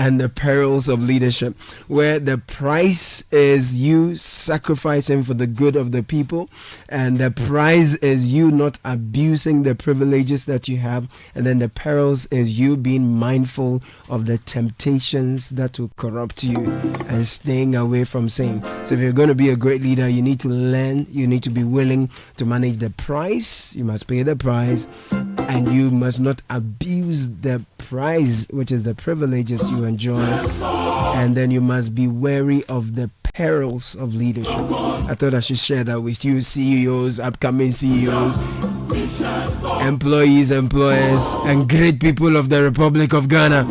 and the perils of leadership, where the price is you sacrificing for the good of the people, and the prize is you not abusing the privileges that you have, and then the perils is you being mindful of the temptations that will corrupt you and staying away from sin. So if you're going to be a great leader, you need to learn, you need to be willing to manage the price, you must pay the price, and you must not abuse the prize, which is the privileges you enjoy, and then you must be wary of the perils of leadership. I thought I should share that with you, CEOs, upcoming CEOs, employees, employers, and great people of the Republic of Ghana.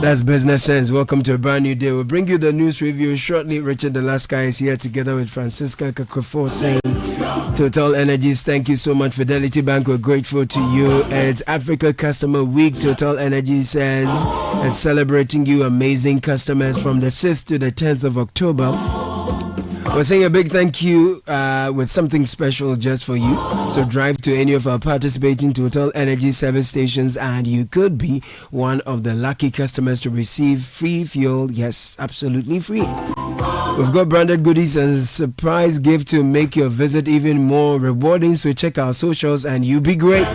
That's Business Sense. Welcome to a brand new day. We'll bring you the news review shortly. Richard Alaska is here together with Francisca Kakofo saying, Total Energies, thank you so much. Fidelity Bank, we're grateful to you. It's Africa Customer Week. Total Energy says it's celebrating you amazing customers from the 6th to the 10th of October. We're saying a big thank you with something special just for you. So drive to any of our participating Total Energy service stations and you could be one of the lucky customers to receive free fuel. Yes, absolutely free. We've got branded goodies and surprise gift to make your visit even more rewarding. So check our socials and you'll be great,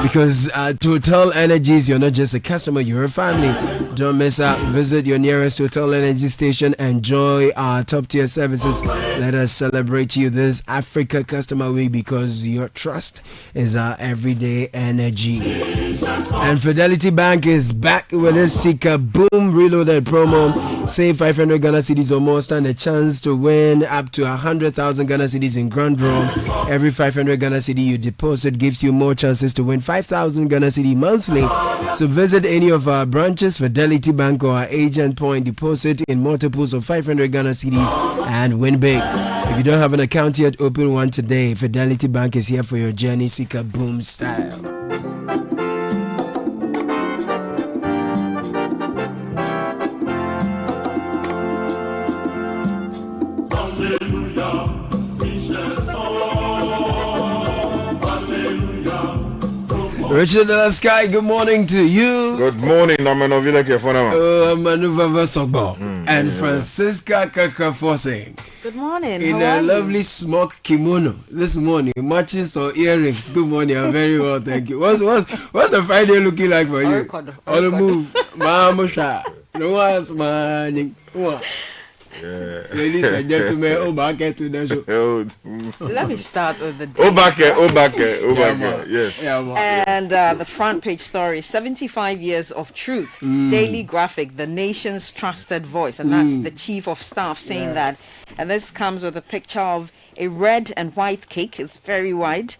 because Total Energies, you're not just a customer, you're a family. Don't miss out. Visit your nearest Total Energy station. Enjoy our top tier services. Let us celebrate you this Africa Customer Week, because your trust is our everyday energy. And Fidelity Bank is back with a Sika Boom Reloaded promo. Save 500 Ghana cedis or more, stand a chance to win up to 100,000 Ghana cedis in grand draw. Every 500 Ghana cedi you deposit gives you more chances to win 5,000 Ghana cedi monthly. So visit any of our branches, Fidelity Bank or our agent point, deposit in multiples of 500 Ghana cedis and win big. If you don't have an account yet, open one today. Fidelity Bank is here for your journey, Sika Boom style. Richard Alaska, good morning to you. Good morning, I'm Manuva Sogbo and Francisca Kakafosing. Good morning. In a lovely smock kimono this morning, matches or earrings. Good morning, I'm very well, thank you. What's the Friday looking like for you? On the move, Mamusha. No one's manning. Ladies and gentlemen, back to the show. Let me start with the yes. And the front page story, 75 years of truth. Daily Graphic, the nation's trusted voice. And that's the chief of staff saying that. And this comes with a picture of a red and white cake. It's very wide.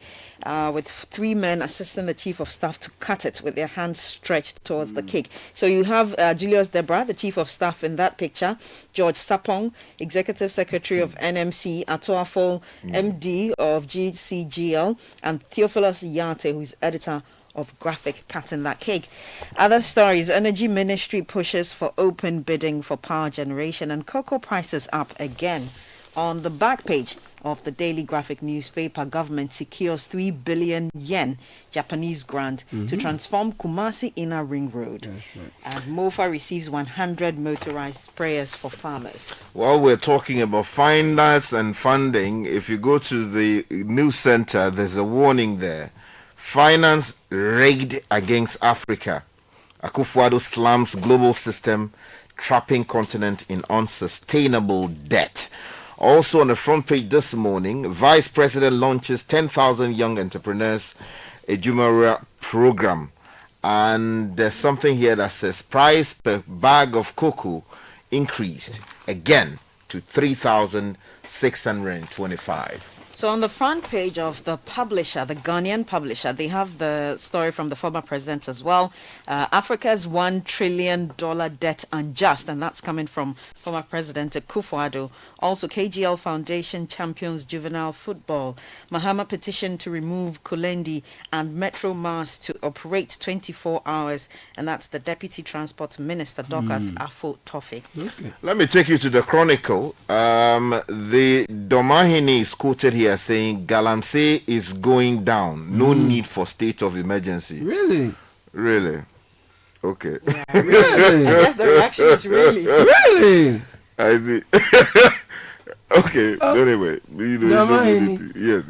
With 3 men assisting the chief of staff to cut it with their hands stretched towards the cake. So you have Julius Debra, the chief of staff in that picture, George Sapong, executive secretary of NMC, Atoafol, MD of GCGL, and Theophilus Yate, who is editor of Graphic, cutting that cake. Other stories, Energy Ministry pushes for open bidding for power generation, and cocoa prices up again. On the back page of the Daily Graphic newspaper, government secures 3 billion yen Japanese grant to transform Kumasi Inner Ring Road. Right. And MOFA receives 100 motorized sprayers for farmers. While we're talking about finance and funding, if you go to the news center, there's a warning there. Finance rigged against Africa. Akufo-Addo slams global system, trapping continent in unsustainable debt. Also on the front page this morning, Vice President launches 10,000 young entrepreneurs, a Jumara program. And there's something here that says price per bag of cocoa increased again to 3,625. So on the front page of the publisher, the Ghanaian publisher, they have the story from the former president as well. Africa's $1 trillion debt unjust, and that's coming from former President Akufo-Addo. Also, KGL Foundation champions juvenile football. Mahama petition to remove Kulendi and Metro Mass to operate 24 hours, and that's the Deputy Transport Minister, Dorcas Afo Tofe. Okay. Let me take you to the Chronicle. The Domahini is quoted here saying Galamsey is going down. No need for state of emergency. Really? Really. Okay. Yeah. Really? I guess the reaction is really. Really? I see. Okay. Anyway, you don't be Jamani. anything. Yes,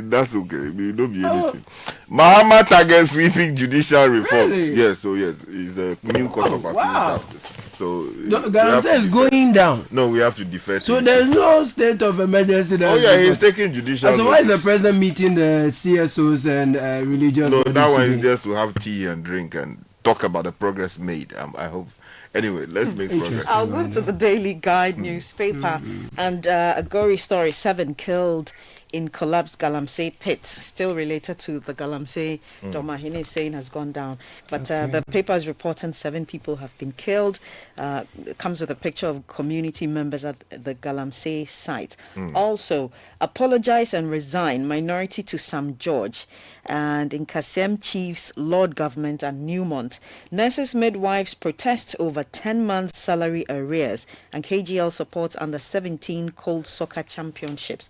that's okay. You don't be Oh. anything. Mahama targets sweeping judicial reform. Really? Yes. So yes, it's a new court of appeal wow. justice. So Galamsey is going down. No, we have to defer. So there's no state of emergency. Oh yeah, he's taking judicial. So why is the president meeting the CSOs and religious? No, bodies that one today? is just to have tea and drink and talk about the progress made. I hope. Anyway, let's make progress. Interesting. I'll go to the Daily Guide newspaper and a gory story: 7 killed in collapsed Galamsey pit, still related to the Galamsey Domahine saying has gone down. But the paper is reporting 7 people have been killed. It comes with a picture of community members at the Galamsey site. Also, apologize and resign, minority to Sam George. And in Kasem Chiefs, Lord Government and Newmont. Nurses midwives protest over 10 months salary arrears. And KGL supports under 17 cold soccer championships.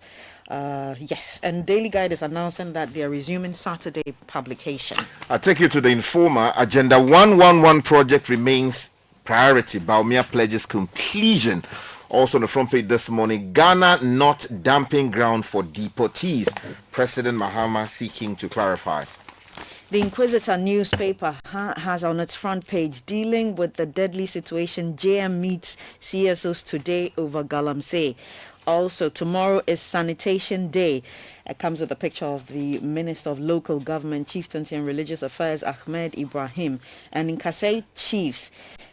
Yes, and Daily Guide is announcing that they are resuming Saturday publication. I'll take you to the Informer. Agenda 111 project remains priority. Baumia pledges completion. Also on the front page this morning, Ghana not dumping ground for deportees. President Mahama seeking to clarify. The Inquisitor newspaper has on its front page dealing with the deadly situation. JM meets CSOs today over Galamsey. Also, tomorrow is Sanitation Day. It comes with a picture of the Minister of Local Government, Chieftaincy and Religious Affairs, Ahmed Ibrahim. And in Kasai Chiefs,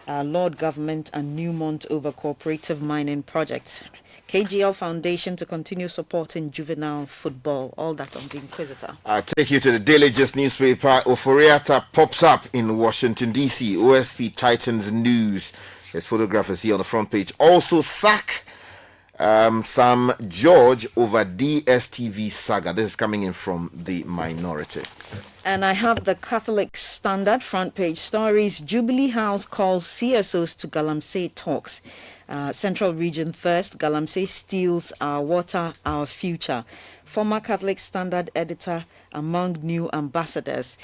Lord Government and Newmont over cooperative mining projects. KGL Foundation to continue supporting juvenile football. All that on the Inquisitor. I'll take you to the Daily Just newspaper. Oforiata pops up in Washington, D.C. OSP tightens news. His photograph is here on the front page. Also, sack Sam George over DSTV saga. This is coming in from the minority. And I have the Catholic Standard front page stories. Jubilee House calls CSOs to Galamsey talks. Central Region thirst. Galamsey steals our water, our future. Former Catholic Standard editor among new ambassadors.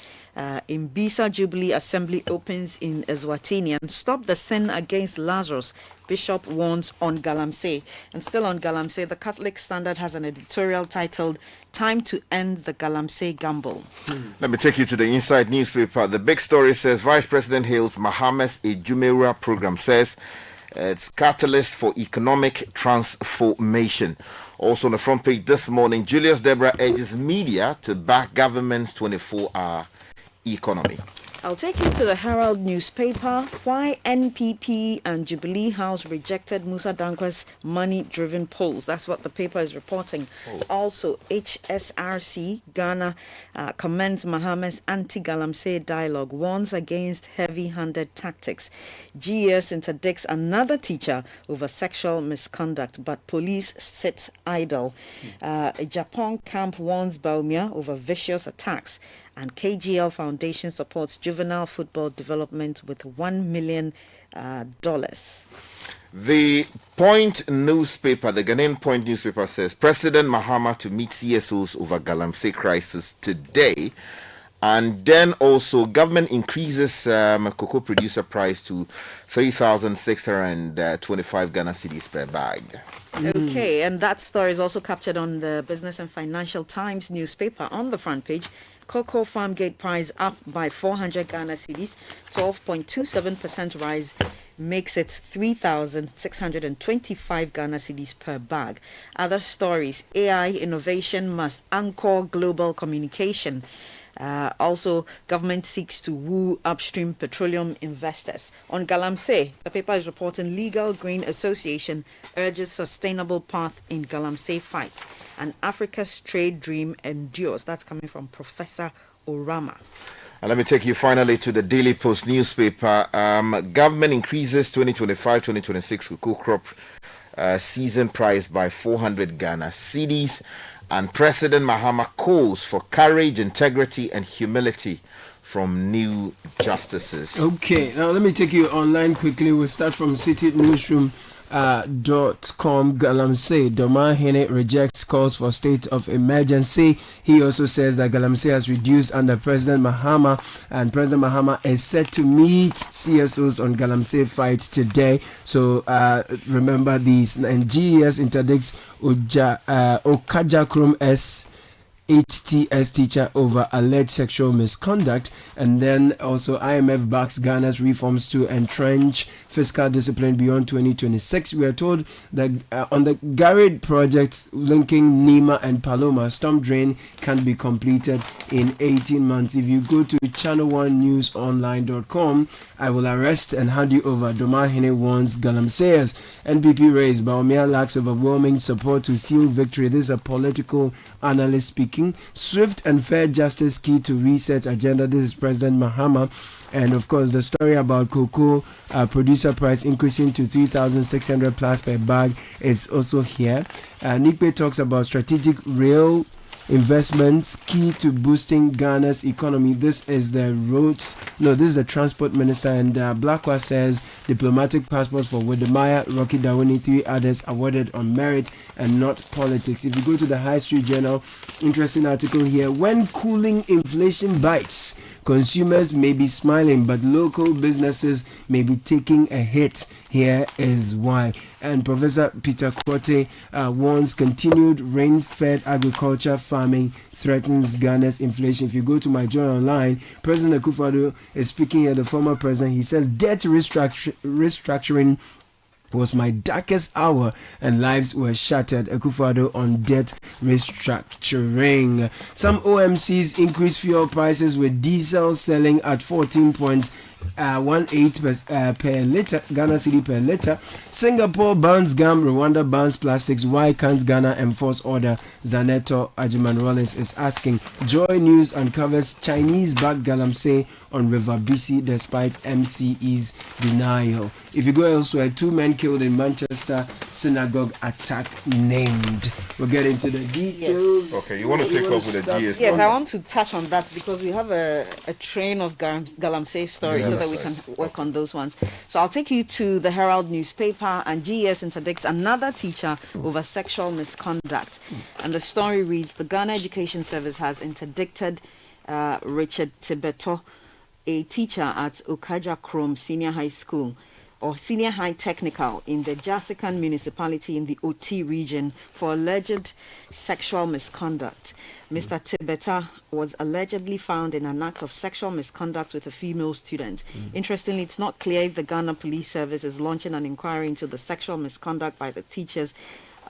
In Bisa Jubilee Assembly opens in Eswatini and stop the sin against Lazarus. Bishop warns on Galamsey. And still on Galamsey, the Catholic Standard has an editorial titled Time to End the Galamsey Gamble. Let me take you to the Inside newspaper. The big story says Vice President hails Mahama's Ejumera program, says it's catalyst for economic transformation. Also on the front page this morning, Julius Debra urges media to back government's 24-hour economy. I'll take you to the Herald newspaper. Why NPP and Jubilee House rejected Musa Dankwa's money-driven polls. That's what the paper is reporting. Also, HSRC Ghana commends Mahama's anti-Galamsey dialogue, warns against heavy-handed tactics. GS interdicts another teacher over sexual misconduct, but police sit idle. A Japan camp warns Baumia over vicious attacks. And KGL Foundation supports juvenile football development with $1 million. The Point newspaper, the Ghanaian Point newspaper says President Mahama to meet CSOs over Galamsey crisis today. And then also government increases cocoa producer price to 3,625 Ghana cedis per bag. Okay, and that story is also captured on the Business and Financial Times newspaper on the front page. Cocoa farm gate price up by 400 Ghana cedis, 12.27% rise makes it 3,625 Ghana cedis per bag. Other stories: AI innovation must anchor global communication. Also, government seeks to woo upstream petroleum investors. On Galamsey, the paper is reporting Legal Grain Association urges sustainable path in Galamsey fight. And Africa's trade dream endures. That's coming from Professor Orama. And let me take you finally to the Daily Post newspaper. Government increases 2025-2026 cocoa crop season price by 400 Ghana cedis. And President Mahama calls for courage, integrity, and humility from new justices. Okay, now let me take you online quickly. We'll start from Citi Newsroom. .com. Galamsey Domahene rejects calls for state of emergency. He also says that Galamsey has reduced under President Mahama, and President Mahama is set to meet CSOs on Galamsey fight today. So remember these. And GES interdicts Okajakrom S. HTS teacher over alleged sexual misconduct. And then also IMF backs Ghana's reforms to entrench fiscal discipline beyond 2026. We are told that on the Garrett project linking Nima and Paloma, storm drain can be completed in 18 months. If you go to channel1newsonline.com, I will arrest and hand you over. Domahene warns Galamseyers. NPP raised Baumia lacks overwhelming support to seal victory. This is a political analyst speaking. Swift and fair justice key to reset agenda. This is President Mahama. And of course, the story about cocoa producer price increasing to 3,600 plus per bag is also here. Nikpe talks about strategic rail investments key to boosting Ghana's economy. This is the transport minister. And Blackwell says diplomatic passports for Wedemaya, Rocky Dawoni, 3 others awarded on merit and not politics. If you go to the High Street Journal, interesting article here. When cooling inflation bites, consumers may be smiling, but local businesses may be taking a hit. Here is why. And Professor Peter Quote warns continued rain-fed agriculture farming threatens Ghana's inflation. If you go to my journal online, President Akufo-Addo is speaking here, the former president. He says debt restructuring was my darkest hour and lives were shattered. Akufo-Addo on debt restructuring. Some OMCs increased fuel prices with diesel selling at 14.18 per liter, Ghana cedi per liter. Singapore bans gum, Rwanda bans plastics. Why can't Ghana enforce order? Zaneto Ajiman Rollins is asking. Joy News uncovers Chinese-backed Galamsey on River BC despite MCE's denial. If you go elsewhere, 2 men killed in Manchester synagogue attack named. We'll get into the details. Yes. Okay, you want to take off with the GS? Yes, I want to touch on that because we have a train of Galamsey stories so that we can work on those ones. So I'll take you to the Herald newspaper, and GES interdicts another teacher over sexual misconduct. And the story reads, the Ghana Education Service has interdicted Richard Tibeto, a teacher at Okajakrom Senior High School, or Senior High Technical in the Jasikan municipality in the OT region for alleged sexual misconduct. Mr. Tibeta was allegedly found in an act of sexual misconduct with a female student. Interestingly, it's not clear if the Ghana Police Service is launching an inquiry into the sexual misconduct by the teachers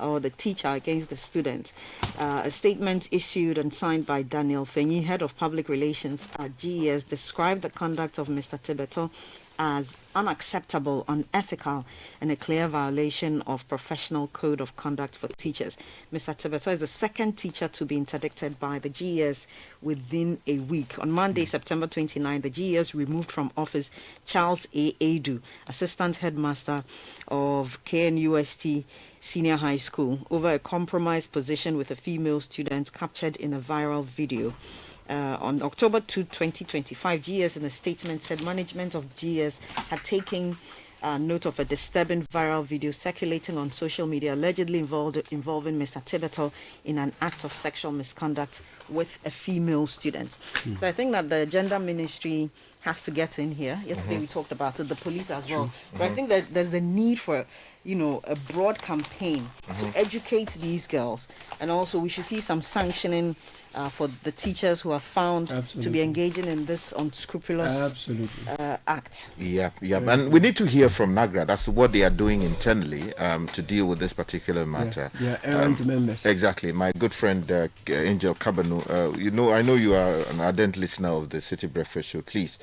or the teacher against the student. A statement issued and signed by Daniel Fenyi, head of public relations at GES, described the conduct of Mr. Tibeto as unacceptable, unethical, and a clear violation of professional code of conduct for teachers. Mr. Tibeto is the second teacher to be interdicted by the GES within a week. On Monday, September 29, the GES removed from office Charles A. Adu, assistant headmaster of KNUST Senior High School, over a compromised position with a female student captured in a viral video. On October 2, 2025, GS in a statement said management of GS had taken note of a disturbing viral video circulating on social media allegedly involving Mr. Tibeto in an act of sexual misconduct with a female student. So I think that the gender ministry has to get in here. Yesterday we talked about it, the police as well. But I think that there's the need for a broad campaign to educate these girls, and also we should see some sanctioning for the teachers who are found to be engaging in this unscrupulous act. Yeah. And we need to hear from Nagra. That's what they are doing internally to deal with this particular matter. Errant members. Exactly. My good friend Angel Kabanu, I know you are an ardent listener of the City Breakfast Show. Please,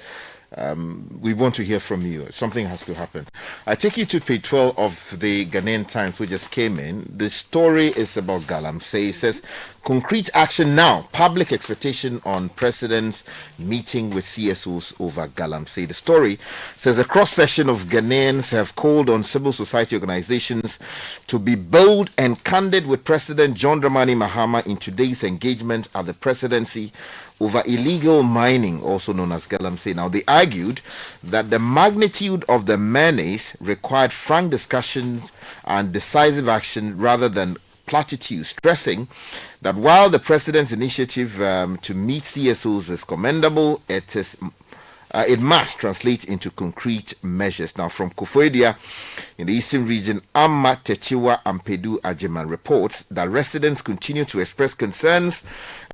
we want to hear from you. Something has to happen. I take you to page 12 of the Ghanaian Times, which just came in. The story is about Galamsey. It says, concrete action now. Public expectation on president's meeting with CSOs over Galamsey. The story says a cross-section of Ghanaians have called on civil society organizations to be bold and candid with President John Dramani Mahama in today's engagement at the presidency over illegal mining, also known as Galamsey. Now, they argued that the magnitude of the menace required frank discussions and decisive action rather than platitudes, stressing that while the president's initiative to meet CSOs is commendable, it must translate into concrete measures. Now, from Kofoedia in the eastern region, Amma Techiwa Ampedu Ajiman reports that residents continue to express concerns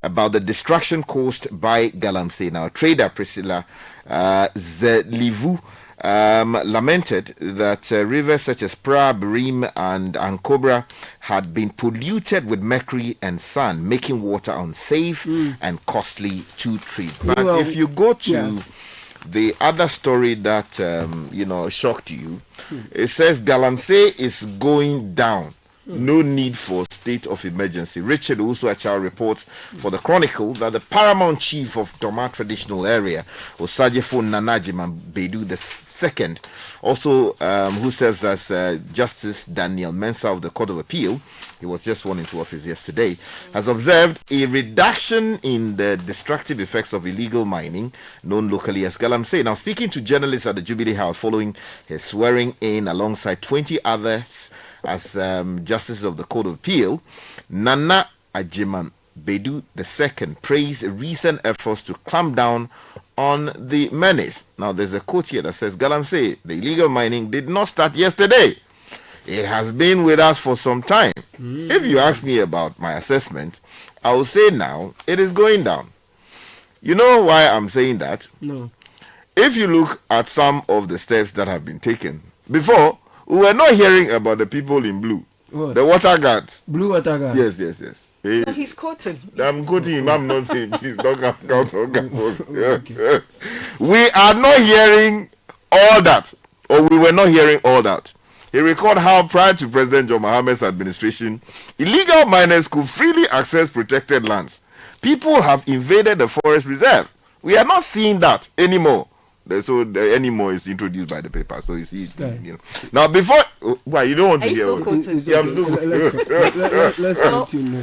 about the destruction caused by Galamsey. Now, trader Priscilla Zelivu lamented that rivers such as Pra, Birim, and Ankobra had been polluted with mercury and sand, making water unsafe and costly to treat. But if you go to the other story that shocked you, it says Galamsey is going down. No need for state of emergency. Richard Usuachar reports for the Chronicle that the paramount chief of Doma traditional area, Osajefo Nanajiman Bedu II, also who serves as Justice Daniel Mensah of the Court of Appeal, he was just sworn into office yesterday, has observed a reduction in the destructive effects of illegal mining, known locally as Galamsey. Now, speaking to journalists at the Jubilee House following his swearing in alongside 20 others as Justice of the Court of Appeal, Nana Ajiman Bedu II praised recent efforts to clamp down on the menace. Now, there's a quote here that says, Galamsey, the illegal mining did not start yesterday. It has been with us for some time. If you ask me about my assessment, I will say now it is going down. You know why I'm saying that? No. If you look at some of the steps that have been taken, before, we were not hearing about the people in blue. What? The water guards. Blue water guards. Yes. No, he's quoting. I'm quoting him. I'm not saying please don't come. We are not hearing all that, or we were not hearing all that. He recalled how prior to President John Mohammed's administration, illegal miners could freely access protected lands. People have invaded the forest reserve. We are not seeing that anymore. So the anymore is introduced by the paper. So you see, Now before, why you don't want to hear? Let's continue.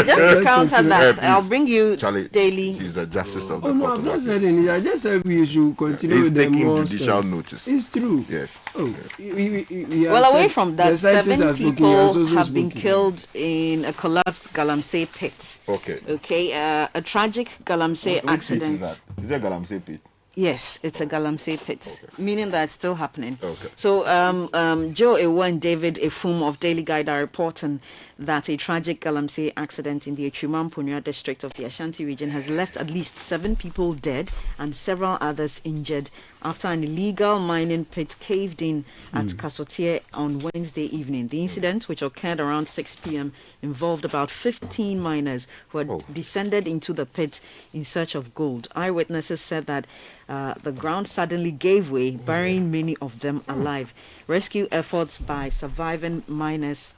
Just to counter that, I'll bring you Charlie, daily. He's the justice of the no, court. I've not said anything. I just said we should continue He's with the taking more judicial steps. notice. It's true. Yes. Well, away from that, 7 people have been killed in a collapsed Galamsey pit. Okay. A tragic Galamsey accident. Is that Galamsey pit? Yes, it's a Galamsey pit, meaning that it's still happening. Okay. So, Joe Ewa and David Efum of Daily Guide are reporting that a tragic Galamsey accident in the Echumampunya district of the Ashanti region has left at least 7 people dead and several others injured after an illegal mining pit caved in at Kasotie on Wednesday evening. The incident, which occurred around 6 p.m., involved about 15 miners who had descended into the pit in search of gold. Eyewitnesses said that the ground suddenly gave way, burying many of them alive. Rescue efforts by surviving miners,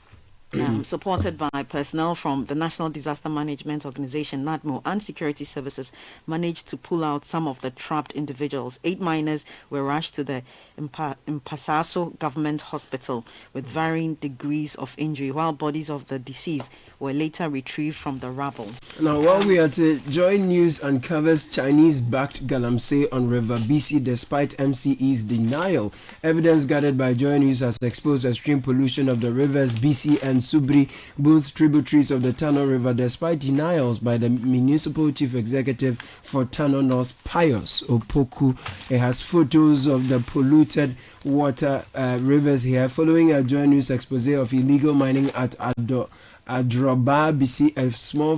supported by personnel from the National Disaster Management Organization, NADMO, and security services, managed to pull out some of the trapped individuals. 8 miners were rushed to the Mpasaso Government Hospital with varying degrees of injury, while bodies of the deceased were later retrieved from the rubble. Now, while we are at it, Joy News uncovers Chinese-backed Galamsey on River BC despite MCE's denial. Evidence gathered by Joy News has exposed extreme pollution of the rivers BC and Subri, both tributaries of the Tano River, despite denials by the municipal chief executive for Tano North, Pius Opoku. It has photos of the polluted water rivers here, following a Joy News expose of illegal mining at Adroba BC, a small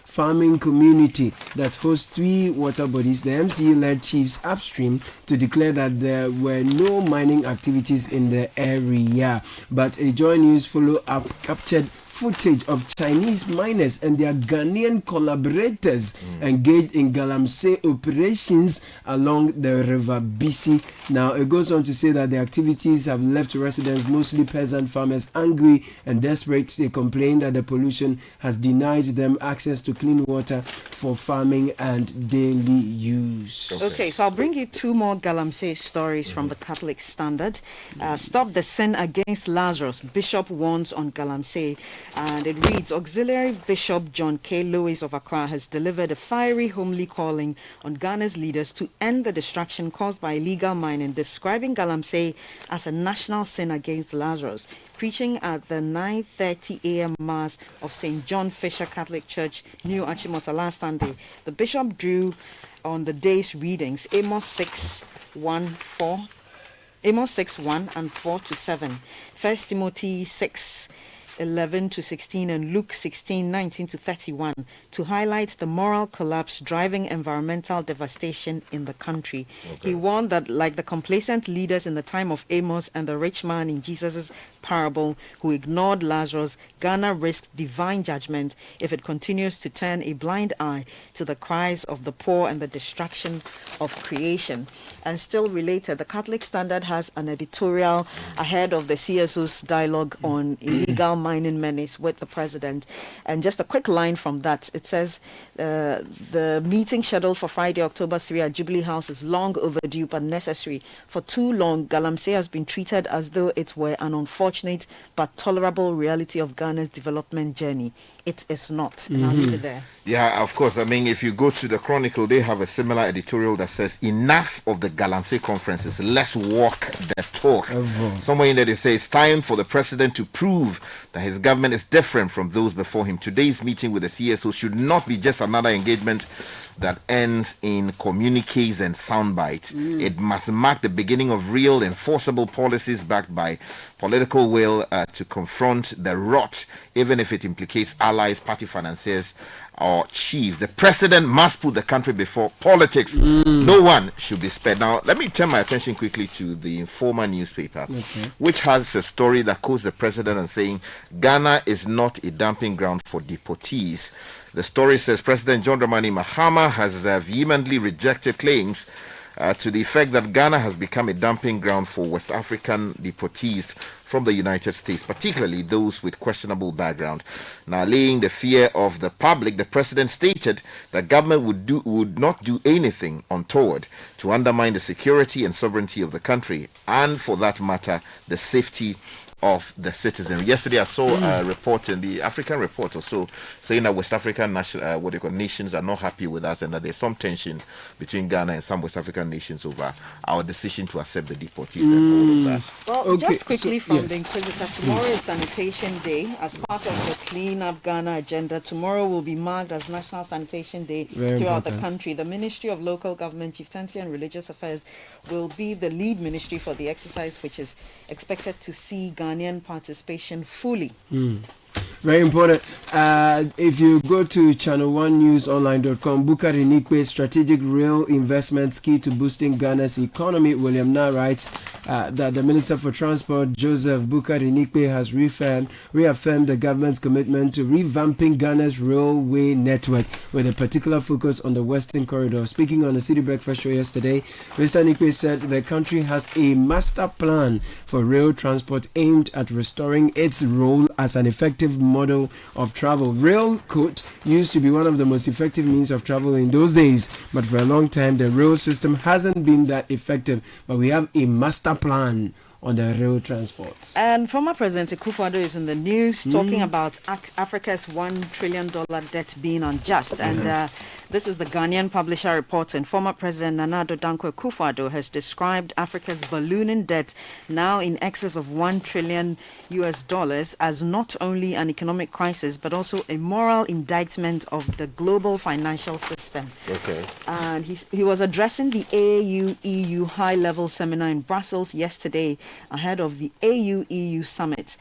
farming community that hosts 3 water bodies. The MCE led chiefs upstream to declare that there were no mining activities in the area. But a Joy News follow-up captured footage of Chinese miners and their Ghanaian collaborators engaged in Galamsey operations along the river BC. Now, it goes on to say that the activities have left residents, mostly peasant farmers, angry and desperate. They complain that the pollution has denied them access to clean water for farming and daily use. Okay, so I'll bring you 2 more Galamsey stories from the Catholic Standard. Stop the sin against Lazarus. Bishop warns on Galamsey. And it reads, Auxiliary Bishop John K. Lewis of Accra has delivered a fiery homely calling on Ghana's leaders to end the destruction caused by illegal mining, describing Galamsey as a national sin against Lazarus. Preaching at the 9:30 a.m. Mass of St. John Fisher Catholic Church, New Achimota last Sunday, the bishop drew on the day's readings Amos 6:1 and 4-7, 1 Timothy 6:11-16, and Luke 16:19-31 to highlight the moral collapse driving environmental devastation in the country. Okay. He warned that, like the complacent leaders in the time of Amos and the rich man in Jesus' parable who ignored Lazarus, Ghana risks divine judgment if it continues to turn a blind eye to the cries of the poor and the destruction of creation. And still related, the Catholic Standard has an editorial ahead of the CSO's dialogue on illegal mining menace with the president. And just a quick line from that, it says the meeting scheduled for Friday, October 3 at Jubilee House is long overdue but necessary. For too long, Galamsey has been treated as though it were an unfortunate but tolerable reality of Ghana's development journey. It is not. And I'll leave it there. Yeah, of course. I mean, if you go to the Chronicle, they have a similar editorial that says, enough of the Galamsey conferences. Let's walk the talk. Somewhere in there they say it's time for the president to prove that his government is different from those before him. Today's meeting with the CSO should not be just another engagement that ends in communiques and soundbites. It must mark the beginning of real enforceable policies backed by political will to confront the rot, even if it implicates allies, party financiers, or chiefs. The president must put the country before politics. No one should be spared. Now, let me turn my attention quickly to the Informer newspaper, which has a story that quotes the president and saying, Ghana is not a dumping ground for deportees. The story says President John Dramani Mahama has vehemently rejected claims to the effect that Ghana has become a dumping ground for West African deportees from the United States, particularly those with questionable background. Now, allaying the fear of the public, the president stated that government would not do anything untoward to undermine the security and sovereignty of the country, and for that matter, the safety of the citizen. Yesterday, I saw a report in the African Report also saying that West African nations are not happy with us and that there's some tension between Ghana and some West African nations over our decision to accept the deportees and all of that. Well, just quickly from the Inquisitor, tomorrow is Sanitation Day. As part of the Clean Up Ghana agenda, tomorrow will be marked as National Sanitation Day throughout the country. The Ministry of Local Government, Chieftaincy and Religious Affairs will be the lead ministry for the exercise, which is expected to see Ghanaian participation fully. Very important. If you go to channel1newsonline.com, Bukari Nikwe, strategic rail investments key to boosting Ghana's economy. William Na writes that the Minister for Transport, Joseph Bukari Nikwe, has reaffirmed the government's commitment to revamping Ghana's railway network with a particular focus on the Western Corridor. Speaking on the City Breakfast Show yesterday, Mr. Nikwe said the country has a master plan for rail transport aimed at restoring its role as an effective model of travel. Rail, quote, used to be one of the most effective means of travel in those days, but for a long time the rail system hasn't been that effective. But we have a master plan on the rail transport. And former President Akufo-Addo is in the news talking about Africa's $1 trillion debt being unjust. And this is the Ghanaian Publisher report, and former President Nana Addo Dankwa Akufo-Addo has described Africa's ballooning debt, now in excess of $1 trillion as not only an economic crisis but also a moral indictment of the global financial system. Okay. And he was addressing the AU-EU high-level seminar in Brussels yesterday ahead of the AU-EU summit.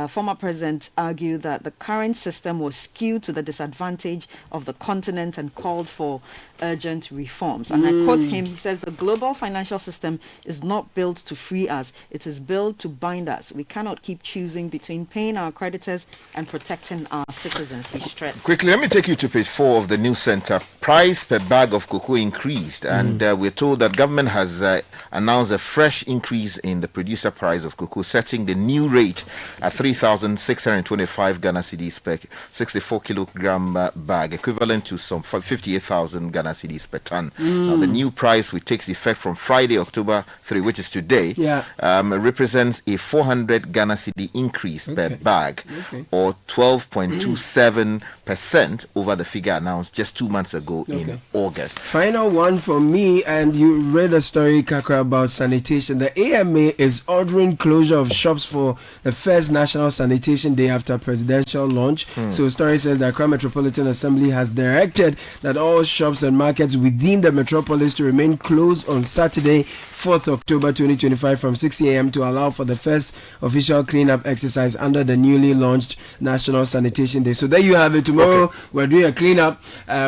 Former President argued that the current system was skewed to the disadvantage of the continent and called for urgent reforms. And I quote him, he says, the global financial system is not built to free us, it is built to bind us. We cannot keep choosing between paying our creditors and protecting our citizens, he stressed. Quickly, let me take you to page 4 of the News Center. Price per bag of cocoa increased, and we're told that government has announced a fresh increase in the producer producer price of cocoa, setting the new rate at 3,625 Ghana cedis per 64 kilogram bag, equivalent to some 58,000 Ghana cedis per ton. Now, the new price, which takes effect from Friday, October 3, which is today, represents a 400 Ghana cedi increase per bag, or 12.27% over the figure announced just 2 months ago in August. Final one for me, and you read a story, Kakra, about sanitation. The AMA is ordering closure of shops for the first National Sanitation Day after presidential launch. So, story says that Accra Metropolitan Assembly has directed that all shops and markets within the metropolis to remain closed on Saturday, 4th October 2025 from 6 a.m. to allow for the first official cleanup exercise under the newly launched National Sanitation Day. So there you have it. Tomorrow we're doing a cleanup.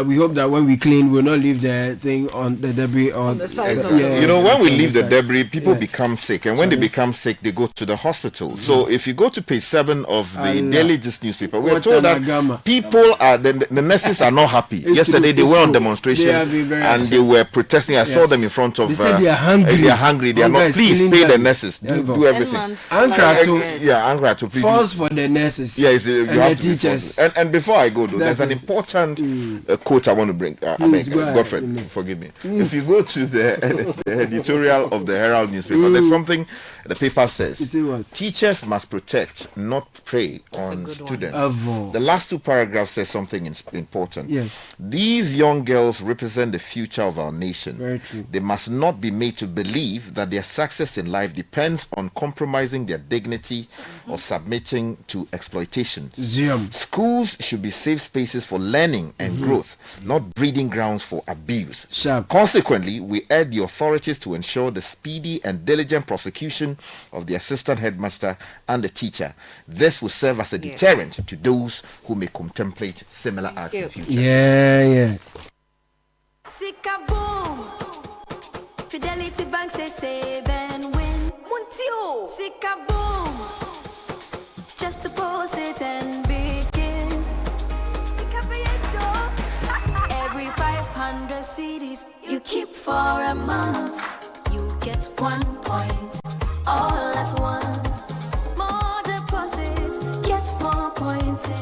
We hope that when we clean, we'll not leave the thing on the debris on the sides of when we leave the debris, people become sick, and when they become sick, they go to the hospital. So if you go to page 7 of the Daily Gist newspaper, we're told that people are the nurses are not happy. Yesterday they were on demonstration and they were protesting. I saw them in front of. They said they are hungry. They are hungry. They are not. Please pay the nurses. Do everything. Ankara to please. Force for the nurses. Yeah, you and have the to teachers. And before I go, though, there's an important quote I want to bring. Godfrey, forgive me. If you go to the editorial of the Herald newspaper, there's something the paper says. Teachers must protect, not prey on students. The last 2 paragraphs says something important. Yes. These young girls represent the future of our nation. Very true. They must not be made to believe that their success in life depends on compromising their dignity or submitting to exploitation. Schools should be safe spaces for learning and growth, not breeding grounds for abuse. Consequently, we urge the authorities to ensure the speedy and diligent prosecution of the assistant headmaster and the teacher. This will serve as a deterrent to those who may contemplate similar acts in the future. Sika boom. Fidelity Bank say save and win. Muntio. Sika boom. Just to post it and begin. Sika every 500 CDs you keep for a month, you get 1 point all at once. More deposits gets more points in.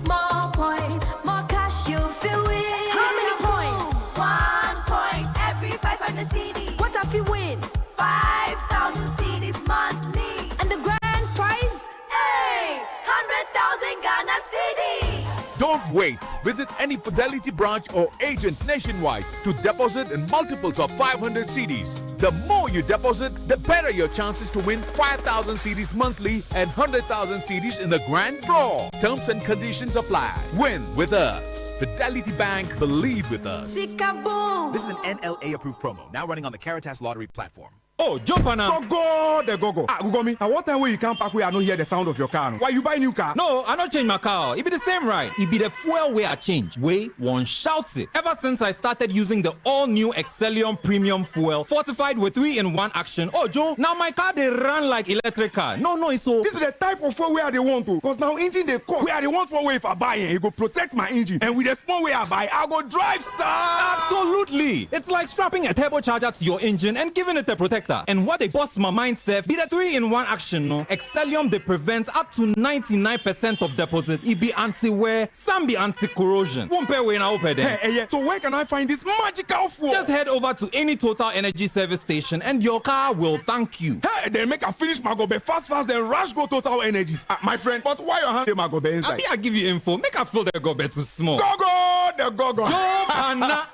More points, more cash you feel win. How many points? 1 point every 500 CDs. What if you win? 5,000 CDs monthly. And the grand prize? Hey! 100,000 Ghana CDs. Don't wait. Visit any Fidelity branch or agent nationwide to deposit in multiples of 500 CDs. The more you deposit, the better your chances to win 5,000 CDs monthly and 100,000 CDs in the grand draw. Terms and conditions apply. Win with us. Fidelity Bank, believe with us. Sika-boom. This is an NLA approved promo, now running on the Caritas Lottery platform. Oh, jump on now. Go. Google me. And what time will you come back where I don't hear the sound of your car? Why you buy new car? No, I don't change my car. It be the same, right? It be the fuel way I change. Way one shouts it. Ever since I started using the all-new Excellium Premium Fuel, fortified with 3-in-1 action. Oh, Joe, now my car they run like electric car. No, it's so. This is the type of fuel where they want to. Because now engine they cost. Where they want for way if I buy it, it go protect my engine. And with the small way I buy, I go drive, sir. Absolutely. It's like strapping a turbocharger to your engine and giving it a protector. And what they bust my mindset be the 3-in-1 action, no? Excellium they prevent up to 99% of deposit. It be anti-wear, some be anti-corrosion. Won't pay when I open them. Hey, so where can I find this magical fuel? Just head over to any Total Energy service station and your car will thank you. Hey, then make a finish my gobe fast, then rush go Total Energies. My friend, but why your hand my gobe inside? I give you info. Make a fill the gobe too small. Go.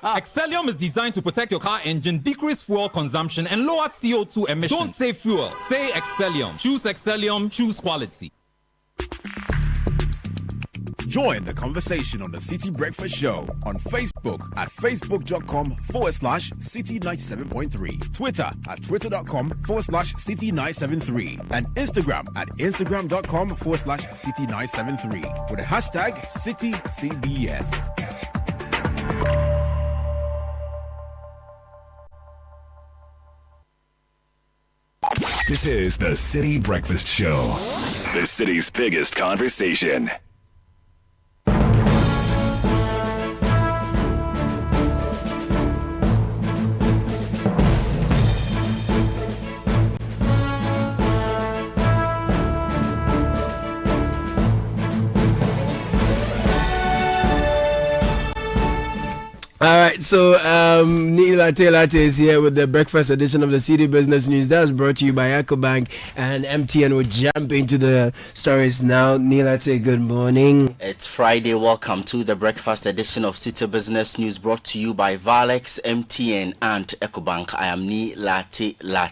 Excellium is designed to protect your car engine, decrease fuel consumption, and lower CO2 emissions. Don't say fuel, say Excellium. Choose Excellium, choose quality. Join the conversation on the Citi Breakfast Show on Facebook at facebook.com/Citi97.3, Twitter at twitter.com/Citi973, and Instagram at instagram.com/Citi973 with the hashtag CitiCBS. This is the Citi Breakfast Show, the city's biggest conversation. All right, so Neela Taylor is here with the breakfast edition of the City Business News. That's brought to you by EcoBank and MTN. We'll jump into the stories now. Neela Taylor, good morning. It's Friday. Welcome to the breakfast edition of City Business News, brought to you by Valex, MTN, and EcoBank. I am Neela Taylor.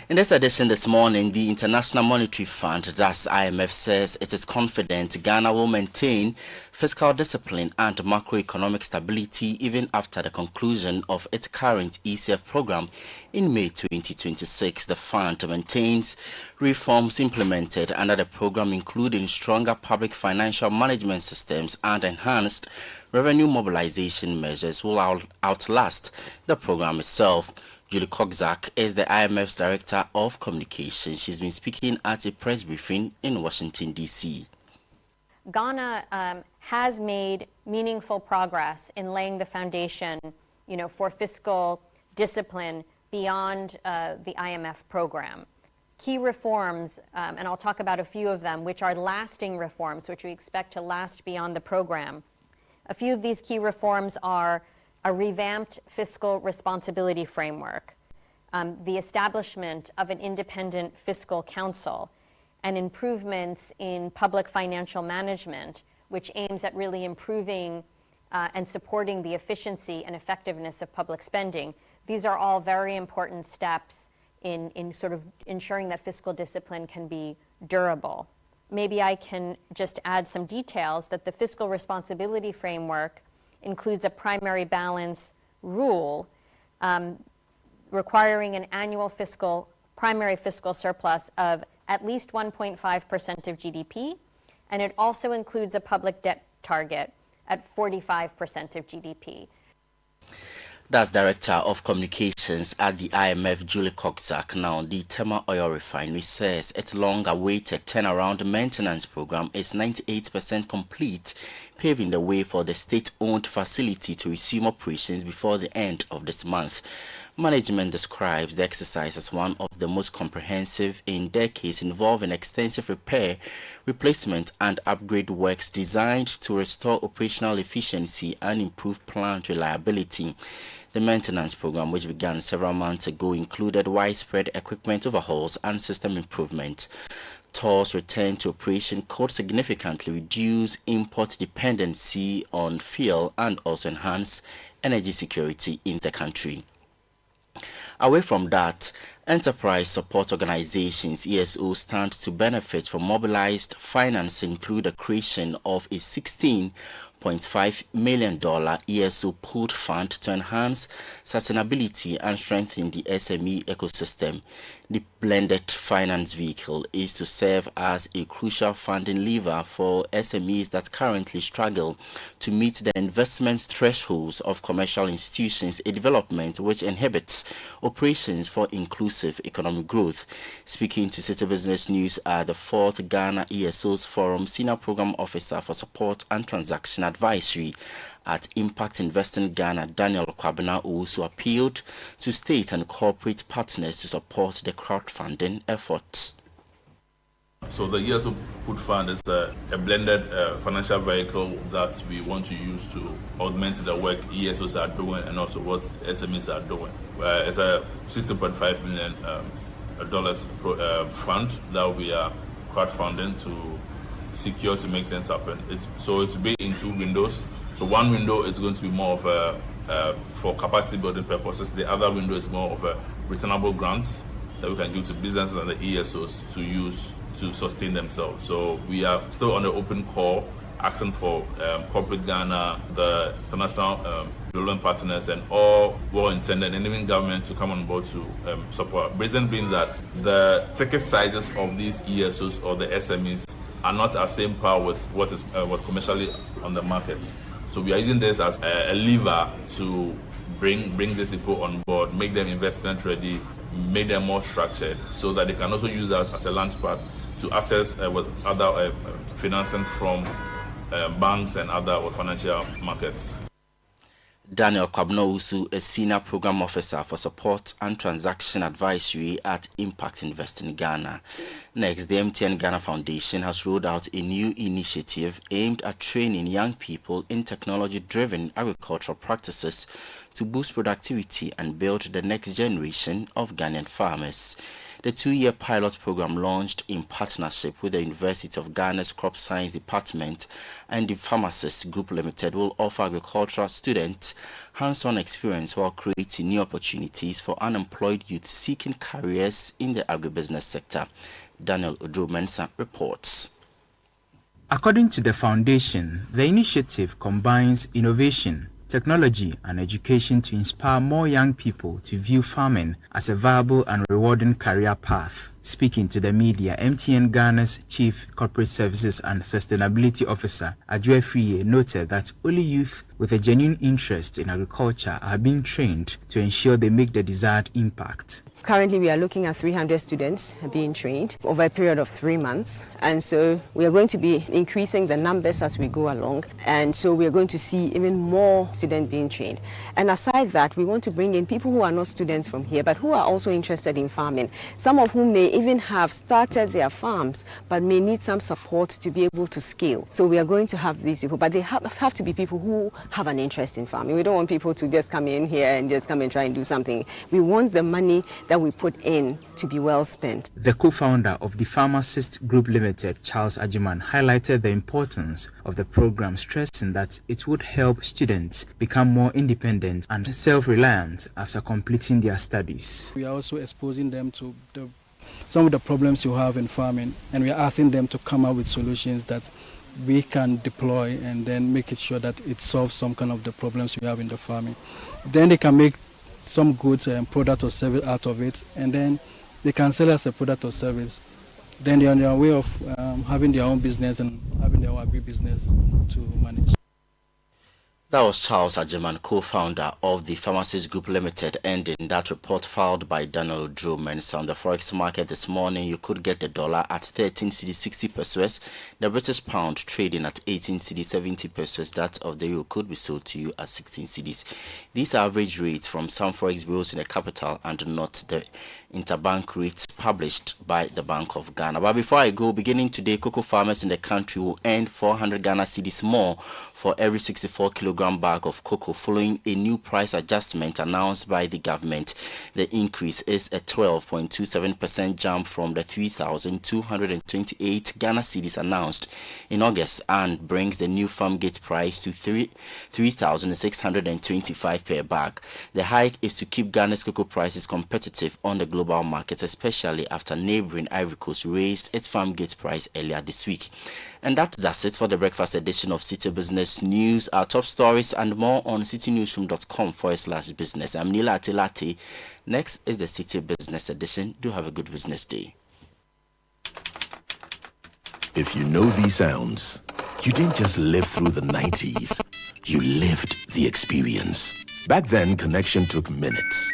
In this edition this morning, the International Monetary Fund, that's IMF, says it is confident Ghana will maintain fiscal discipline and macroeconomic stability even after the conclusion of its current ECF program in May 2026. The fund maintains reforms implemented under the program, including stronger public financial management systems and enhanced revenue mobilization measures, will outlast the program itself. Julie Kokzak is the IMF's Director of Communications. She's been speaking at a press briefing in Washington, D.C. Ghana has made meaningful progress in laying the foundation, for fiscal discipline beyond the IMF program. Key reforms, and I'll talk about a few of them, which are lasting reforms, which we expect to last beyond the program. A few of these key reforms are a revamped fiscal responsibility framework, the establishment of an independent fiscal council, and improvements in public financial management, which aims at really improving and supporting the efficiency and effectiveness of public spending. These are all very important steps in sort of ensuring that fiscal discipline can be durable. Maybe I can just add some details that the fiscal responsibility framework includes a primary balance rule requiring an annual primary fiscal surplus of at least 1.5% of GDP, and it also includes a public debt target at 45% of GDP. That's Director of Communications at the IMF, Julie Kokzak. Now, the Tema Oil Refinery says its long-awaited turnaround maintenance program is 98% complete, paving the way for the state-owned facility to resume operations before the end of this month. Management describes the exercise as one of the most comprehensive in decades, involving extensive repair, replacement, and upgrade works designed to restore operational efficiency and improve plant reliability. The maintenance program, which began several months ago, included widespread equipment overhauls and system improvement. TOR's return to operation could significantly reduce import dependency on fuel and also enhance energy security in the country. Away from that, enterprise support organizations (ESO) stand to benefit from mobilized financing through the creation of a $16.5 million ESO pooled fund to enhance sustainability and strengthen the SME ecosystem. The blended finance vehicle is to serve as a crucial funding lever for SMEs that currently struggle to meet the investment thresholds of commercial institutions, a development which inhibits operations for inclusive economic growth. Speaking to City Business News at the 4th Ghana ESO's Forum, Senior Program Officer for Support and Transaction Advisory at Impact Investing Ghana, Daniel Kwabena, also appealed to state and corporate partners to support the crowdfunding efforts. So the ESO Put Fund is a blended financial vehicle that we want to use to augment the work ESOs are doing and also what SMEs are doing. It's a $16.5 million fund that we are crowdfunding to secure to make things happen. It will be in two windows. So one window is going to be more of a for capacity building purposes. The other window is more of a returnable grants that we can give to businesses and the ESOs to use to sustain themselves. So we are still on the open call, asking for corporate Ghana, the international development partners, and all well-intended and even government to come on board to support. Reason being that the ticket sizes of these ESOs or the SMEs are not at same par with what is commercially on the market. So we are using this as a lever to bring these people on board, make them investment ready, make them more structured, so that they can also use that as a launchpad to access with other financing from banks and other financial markets. Daniel Kwabno, a senior program officer for support and transaction advisory at Impact Invest in Ghana. Next, the MTN Ghana Foundation has rolled out a new initiative aimed at training young people in technology-driven agricultural practices to boost productivity and build the next generation of Ghanaian farmers. The 2-year pilot program, launched in partnership with the University of Ghana's Crop Science Department and the Pharmacists Group Limited, will offer agricultural students hands-on experience while creating new opportunities for unemployed youth seeking careers in the agribusiness sector. Daniel Odro-Mensah reports. According to the foundation, the initiative combines innovation, technology and education to inspire more young people to view farming as a viable and rewarding career path. Speaking to the media, MTN Ghana's Chief Corporate Services and Sustainability Officer, Adjoa Friye, noted that only youth with a genuine interest in agriculture are being trained to ensure they make the desired impact. Currently, we are looking at 300 students being trained over a period of 3 months. And so we are going to be increasing the numbers as we go along. And so we are going to see even more students being trained. And aside that, we want to bring in people who are not students from here, but who are also interested in farming. Some of whom may even have started their farms, but may need some support to be able to scale. So we are going to have these people, but they have to be people who have an interest in farming. We don't want people to just come in here and just come and try and do something. We want the money that we put in to be well spent. The co-founder of the Pharmacist Group Limited, Charles Ajiman, highlighted the importance of the program, stressing that it would help students become more independent and self-reliant after completing their studies. We are also exposing them to some of the problems you have in farming, and we are asking them to come up with solutions that we can deploy and then make it sure that it solves some kind of the problems we have in the farming. Then they can make some good product or service out of it, and then they can sell as a product or service. Then they are on their way of having their own business and having their own agri-business to manage. That was Charles Ajiman, co-founder of the Pharmacist Group Limited, ending that report filed by Daniel Odro-Mensah. On the forex market this morning, you could get the dollar at 13 cedi 60 pesos, the British pound trading at 18 cedi 70 pesos. That of the euro could be sold to you at 16 cedis. These are average rates from some forex bureaus in the capital and not the interbank rates published by the Bank of Ghana. But before I go, beginning today, cocoa farmers in the country will earn 400 Ghana cedis more for every 64 kilogram bag of cocoa, following a new price adjustment announced by the government. The increase is a 12.27% jump from the 3,228 Ghana cedis announced in August, and brings the new farm gate price to 3,625 per bag. The hike is to keep Ghana's cocoa prices competitive on the global market, especially after neighboring Ivory Coast raised its farm gate price earlier this week. And that's it for the breakfast edition of Citi Business News. Our top stories and more on citinewsroom.com/business. I'm Nila Atilati. Next is the Citi Business Edition. Do have a good business day. If you know these sounds, you didn't just live through the 90s. You lived the experience. Back then, connection took minutes.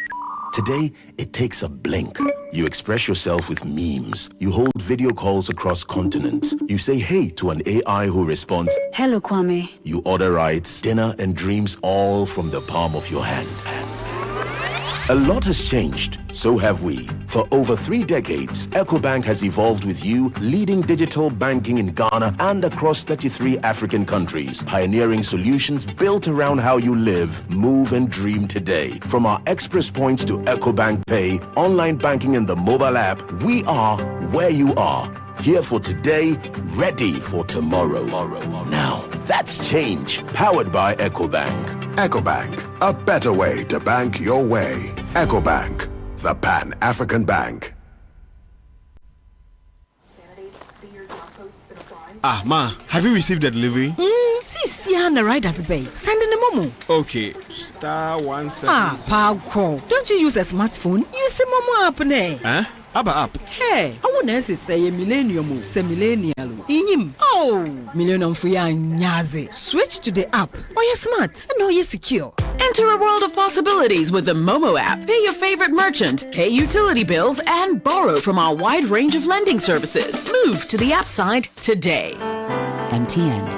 Today, it takes a blink. You express yourself with memes. You hold video calls across continents. You say hey to an AI who responds, "Hello, Kwame." You order rides, dinner, and dreams all from the palm of your hand. A lot has changed, so have we. For over 3 decades, EcoBank has evolved with you, leading digital banking in Ghana and across 33 African countries, pioneering solutions built around how you live, move, and dream today. From our express points to EcoBank Pay, online banking, and the mobile app, we are where you are. Here for today, ready for tomorrow. Now, that's change, powered by EcoBank. EcoBank, a better way to bank your way. EcoBank, the Pan-African Bank. Ah, Ma, have you received the delivery? See on the rider's bay. Send in the Momo. Okay, *176. Ah, Paco. Don't you use a smartphone? Use the Momo app, ne? Huh? Abba app. Hey, I want to say a millennium, say millennial. Inim. Oh, millennium for ya nyaze. Switch to the app. Oh, you're smart. No, you're secure. Enter a world of possibilities with the Momo app. Pay your favorite merchant, pay utility bills, and borrow from our wide range of lending services. Move to the app side today. MTN.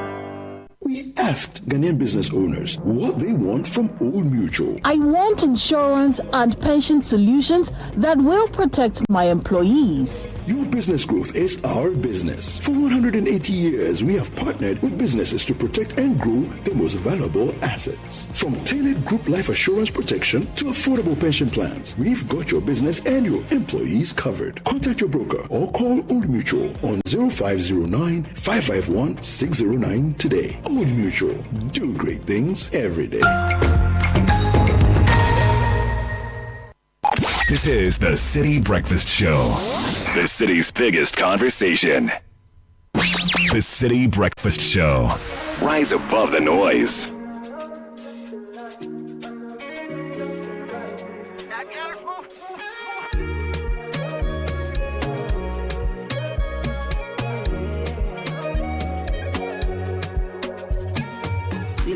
we asked Ghanaian business owners what they want from Old Mutual. I want insurance and pension solutions that will protect my employees. Your business growth is our business. For 180 years, we have partnered with businesses to protect and grow their most valuable assets. From tailored group life assurance protection to affordable pension plans, we've got your business and your employees covered. Contact your broker or call Old Mutual on 0509 551 609 today. Old Mutual, do great things every day. This is the City Breakfast Show, the city's biggest conversation. The City Breakfast Show. Rise above the noise.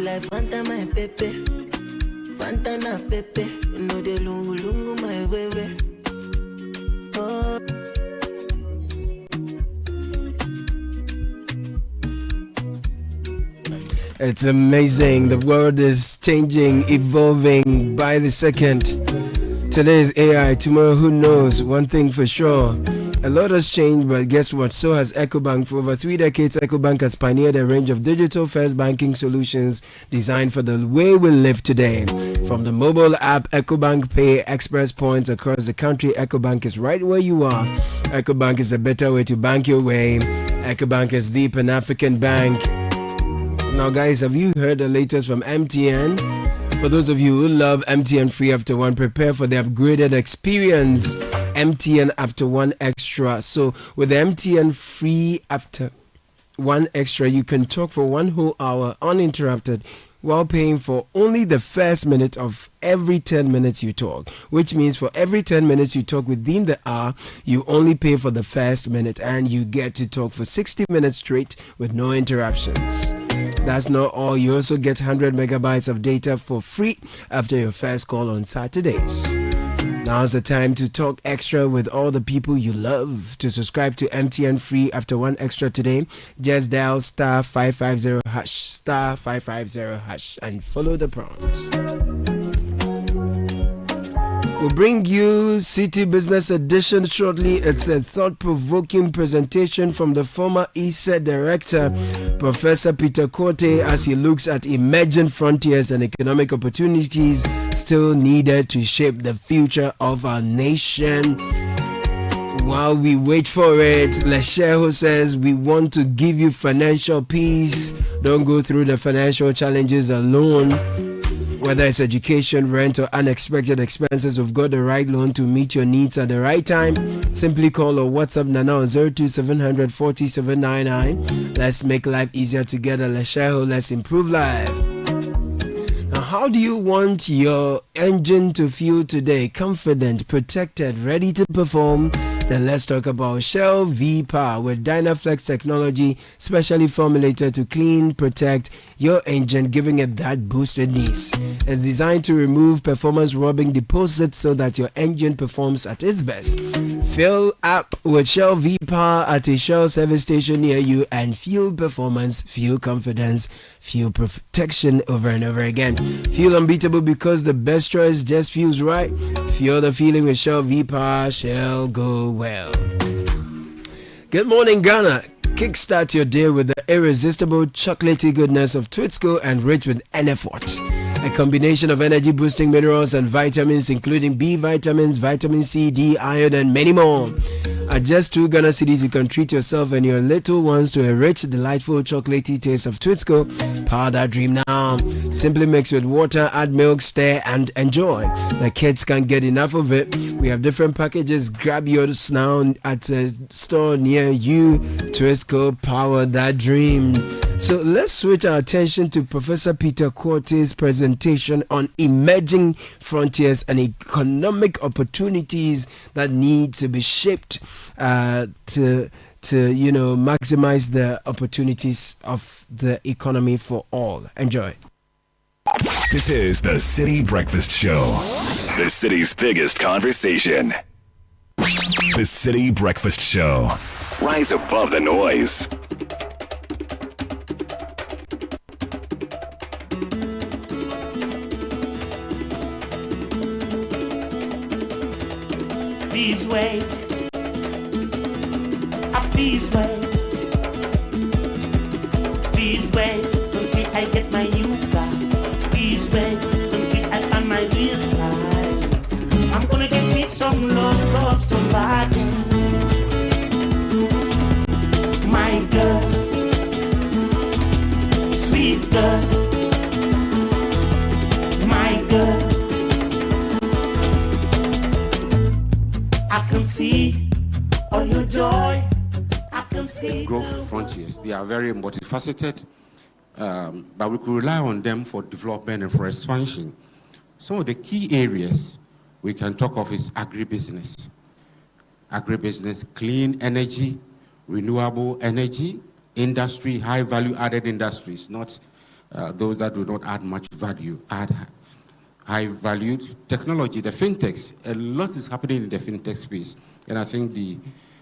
Like Fanta my pepe, Fanta na pepe, no de lungu lungu my baby. Oh. It's amazing. The world is changing, evolving by the second. Today is AI, tomorrow who knows? One thing for sure. A lot has changed, but guess what? So has EcoBank. For over 3 decades, EcoBank has pioneered a range of digital-first banking solutions designed for the way we live today. From the mobile app EcoBank Pay, Express Points across the country, EcoBank is right where you are. EcoBank is a better way to bank your way. EcoBank is the Pan-African bank. Now, guys, have you heard the latest from MTN? For those of you who love MTN Free After One, prepare for the upgraded experience. MTN After One Extra. So with the MTN Free After One Extra, you can talk for 1 whole hour uninterrupted while paying for only the first minute of every 10 minutes you talk, which means for every 10 minutes you talk within the hour, you only pay for the first minute and you get to talk for 60 minutes straight with no interruptions. That's not all. You also get 100 megabytes of data for free after your first call on Saturdays. Now's the time to talk extra with all the people you love. To subscribe to MTN Free After One Extra today, just dial star 550 hash, star 550 hash, and follow the prompts. We'll bring you City Business Edition shortly. It's a thought-provoking presentation from the former ESET director, Professor Peter Korte, as he looks at emerging frontiers and economic opportunities still needed to shape the future of our nation. While we wait for it, Lesheho says we want to give you financial peace. Don't go through the financial challenges alone. Whether it's education, rent, or unexpected expenses, we've got the right loan to meet your needs at the right time. Simply call or WhatsApp Nana on 02700 4799. Let's make life easier together. Let's share, let's improve life. Now, how do you want your engine to feel today? Confident, protected, ready to perform? Then let's talk about Shell V-Power with Dynaflex technology, specially formulated to clean, protect your engine, giving it that boost it needs. It's designed to remove performance-robbing deposits so that your engine performs at its best. Fill up with Shell V-Power at a Shell service station near you and feel performance, feel confidence, feel protection over and over again. Feel unbeatable because the best choice just feels right. Feel the feeling with Shell V-Power. Shell, go well. Good morning, Ghana. Kickstart your day with the irresistible chocolatey goodness of Twitsco and rich with Enerfort. A combination of energy boosting minerals and vitamins including B vitamins, vitamin C, D, iron and many more. At just 2 Ghana cedis, you can treat yourself and your little ones to a rich, delightful chocolatey taste of Twitsco. Power that dream now. Simply mix with water, add milk, stir and enjoy. The kids can't get enough of it. We have different packages. Grab yours now at a store near you. Twitsco, power that dream. So let's switch our attention to Professor Peter Korte's presentation on emerging frontiers and economic opportunities that need to be shaped to maximize the opportunities of the economy for all. Enjoy. This is the City Breakfast Show, the city's biggest conversation. The City Breakfast Show. Rise above the noise. wait. Please wait. Please wait until I get my new car. Please wait until I find my real size. I'm gonna get me some love, somebody. My girl, sweet girl, my girl. I can see all your joy. Growth frontiers, they are very multifaceted, but we could rely on them for development and for expansion. Some of the key areas we can talk of is agribusiness. Agribusiness, clean energy, renewable energy, industry, high value added industries, not those that do not add much value, add high valued technology, the fintechs. A lot is happening in the fintech space, and I think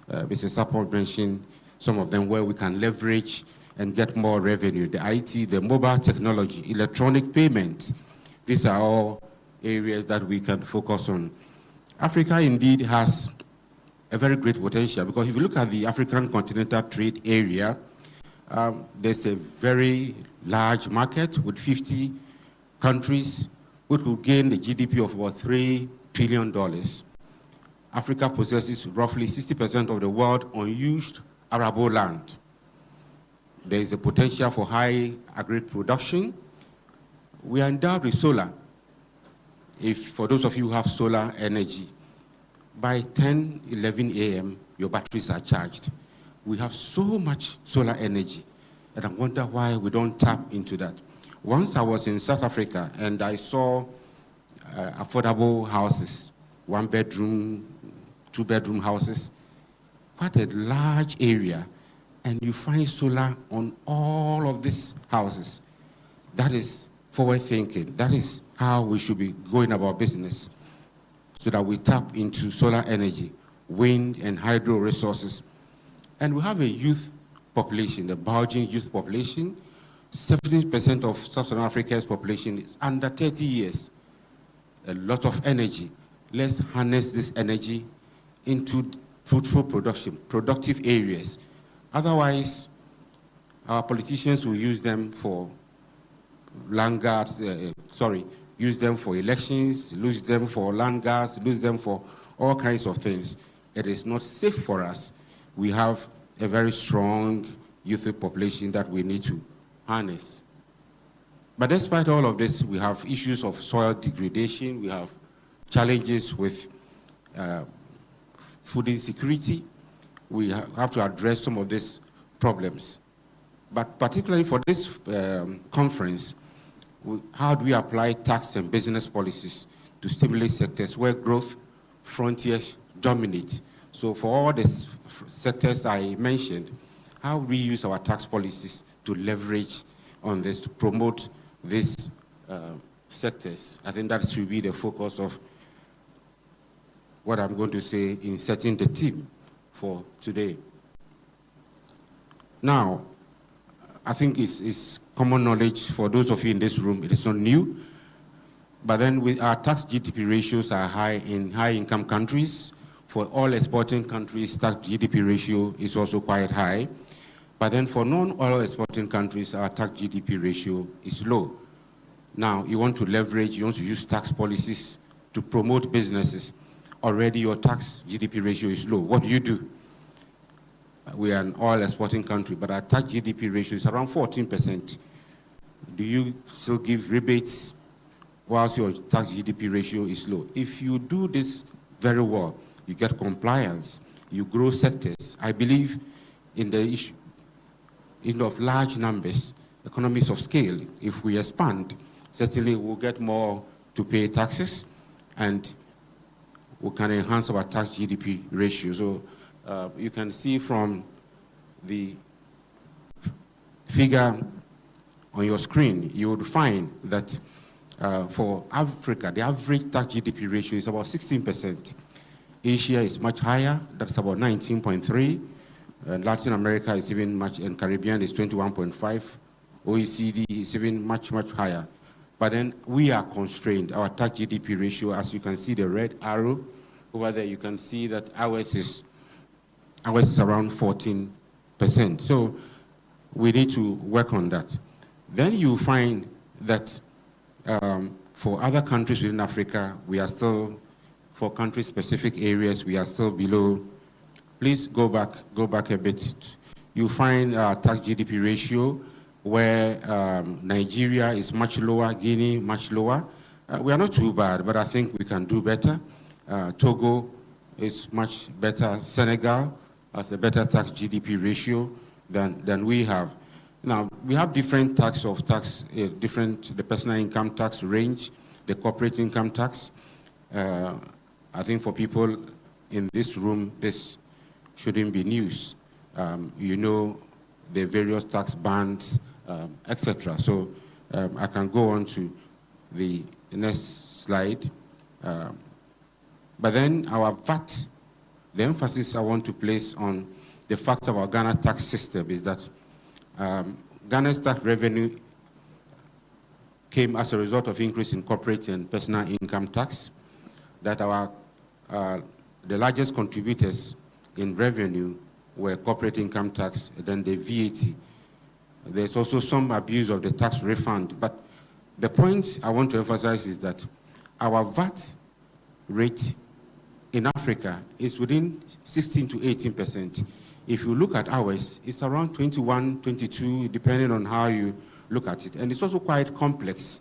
Mr. Support mentioned some of them where we can leverage and get more revenue. The IT, the mobile technology, electronic payments, these are all areas that we can focus on. Africa indeed has a very great potential, because if you look at the African continental trade area, there's a very large market with 50 countries which will gain a GDP of about $3 trillion. Africa possesses roughly 60% of the world unused arable land. There is a potential for high agri production. We are endowed with solar. If, for those of you who have solar energy, by 10, 11 a.m., your batteries are charged. We have so much solar energy, and I wonder why we don't tap into that. Once I was in South Africa, and I saw affordable houses, 1-bedroom, 2-bedroom houses, quite a large area, and you find solar on all of these houses. That is forward thinking. That is how we should be going about business, so that we tap into solar energy, wind and hydro resources. And we have a youth population, the bulging youth population. 70% of Sub-Saharan Africa's population is under 30 years. A lot of energy. Let's harness this energy into fruitful production, productive areas. Otherwise, our politicians will use them for use them for elections, lose them for land gas, lose them for all kinds of things. It is not safe for us. We have a very strong youth population that we need to harness. But despite all of this, we have issues of soil degradation, we have challenges with food insecurity. We have to address some of these problems. But particularly for this conference, how do we apply tax and business policies to stimulate sectors where growth frontiers dominate? So for all the sectors I mentioned, how we use our tax policies to leverage on this, to promote these sectors. I think that should be the focus of what I'm going to say in setting the theme for today. Now, I think it's common knowledge for those of you in this room, it is not new, but then our tax GDP ratios are high in high-income countries. For all exporting countries, tax GDP ratio is also quite high. But then for non-oil exporting countries, our tax GDP ratio is low. Now, you want to leverage, you want to use tax policies to promote businesses. Already your tax GDP ratio is low. What do? We are an oil exporting country, but our tax GDP ratio is around 14%. Do you still give rebates whilst your tax GDP ratio is low? If you do this very well, you get compliance, you grow sectors. I believe in the issue of large numbers, economies of scale. If we expand, certainly we'll get more to pay taxes, and we can enhance our tax GDP ratio. So you can see from the figure on your screen, you would find that for Africa, the average tax GDP ratio is about 16%. Asia is much higher, that's about 19.3. Latin America is even much, and Caribbean is 21.5. OECD is even much, much higher. But then we are constrained. Our tax GDP ratio, as you can see the red arrow, over there, you can see that ours is around 14%. So we need to work on that. Then you find that for other countries within Africa, we are still, for country-specific areas, we are still below. Please go back a bit. You find tax GDP ratio where Nigeria is much lower, Guinea much lower. We are not too bad, but I think we can do better. Togo is much better. Senegal has a better tax GDP ratio than we have. Now, we have different the personal income tax range, the corporate income tax. I think for people in this room, this shouldn't be news. You know the various tax bands, etc. So I can go on to the next slide. But then our VAT, the emphasis I want to place on the fact about Ghana tax system is that Ghana's tax revenue came as a result of increase in corporate and personal income tax, that the largest contributors in revenue were corporate income tax, then the VAT. There's also some abuse of the tax refund, but the point I want to emphasize is that our VAT rate in Africa is within 16 to 18%. If you look at ours, it's around 21, 22, depending on how you look at it. And it's also quite complex.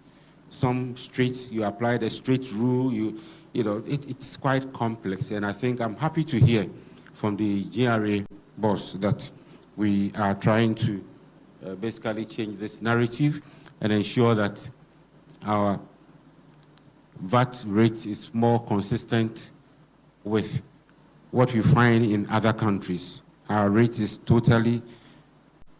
Some states, you apply the straight rule, it's quite complex. And I think I'm happy to hear from the GRA boss that we are trying to basically change this narrative and ensure that our VAT rate is more consistent with what we find in other countries. Our rate is totally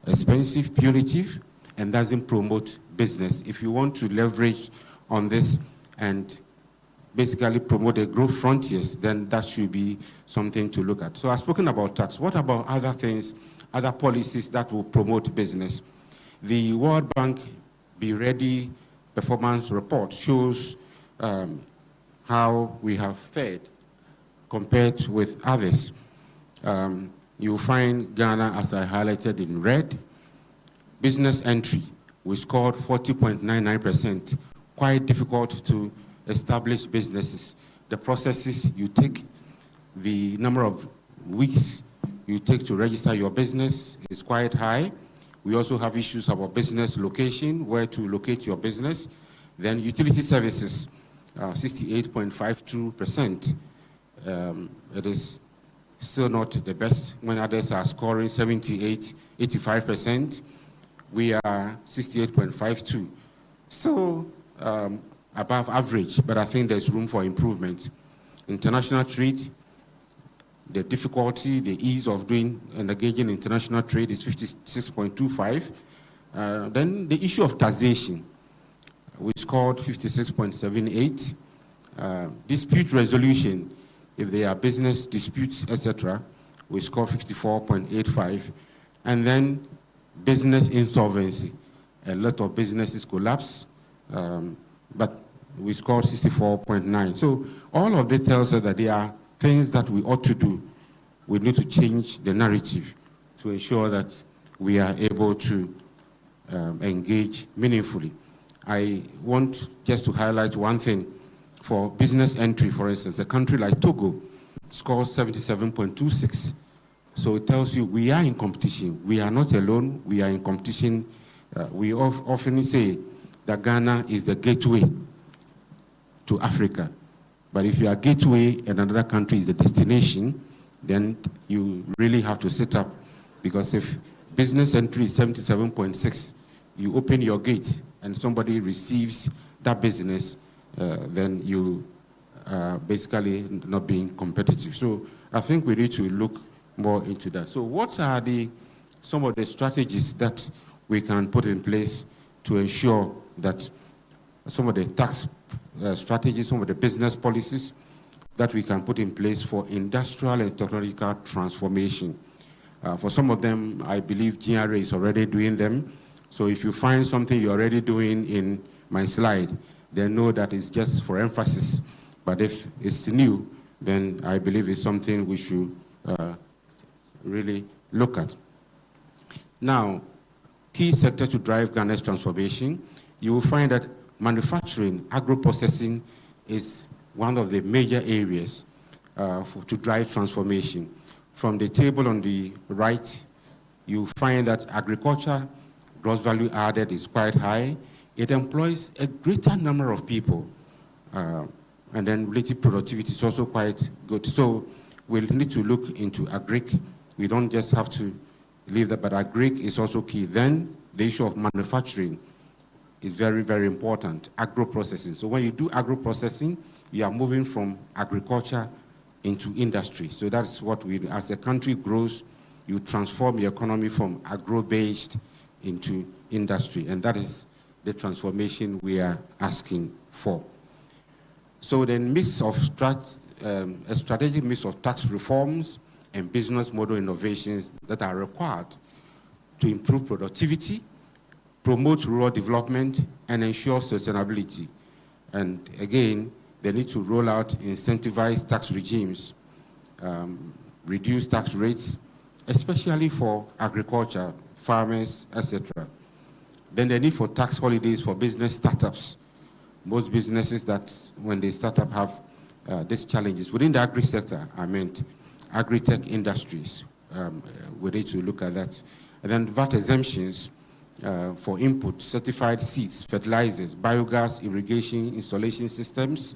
expensive, punitive, and doesn't promote business. If you want to leverage on this and basically promote the growth frontiers, then that should be something to look at. So I've spoken about tax. What about other things, other policies that will promote business? The World Bank Be Ready performance report shows how we have fared compared with others. You'll find Ghana, as I highlighted in red. Business entry, we scored 40.99%. Quite difficult to establish businesses. The processes you take, the number of weeks you take to register your business is quite high. We also have issues about business location, where to locate your business. Then utility services, 68.52%. It is still not the best when others are scoring 78, 85%. We are 68.52. Still above average, but I think there's room for improvement. International trade, the difficulty, the ease of doing and engaging in international trade is 56.25. Then the issue of taxation, we scored 56.78. Dispute resolution, if there are business disputes, etc., we scored 54.85. And then business insolvency, a lot of businesses collapse, but we scored 64.9. So all of this tells us that there are things that we ought to do. We need to change the narrative to ensure that we are able to engage meaningfully. I want just to highlight one thing. For business entry, for instance, a country like Togo scores 77.26. So it tells you we are in competition. We are not alone. We are in competition. We often say that Ghana is the gateway to Africa. But if you are gateway and another country is the destination, then you really have to sit up. Because if business entry is 77.6, you open your gate and somebody receives that business, then you are basically not being competitive. So I think we need to look more into that. So what are some of the strategies that we can put in place to ensure that some of the tax strategies, some of the business policies that we can put in place for industrial and technological transformation? For some of them, I believe GRA is already doing them. So if you find something you're already doing in my slide, then know that it's just for emphasis. But if it's new, then I believe it's something we should really look at. Now, key sector to drive Ghana's transformation, you will find that manufacturing, agro-processing is one of the major areas to drive transformation. From the table on the right, you find that agriculture gross value added is quite high. It employs a greater number of people, and then relative productivity is also quite good. So we'll need to look into agric. We don't just have to leave that, but agric is also key. Then the issue of manufacturing is very, very important. Agro-processing. So when you do agro-processing, you are moving from agriculture into industry. So that's what we, as a country grows, you transform the economy from agro-based into industry. And that is the transformation we are asking for. So the mix of a strategic mix of tax reforms and business model innovations that are required to improve productivity, promote rural development, and ensure sustainability. And again, they need to roll out incentivized tax regimes, reduce tax rates, especially for agriculture, farmers, etc. Then the need for tax holidays for business startups. Most businesses that, when they start up, have these challenges. Within the agri-sector, I meant agri-tech industries. We need to look at that. And then VAT exemptions for input, certified seeds, fertilizers, biogas, irrigation, installation systems.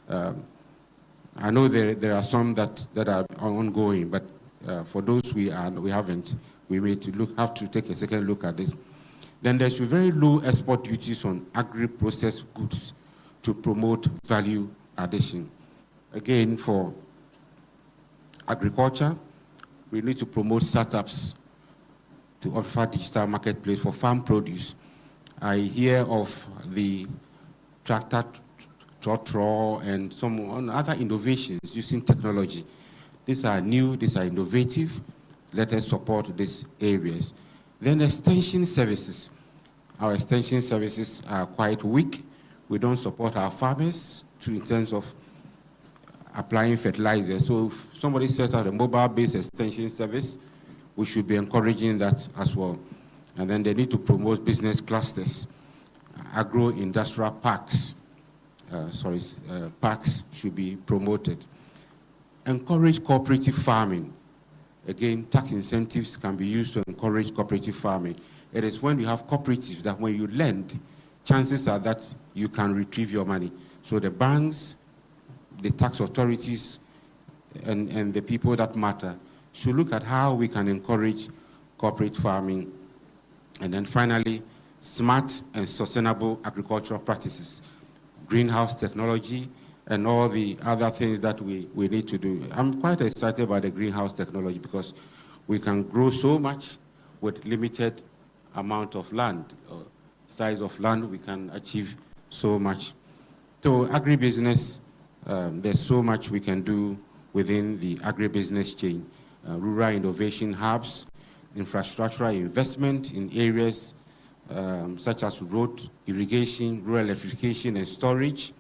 I know there are some that are ongoing, but for those we haven't, we may have to take a second look at this. Then there should be very low export duties on agri-processed goods to promote value addition. Again, for agriculture, we need to promote startups to offer digital marketplace for farm produce. I hear of the tractor trotro and some other innovations using technology. These are new, these are innovative. Let us support these areas. Then extension services. Our extension services are quite weak. We don't support our farmers in terms of applying fertilizer. So if somebody sets out a mobile-based extension service, we should be encouraging that as well. And then they need to promote business clusters, agro-industrial parks. Parks should be promoted. Encourage cooperative farming. Again, tax incentives can be used to encourage cooperative farming. It is when you have cooperatives that when you lend, chances are that you can retrieve your money. So the banks, the tax authorities, and the people that matter should look at how we can encourage corporate farming. And then finally, smart and sustainable agricultural practices, greenhouse technology, and all the other things that we need to do. I'm quite excited about the greenhouse technology because we can grow so much with limited amount of land, or size of land, we can achieve so much. So agribusiness, there's so much we can do within the agribusiness chain. Rural innovation hubs, infrastructural investment in areas such as road, irrigation, rural electrification and storage,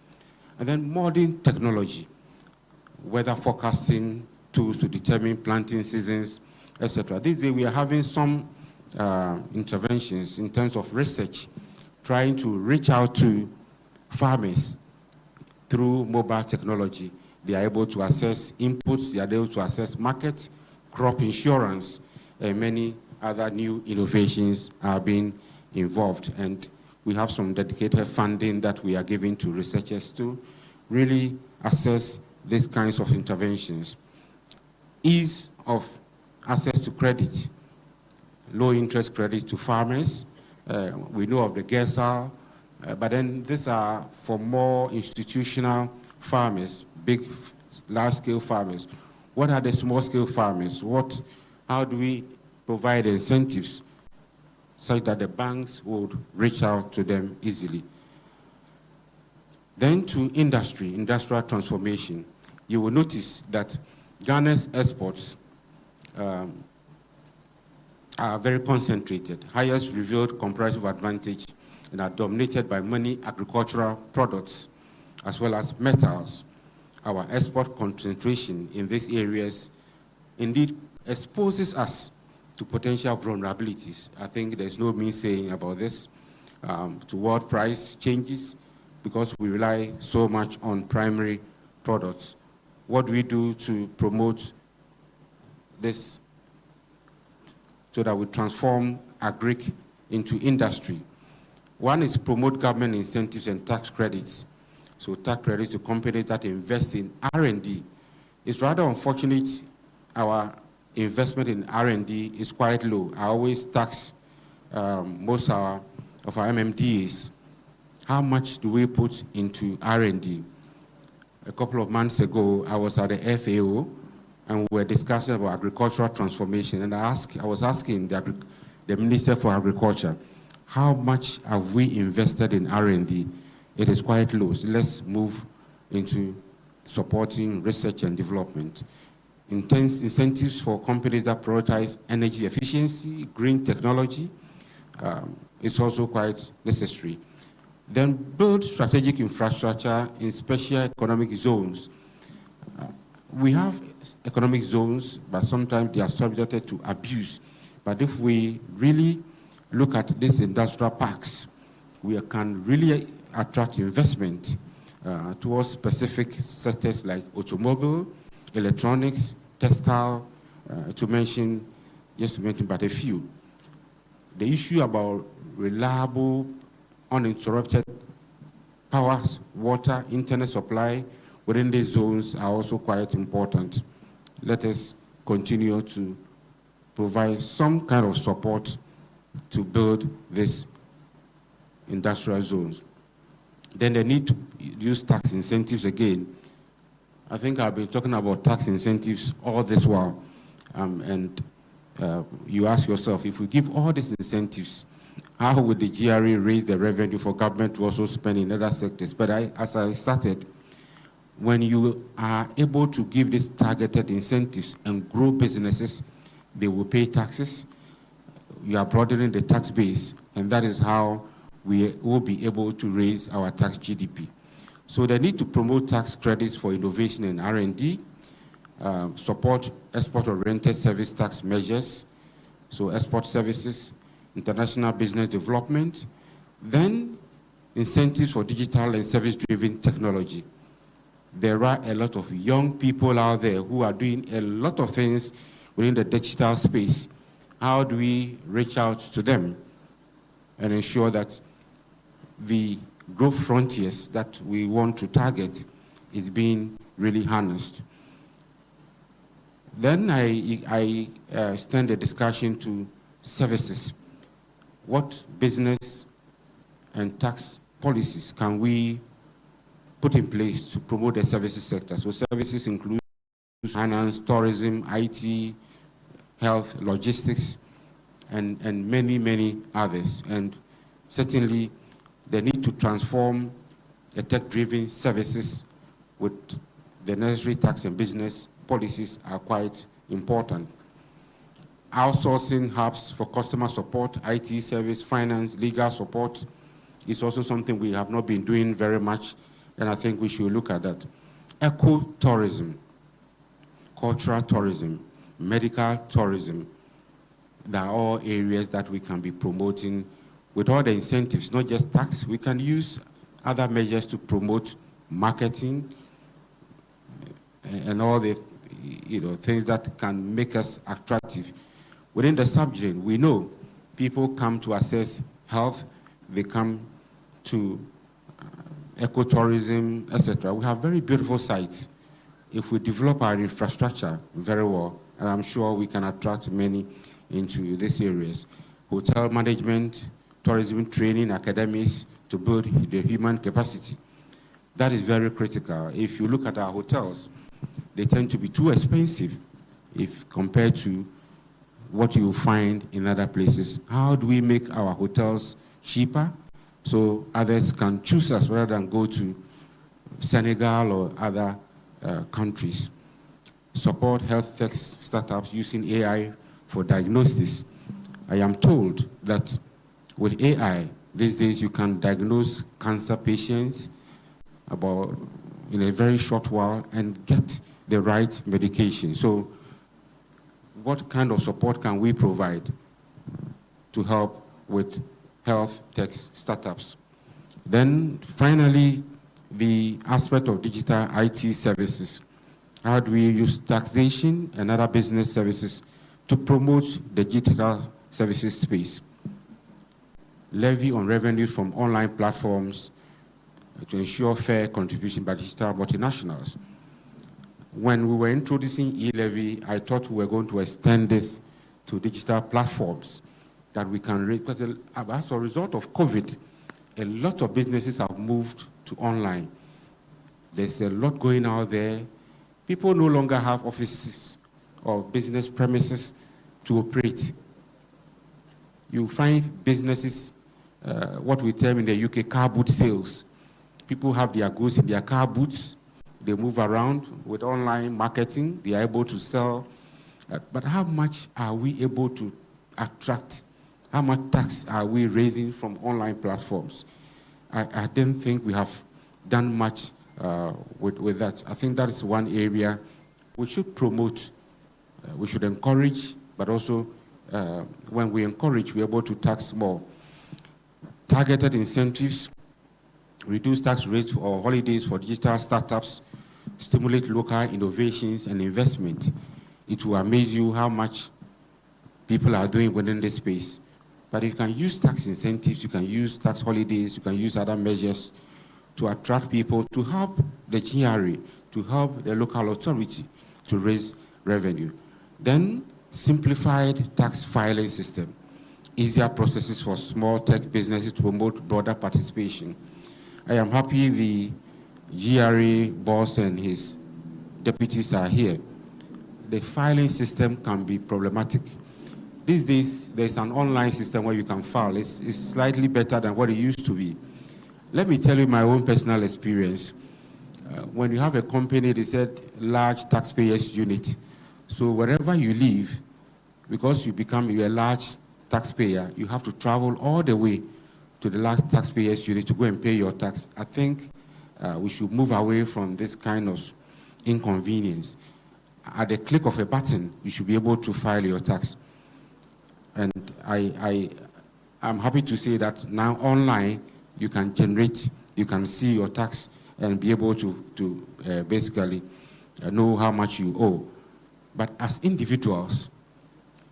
and then modern technology, weather forecasting tools to determine planting seasons, etc. This day we are having some interventions in terms of research, trying to reach out to farmers through mobile technology. They are able to access inputs, they are able to access markets, crop insurance, and many other new innovations are being involved. And we have some dedicated funding that we are giving to researchers to really assess these kinds of interventions. Ease of access to credit, low interest credit to farmers. We know of the GESA, but then these are for more institutional farmers, big, large-scale farmers. What are the small-scale farmers? How do we provide incentives such that the banks would reach out to them easily? Then to industry, industrial transformation. You will notice that Ghana's exports are very concentrated, highest revealed comparative advantage, and are dominated by many agricultural products, as well as metals. our export concentration in these areas indeed exposes us to potential vulnerabilities. I think there's no me saying about this, to world price changes, because we rely so much on primary products. What do we do to promote this so that we transform agric into industry? One is promote government incentives and tax credits. So tax credits to companies that invest in R&D. It's rather unfortunate our investment in R&D is quite low. I always tax most of our MMDAs. How much do we put into R&D? A couple of months ago, I was at the FAO, and we were discussing about agricultural transformation, and I was asking the Minister for Agriculture, how much have we invested in R&D? It is quite low, so let's move into supporting research and development. Incentives for companies that prioritize energy efficiency, green technology, is also quite necessary. Then build strategic infrastructure in special economic zones. We have economic zones, but sometimes they are subjected to abuse. But if we really look at these industrial parks, we can really attract investment towards specific sectors like automobile, electronics, textile, just to mention but a few. The issue about reliable, uninterrupted power, water, internet supply within these zones are also quite important. Let us continue to provide some kind of support to build these industrial zones. Then they need to use tax incentives again. I think I've been talking about tax incentives all this while. You ask yourself, if we give all these incentives, how would the GRA raise the revenue for government to also spend in other sectors? But as I started, when you are able to give these targeted incentives and grow businesses, they will pay taxes. You are broadening the tax base, and that is how we will be able to raise our tax GDP. So they need to promote tax credits for innovation and R&D, support export-oriented service tax measures, so export services, international business development, then incentives for digital and service-driven technology. There are a lot of young people out there who are doing a lot of things within the digital space. How do we reach out to them and ensure that the growth frontiers that we want to target is being really harnessed? Then I extend the discussion to services. What business and tax policies can we put in place to promote the services sector? So services include finance, tourism, IT, health, logistics, and many, many others. And certainly, they need to transform the tech-driven services with the necessary tax and business policies are quite important. Outsourcing hubs for customer support, IT service, finance, legal support is also something we have not been doing very much, and I think we should look at that. Eco-tourism, cultural tourism, medical tourism, they are all areas that we can be promoting with all the incentives, not just tax. We can use other measures to promote marketing and all the things that can make us attractive. Within the subregion, we know people come to assess health, they come to ecotourism, etc. We have very beautiful sites. If we develop our infrastructure very well, and I'm sure we can attract many into these areas. Hotel management, tourism training, academies to build the human capacity. That is very critical. If you look at our hotels, they tend to be too expensive if compared to what you find in other places. How do we make our hotels cheaper so others can choose us rather than go to Senegal or other countries? Support health tech startups using AI for diagnosis. I am told that with AI, these days you can diagnose cancer patients about in a very short while and get the right medication. So what kind of support can we provide to help with health tech startups? Then finally, the aspect of digital IT services. How do we use taxation and other business services to promote the digital services space? Levy on revenues from online platforms to ensure fair contribution by digital multinationals. When we were introducing e-levy, I thought we were going to extend this to digital platforms that we can raise, because as a result of COVID, a lot of businesses have moved to online. There's a lot going out there. People no longer have offices or business premises to operate. You find businesses, what we term in the UK, car boot sales. People have their goods in their car boots. They move around with online marketing. They are able to sell. But how much are we able to attract? How much tax are we raising from online platforms? I don't think we have done much with that. I think that is one area we should promote, we should encourage, but also when we encourage, we're able to tax more. Targeted incentives, reduce tax rates or holidays for digital startups, stimulate local innovations and investment. It will amaze you how much people are doing within this space. But you can use tax incentives, you can use tax holidays, you can use other measures to attract people, to help the GRA, to help the local authority to raise revenue. Then, simplified tax filing system, easier processes for small tech businesses to promote broader participation. I am happy the GRA boss and his deputies are here. The filing system can be problematic. These days, there's an online system where you can file. It's slightly better than what it used to be. Let me tell you my own personal experience. When you have a company, they said large taxpayers unit. So wherever you live, because you're a large taxpayer, you have to travel all the way to the large taxpayers unit to go and pay your tax. I think we should move away from this kind of inconvenience. At the click of a button, you should be able to file your tax. And I'm happy to say that now online, you can generate, you can see your tax and be able to basically know how much you owe. But as individuals,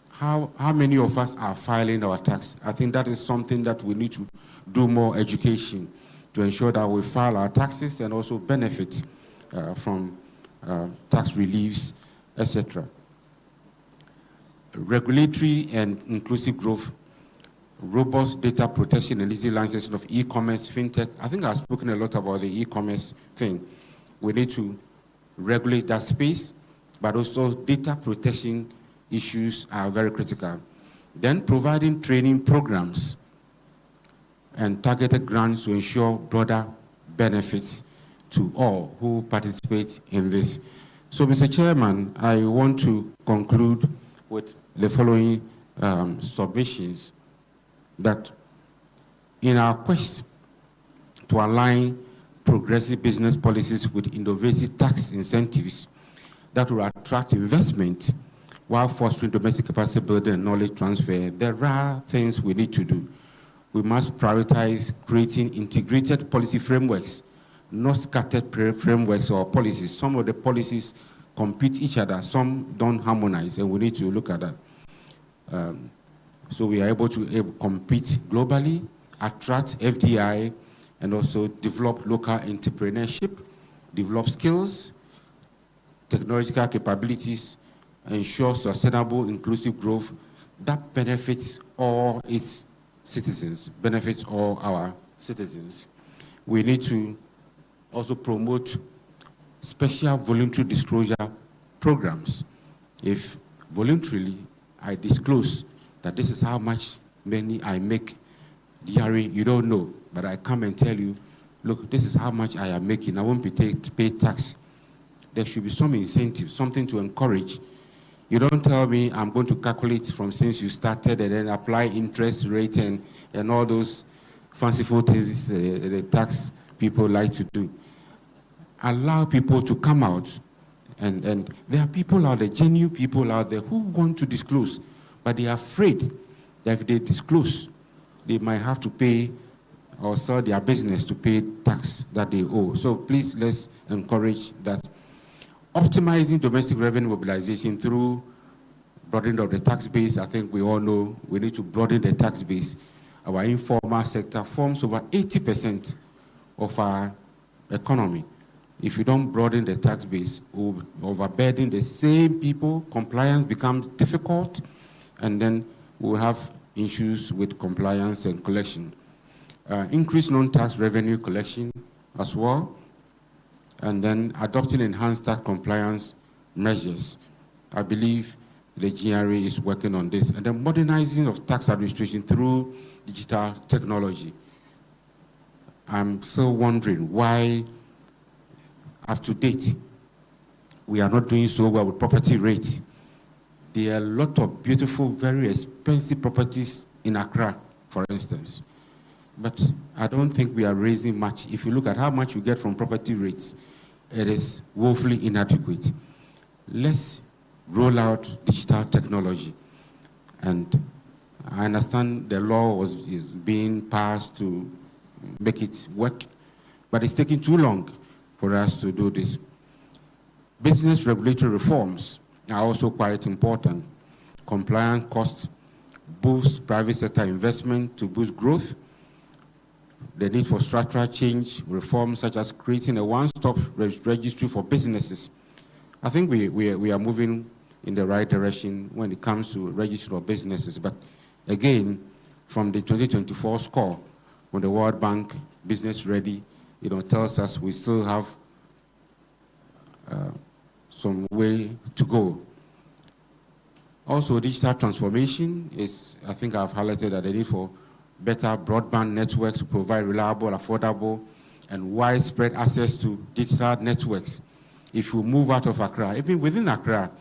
how many of us are filing our tax? I think that is something that we need to do more education to ensure that we file our taxes and also benefit from tax reliefs, etc. Regulatory and inclusive growth, robust data protection and easy licensing of e-commerce, fintech. I think I've spoken a lot about the e-commerce thing. We need to regulate that space, but also data protection issues are very critical. Then providing training programs and targeted grants to ensure broader benefits to all who participate in this. So, Mr. Chairman, I want to conclude with the following submissions, that in our quest to align progressive business policies with innovative tax incentives that will attract investment while fostering domestic capacity building and knowledge transfer, there are things we need to do. We must prioritize creating integrated policy frameworks, not scattered frameworks or policies. Some of the policies compete each other, some don't harmonize, and we need to look at that. So we are able to compete globally, attract FDI, and also develop local entrepreneurship, develop skills, technological capabilities, ensure sustainable, inclusive growth that benefits all its citizens, benefits all our citizens. We need to also promote special voluntary disclosure programs. If voluntarily I disclose that this is how much money I make, DRA, you don't know, but I come and tell you, look, this is how much I am making. I won't be paid tax. There should be some incentive, something to encourage. You don't tell me I'm going to calculate from since you started and then apply interest rate and all those fanciful things the tax people like to do. allow people to come out. And there are people out there, genuine people out there who want to disclose, but they are afraid that if they disclose, they might have to pay or sell their business to pay tax that they owe. So please, let's encourage that. Optimizing domestic revenue mobilization through broadening of the tax base. I think we all know we need to broaden the tax base. Our informal sector forms over 80% of our economy. If you don't broaden the tax base, we'll overburden the same people, compliance becomes difficult, and then we'll have issues with compliance and collection. Increase non-tax revenue collection as well, and then adopting enhanced tax compliance measures. I believe the GRA is working on this. And then modernizing of tax administration through digital technology. I'm still wondering why, up to date, we are not doing so well with property rates. There are a lot of beautiful, very expensive properties in Accra, for instance. But I don't think we are raising much. If you look at how much you get from property rates, it is woefully inadequate. Let's roll out digital technology. And I understand the law is being passed to make it work, but it's taking too long for us to do this. Business regulatory reforms are also quite important. Compliance costs boost private sector investment to boost growth. The need for structural change, reforms such as creating a one-stop registry for businesses. I think we are moving in the right direction when it comes to registry of businesses. But again, from the 2024 score, when the World Bank Business Ready, tells us we still have some way to go. Also, digital transformation is, I think I've highlighted that the need for better broadband networks to provide reliable, affordable, and widespread access to digital networks. If we move out of Accra, even within Accra,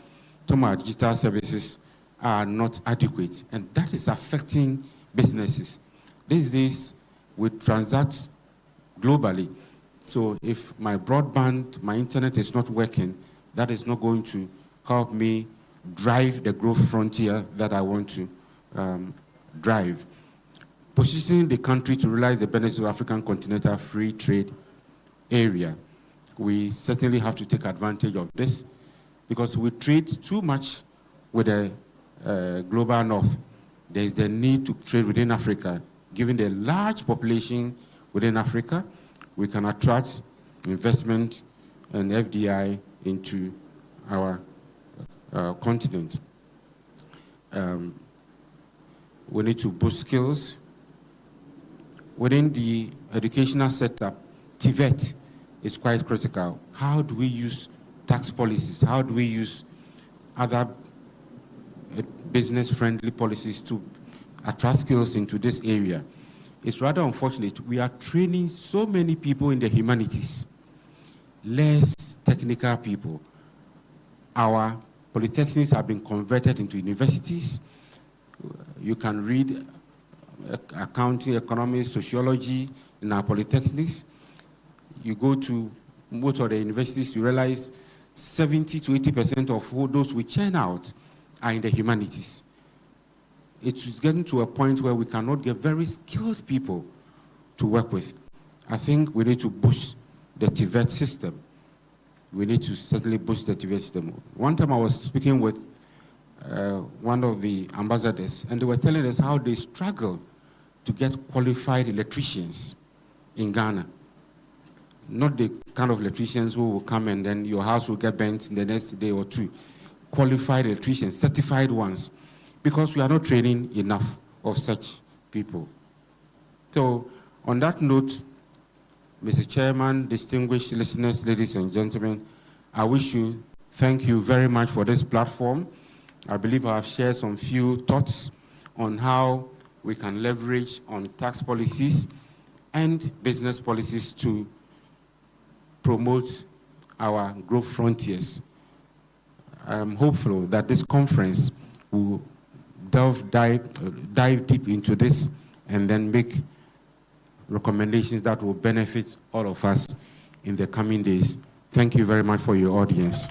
some of our digital services are not adequate, and that is affecting businesses. These days, we transact globally. So if my broadband, my internet is not working, that is not going to help me drive the growth frontier that I want to drive. Positioning the country to realize the benefits of African continental free trade area. We certainly have to take advantage of this because we trade too much with the global north. There is the need to trade within Africa. Given the large population within Africa, we can attract investment and FDI into our continent. We need to boost skills. Within the educational setup, TVET is quite critical. How do we use tax policies? How do we use other business-friendly policies to attract skills into this area? It's rather unfortunate. We are training so many people in the humanities, less technical people. Our polytechnics have been converted into universities. You can read accounting, economics, sociology in our polytechnics. You go to most of the universities, you realize 70 to 80% of those we churn out are in the humanities. It's getting to a point where we cannot get very skilled people to work with. I think we need to boost the TVET system. We need to certainly boost the TVET system. One time I was speaking with one of the ambassadors, and they were telling us how they struggle to get qualified electricians in Ghana. Not the kind of electricians who will come and then your house will get bent in the next day or two. Qualified electricians, certified ones, because we are not training enough of such people. So on that note, Mr. Chairman, distinguished listeners, ladies and gentlemen, I wish to thank you very much for this platform. I believe I have shared some few thoughts on how we can leverage on tax policies and business policies to promote our growth frontiers. I'm hopeful that this conference will dive deep into this and then make recommendations that will benefit all of us in the coming days. Thank you very much for your audience.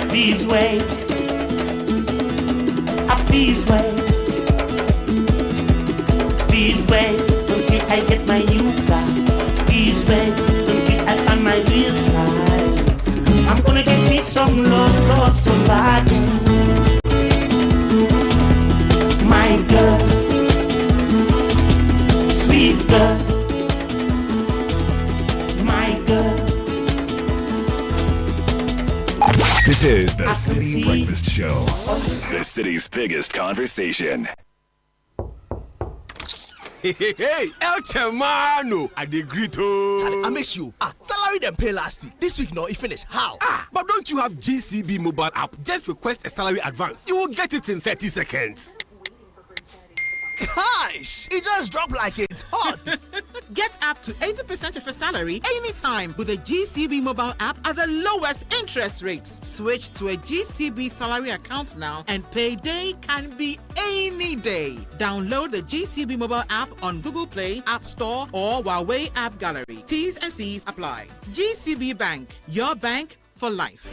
Please wait. Please wait. Please wait until I get my new car. Please wait until I find my real size. I'm gonna get me some love, somebody. My girl, sweet girl, my girl. This is the City Breakfast Show, the city's biggest conversation. Hey, El Chamano, I agree to. I miss you. Salary them pay last week. This week, no, it finished. How? But don't you have GCB mobile app? Just request a salary advance. You will get it in 30 seconds. Gosh, it just dropped like it's hot. Get up to 80% of your salary anytime with a GCB mobile app at the lowest interest rates. Switch to a GCB salary account now and payday can be any day. Download the GCB mobile app on Google Play, App Store, or Huawei App Gallery. T's and C's apply. GCB Bank, your bank for life.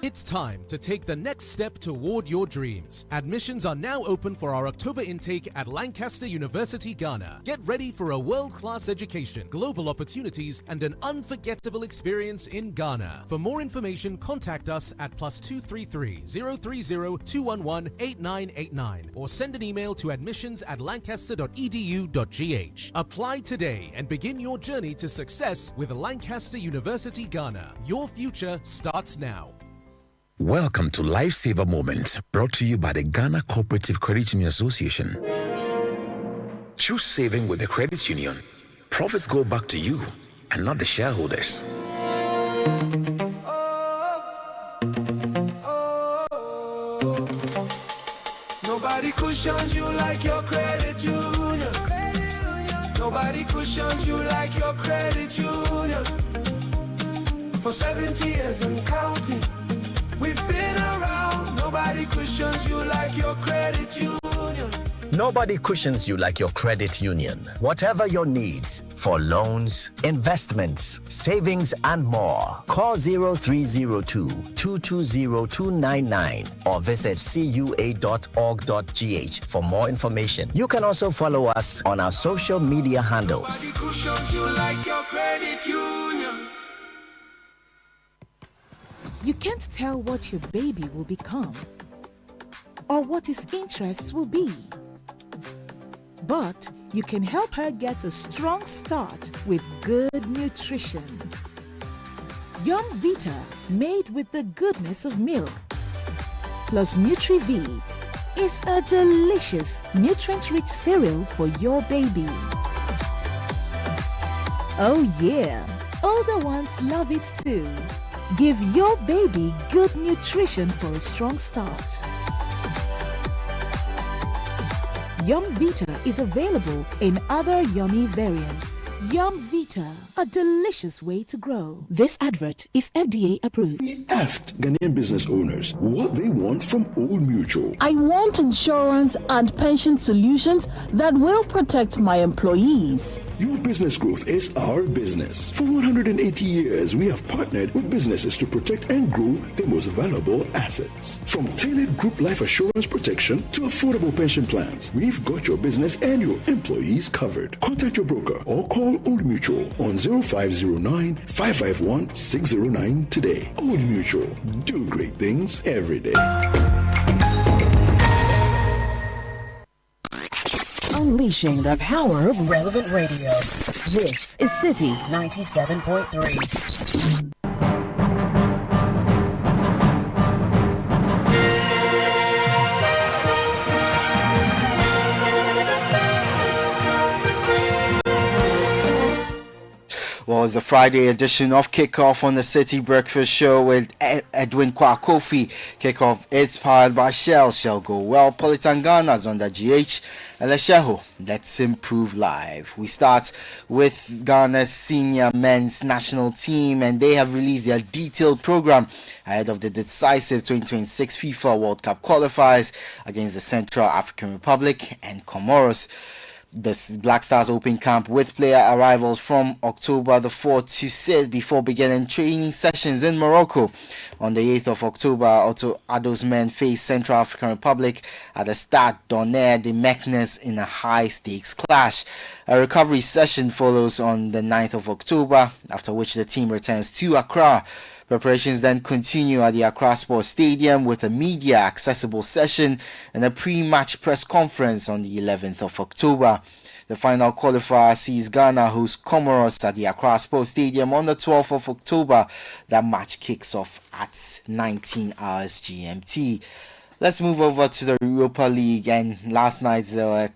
It's time to take the next step toward your dreams. Admissions are now open for our October intake at Lancaster University, Ghana. Get ready for a world-class education, global opportunities, and an unforgettable experience in Ghana. For more information, contact us at +233 030 211 8989 or send an email to admissions@lancaster.edu.gh. Apply today and begin your journey to success with Lancaster University, Ghana. Your future starts now. Welcome to Lifesaver Moments, brought to you by the Ghana Cooperative Credit Union Association. Choose saving with the credit union. Profits go back to you and not the shareholders. Nobody cushions you like your credit union. Nobody cushions you like your credit union. For 70 years and counting, we've been around. Nobody cushions you like your credit union. Nobody cushions you like your credit union. Whatever your needs for loans, investments, savings, and more, call 0302-220-299 or visit cua.org.gh for more information. You can also follow us on our social media handles. Nobody cushions you like your credit union. You can't tell what your baby will become or what his interests will be. But you can help her get a strong start with good nutrition. Yum Vita, made with the goodness of milk, plus Nutri-V, is a delicious, nutrient-rich cereal for your baby. Oh yeah, older ones love it too. Give your baby good nutrition for a strong start. Yum Vita is available in other yummy variants. Yum Vita, a delicious way to grow. This advert is FDA approved. We asked Ghanaian business owners what they want from Old Mutual. I want insurance and pension solutions that will protect my employees. Your business growth is our business. For 180 years, we have partnered with businesses to protect and grow their most valuable assets. From tailored group life assurance protection to affordable pension plans, we've got your business and your employees covered. Contact your broker or call Old Mutual on 0509 551 609 today. Old Mutual, do great things every day. Unleashing the power of relevant radio. This is Citi 97.3. Well, was the Friday edition of Kickoff on the City Breakfast Show with Edwin Kwakofi. Kickoff is powered by Shell. Shell go well. Politangana's under GH. Elesheho, let's improve live. We start with Ghana's senior men's national team, and they have released their detailed program ahead of the decisive 2026 FIFA World Cup qualifiers against the Central African Republic and Comoros. The Black Stars open camp with player arrivals from October the 4th to 6th before beginning training sessions in Morocco. On the 8th of October, Ado's men face Central African Republic at the Stade Donner de Meknes in a high-stakes clash. A recovery session follows on the 9th of October, after which the team returns to Accra. Preparations then continue at the Accra Sports Stadium with a media-accessible session and a pre-match press conference on the 11th of October. The final qualifier sees Ghana host Comoros at the Accra Sports Stadium on the 12th of October. That match kicks off at 19 hours GMT. Let's move over to the Europa League, and last night there were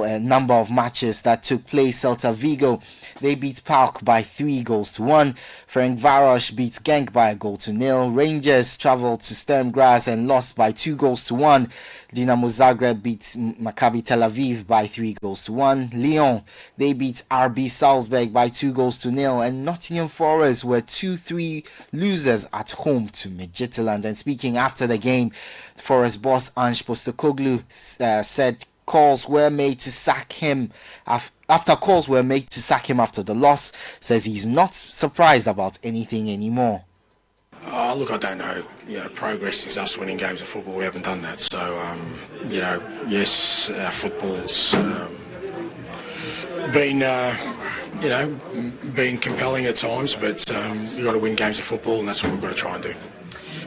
a number of matches that took place. Celta Vigo, they beat PAOK by 3-1. Ferencváros beat Genk by 1-0. Rangers travelled to Sturm and lost by 2-1. Dinamo Zagreb beat Maccabi Tel Aviv by 3-1. Lyon, they beat RB Salzburg by 2-0. And Nottingham Forest were 2-3 losers at home to Midtjylland. And speaking after the game, Forest boss Ange Postecoglou said calls were made to sack him after the loss. Says he's not surprised about anything anymore. Look, I don't know. Progress is us winning games of football. We haven't done that. So, yes, football's been compelling at times, but you've got to win games of football, and that's what we've got to try and do.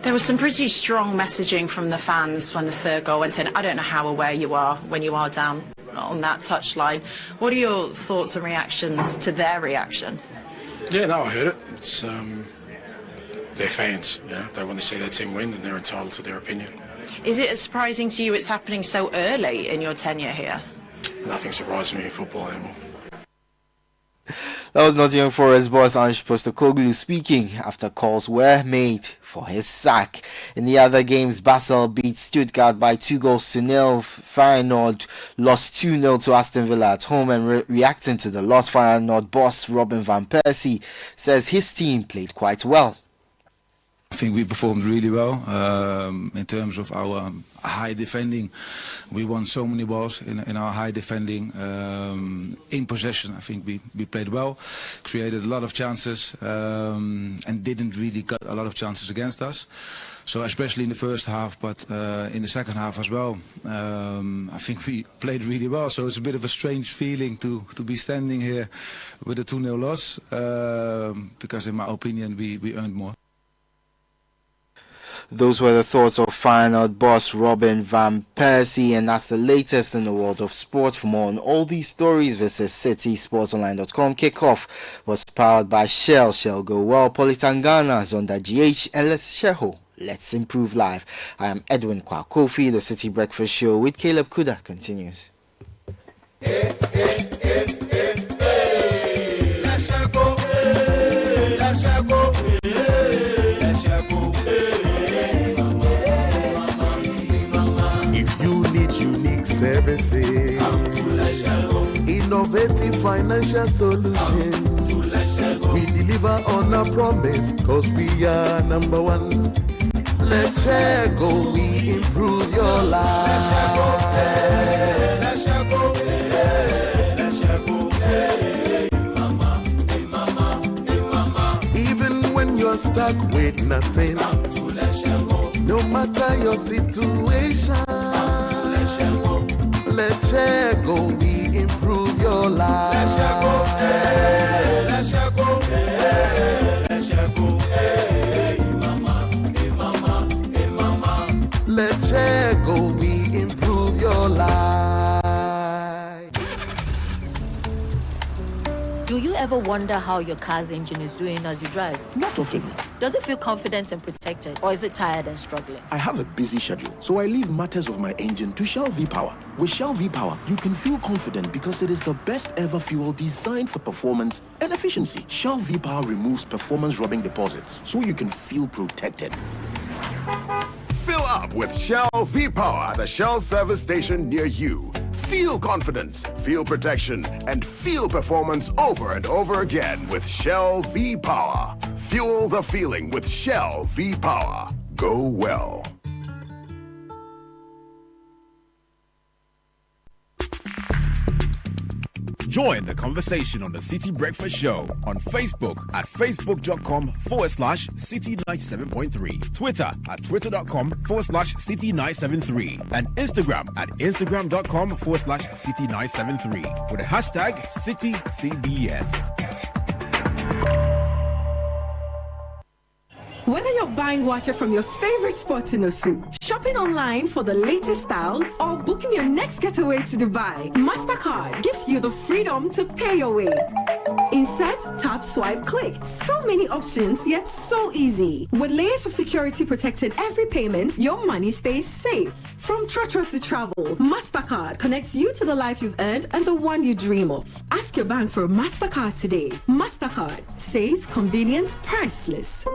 There was some pretty strong messaging from the fans when the third goal went in. I don't know how aware you are when you are down on that touchline. What are your thoughts and reactions to their reaction? Yeah, no, I heard it. It's they're fans. They want to see their team win, and they're entitled to their opinion. Is it as surprising to you it's happening so early in your tenure here? Nothing surprises me in football anymore. That was Nottingham Forest boss Ange Postecoglou speaking after calls were made for his sack. In the other games, Basel beat Stuttgart by 2-0. Feyenoord lost 2-0 to Aston Villa at home, and reacting to the loss, Feyenoord boss Robin van Persie says his team played quite well. I think we performed really well in terms of our high defending. We won so many balls in our high defending. In possession, I think we played well, created a lot of chances, and didn't really get a lot of chances against us. So especially in the first half, but in the second half as well, I think we played really well. So it's a bit of a strange feeling to be standing here with a 2-0 loss, because in my opinion we earned more. Those were the thoughts of Feyenoord boss Robin van Persie, and that's the latest in the world of sports. For more on all these stories, visit citysportsonline.com. Kickoff was powered by Shell. Shell go well. Politangana is under GH. Elesheho, let's improve life. I am Edwin Kwakofi. The City Breakfast Show with Caleb Kuda continues. Services, innovative financial solutions. We deliver on our promise, cause we are number one. Let's share go, we improve your life. Let's share go, let's share go, hey mama, hey mama, hey mama. Even when you're stuck with nothing, no matter your situation, let's share go, we improve your life. Let's share go, hey, let's share go, hey, let's share go, hey mama, hey mama, hey mama. Let's share go, we improve your life. Do you ever wonder how your car's engine is doing as you drive? Not often. Does it feel confident and protected, or is it tired and struggling? I have a busy schedule, so I leave matters of my engine to Shell V-Power. With Shell V-Power, you can feel confident because it is the best ever fuel designed for performance and efficiency. Shell V-Power removes performance-robbing deposits, so you can feel protected. Fill up with Shell V-Power at the Shell service station near you. Feel confidence, feel protection, and feel performance over and over again with Shell V-Power. Fuel the feeling with Shell V-Power. Go well. Join the conversation on the Citi Breakfast Show on Facebook at facebook.com/Citi97.3, Twitter at twitter.com/Citi973, and Instagram at instagram.com/Citi973 with the hashtag CitiCBS. Whether you're buying water from your favorite spot in Osu, shopping online for the latest styles, or booking your next getaway to Dubai, MasterCard gives you the freedom to pay your way. Insert, tap, swipe, click. So many options, yet so easy. With layers of security protecting every payment, your money stays safe. From Trotro to travel, MasterCard connects you to the life you've earned and the one you dream of. Ask your bank for a MasterCard today. MasterCard. Safe, convenient, priceless.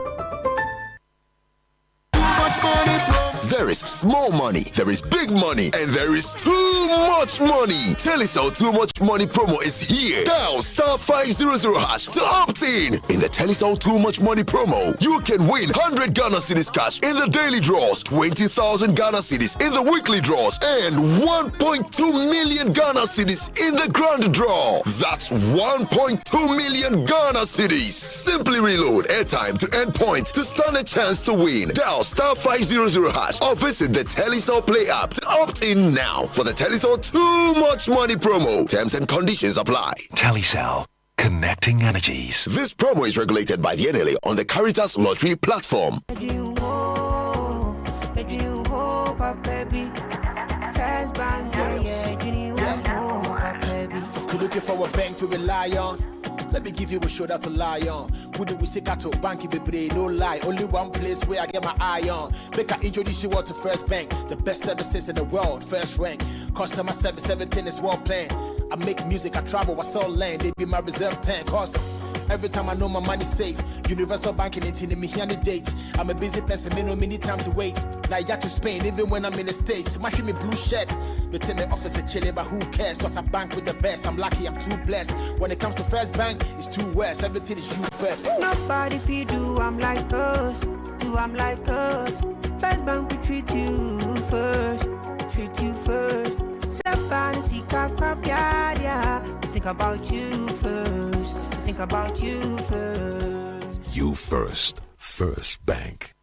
There is small money, there is big money, and there is too much money. Telecel Too Much Money promo is here. Dial *500# to opt in. In the Telecel Too Much Money promo, you can win 100 Ghana cedis cash in the daily draws, 20,000 Ghana cedis in the weekly draws, and 1.2 million Ghana cedis in the grand draw. That's 1.2 million Ghana cedis. Simply reload airtime to end point to stand a chance to win. Dial *500# or visit the Telecel Play app to opt in now for the Telecel Too Much Money promo. Terms and conditions apply. Telecel, connecting energies. This promo is regulated by the NLA on the Caritas Lottery platform. You're looking for a bank to rely on? Let me give you a shoulder to lie on. Wouldn't we say to bank be no lie? Only one place where I get my eye on. Make I introduce you all to First Bank, the best services in the world, first rank. Customer service, everything is well planned. I make music, I travel, I sell land. They be my reserve tank. Cause every time I know my money's safe. Universal banking ain't in me here the date. I'm a busy person, me no many time to wait. Now I got to Spain, even when I'm in the States. My me blue shirt. They tell me office a chilly, but who cares? Cause I bank with the best. I'm lucky, I'm too blessed. When it comes to First Bank, it's too west. Everything is you first. Nobody feed do I'm like us. Do I'm like us. First Bank we treat you first. Treat you first. Think about you first. Think about you first. You first. First Bank.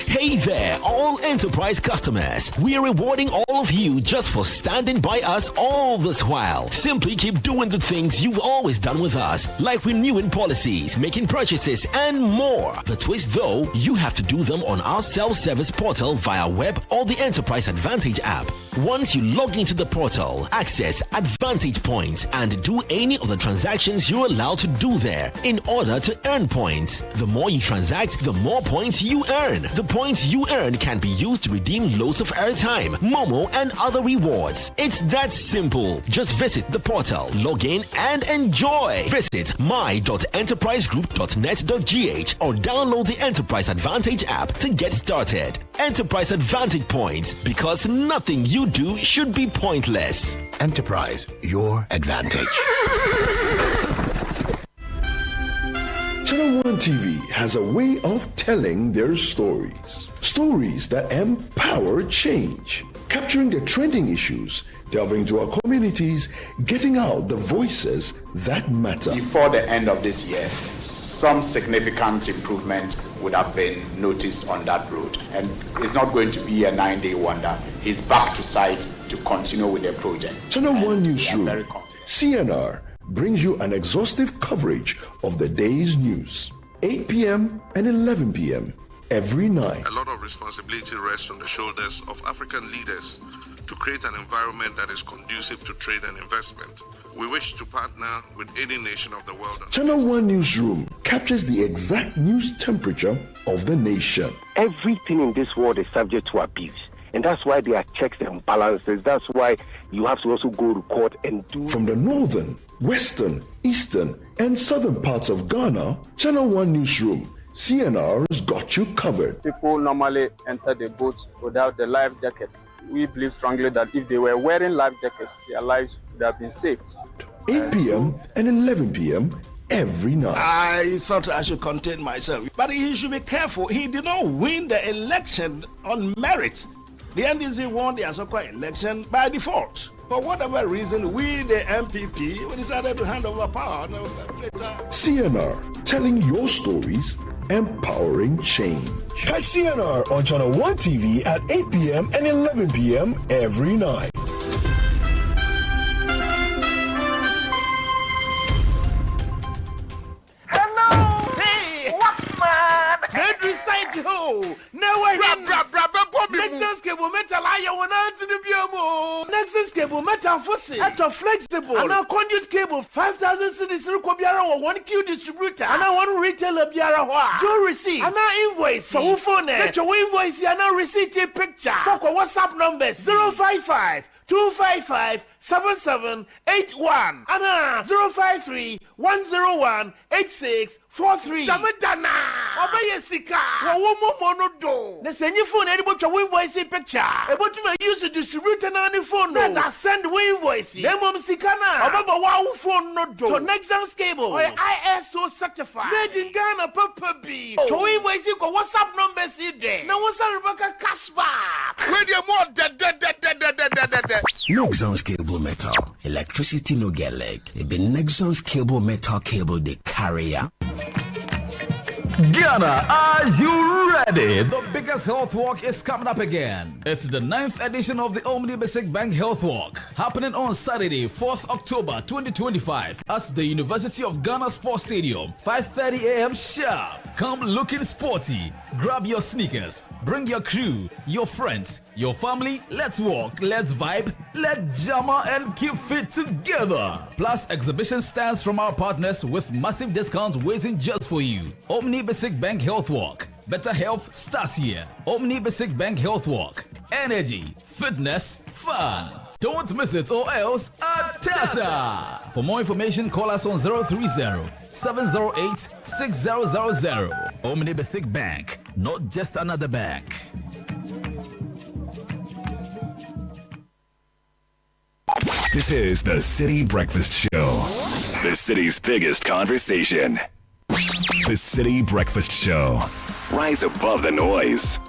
Hey there, all enterprise customers. We are rewarding all of you just for standing by us all this while. Simply keep doing the things you've always done with us, like renewing policies, making purchases, and more. The twist though, you have to do them on our self-service portal via web or the Enterprise Advantage app. Once you log into the portal, access Advantage Points and do any of the transactions you're allowed to do there in order to earn points. The more you transact, the more points you earn. The points you earn can be used to redeem loads of airtime, Momo, and other rewards. It's that simple. Just visit the portal, log in, and enjoy. Visit my.enterprisegroup.net.gh or download the Enterprise Advantage app to get started. Enterprise Advantage Points, because nothing you do should be pointless. Enterprise, your advantage. Channel One TV has a way of telling their stories. Stories that empower change, capturing the trending issues, delving into our communities, getting out the voices that matter. Before the end of this year, some significant improvement would have been noticed on that road. And it's not going to be a 9-day wonder. He's back to site to continue with the project. Channel One Newsroom, CNR, brings you an exhaustive coverage of the day's news, 8 p.m. and 11 p.m. every night. A lot of responsibility rests on the shoulders of African leaders to create an environment that is conducive to trade and investment. We wish to partner with any nation of the world. Channel 1 Newsroom captures the exact news temperature of the nation. Everything in this world is subject to abuse. And that's why there are checks and balances. That's why you have to also go to court and do... From the northern, western, eastern, and southern parts of Ghana, Channel 1 Newsroom, CNR's got you covered. People normally enter the boats without the life jackets. We believe strongly that if they were wearing life jackets, their lives would have been saved. 8 p.m. and 11 p.m. every night. I thought I should contain myself. But he should be careful. He did not win the election on merit. The NDC won the Asokwa election by default. For whatever reason, we, the MPP, we decided to hand over power. CNR, telling your stories, empowering change. Catch CNR on Channel 1 TV at 8 p.m. and 11 p.m. every night. Nexus cable metal iron one out to the biomo. Nexus cable metal fossil. At a flexible. And a conduit cable 5,000 cedis Rukobiara or 1Q distributor. And a 1 retailer Biara. Joe receipt. And an invoice. For who phone? Get your invoice and a receipt picture. Fuck WhatsApp numbers 055 255 7781 and 053 101 8643. Damadana. Obey Sika. Womo mono. The send your phone anybody to invoice picture. About to use the distributor on the phone. Let's send invoice. Them mom Sikana. About wow phone no do. To Nexus cable. Or ISO certified. Made in Ghana Papa B. To invoice you go WhatsApp numbers in there. Now what's Rebecca cashback? Where you more Nexon's cable metal. Electricity no get leg. It be Nexon's cable metal cable the carrier. Ghana, are you ready? The biggest health walk is coming up again. It's the 9th edition of the Omni Basic Bank Health Walk, happening on Saturday, 4th October 2025 at the University of Ghana Sports Stadium, 5:30 a.m. sharp. Come looking sporty. Grab your sneakers, bring your crew, your friends, your family. Let's walk, let's vibe, let's jammer and keep fit together. Plus exhibition stands from our partners with massive discounts waiting just for you. Omni Basic Bank Health Walk. Better health starts here. Omni Basic Bank Health Walk. Energy, fitness, fun. Don't miss it or else Atasa. For more information, call us on 030-708-6000. Omni Basic Bank, not just another bank. This is the Citi Breakfast Show, the city's biggest conversation. The Citi Breakfast Show. Rise above the noise.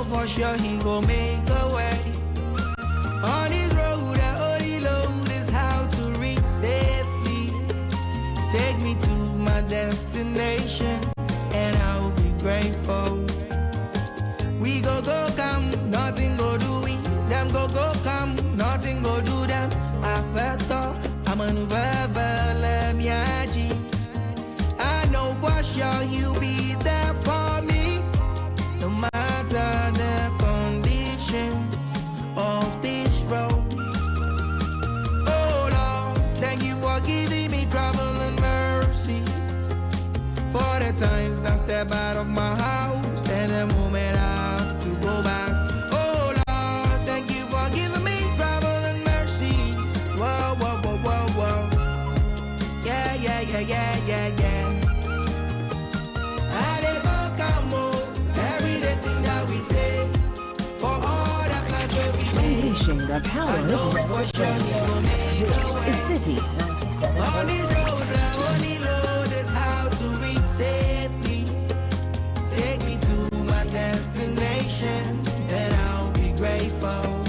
For sure he gon' make a way. On his road, the only load is how to reach safely. Take me to my destination, and I'll be grateful. We go come, nothing go do we. Them go come, nothing go do them. I felt I'm a new let me I know for sure he'll be there for me. No matter the condition of this road. Oh Lord, thank you for giving me travel and mercy. For the times that step out of my house and the moment I have to go back. Oh Lord, thank you for giving me travel and mercy. Whoa, whoa, whoa, whoa, whoa. Yeah, yeah, yeah, yeah, yeah, yeah. I did go come on. Unleashing the power of Relevant Radio. This is Citi 97. On these roads, the only load is how to reach safely. Take me to my destination, then I'll be grateful.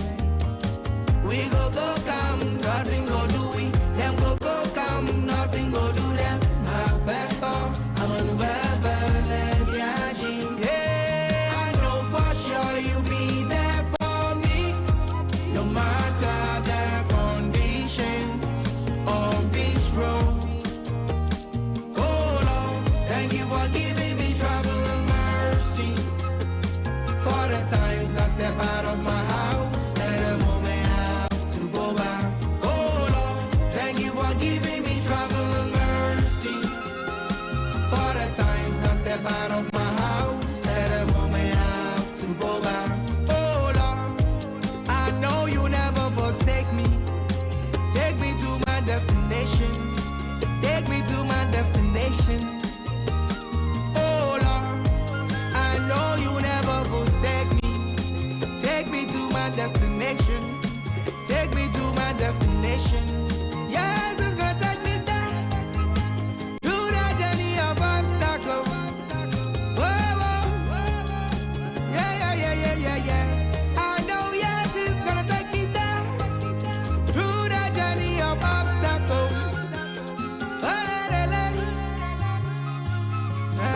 We go come, nothing go do we. Them go come, nothing go do them. my destination. Take me to my destination. Yes, it's gonna take me there. Through that journey of obstacles. Whoa, whoa. Yeah. I know, yes, it's gonna take me there. Through that journey of obstacles.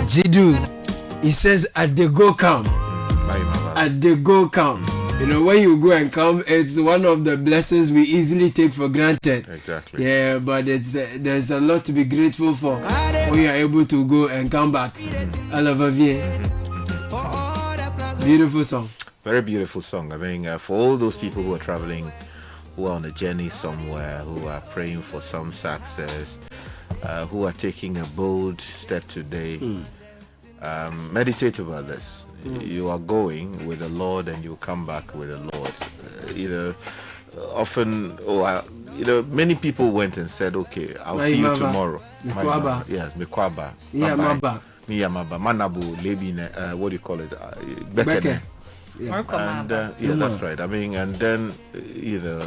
Jidu, he says, at the go come. At the go come. You know, when you go and come, it's one of the blessings we easily take for granted. Exactly. Yeah, but it's there's a lot to be grateful for when you are able to go and come back. I love you. Beautiful song. Very beautiful song. I mean, for all those people who are traveling, who are on a journey somewhere, who are praying for some success, who are taking a bold step today, meditate about this. You are going with the Lord and you come back with the Lord. Many people went and said, okay, I'll see you tomorrow. Mikwaba. Yes, Mikwaba. Yeah, Maba. Miyamaba. Manabu, Lebine, what do you call it? Bekene. Yeah. And, that's right. I mean, and then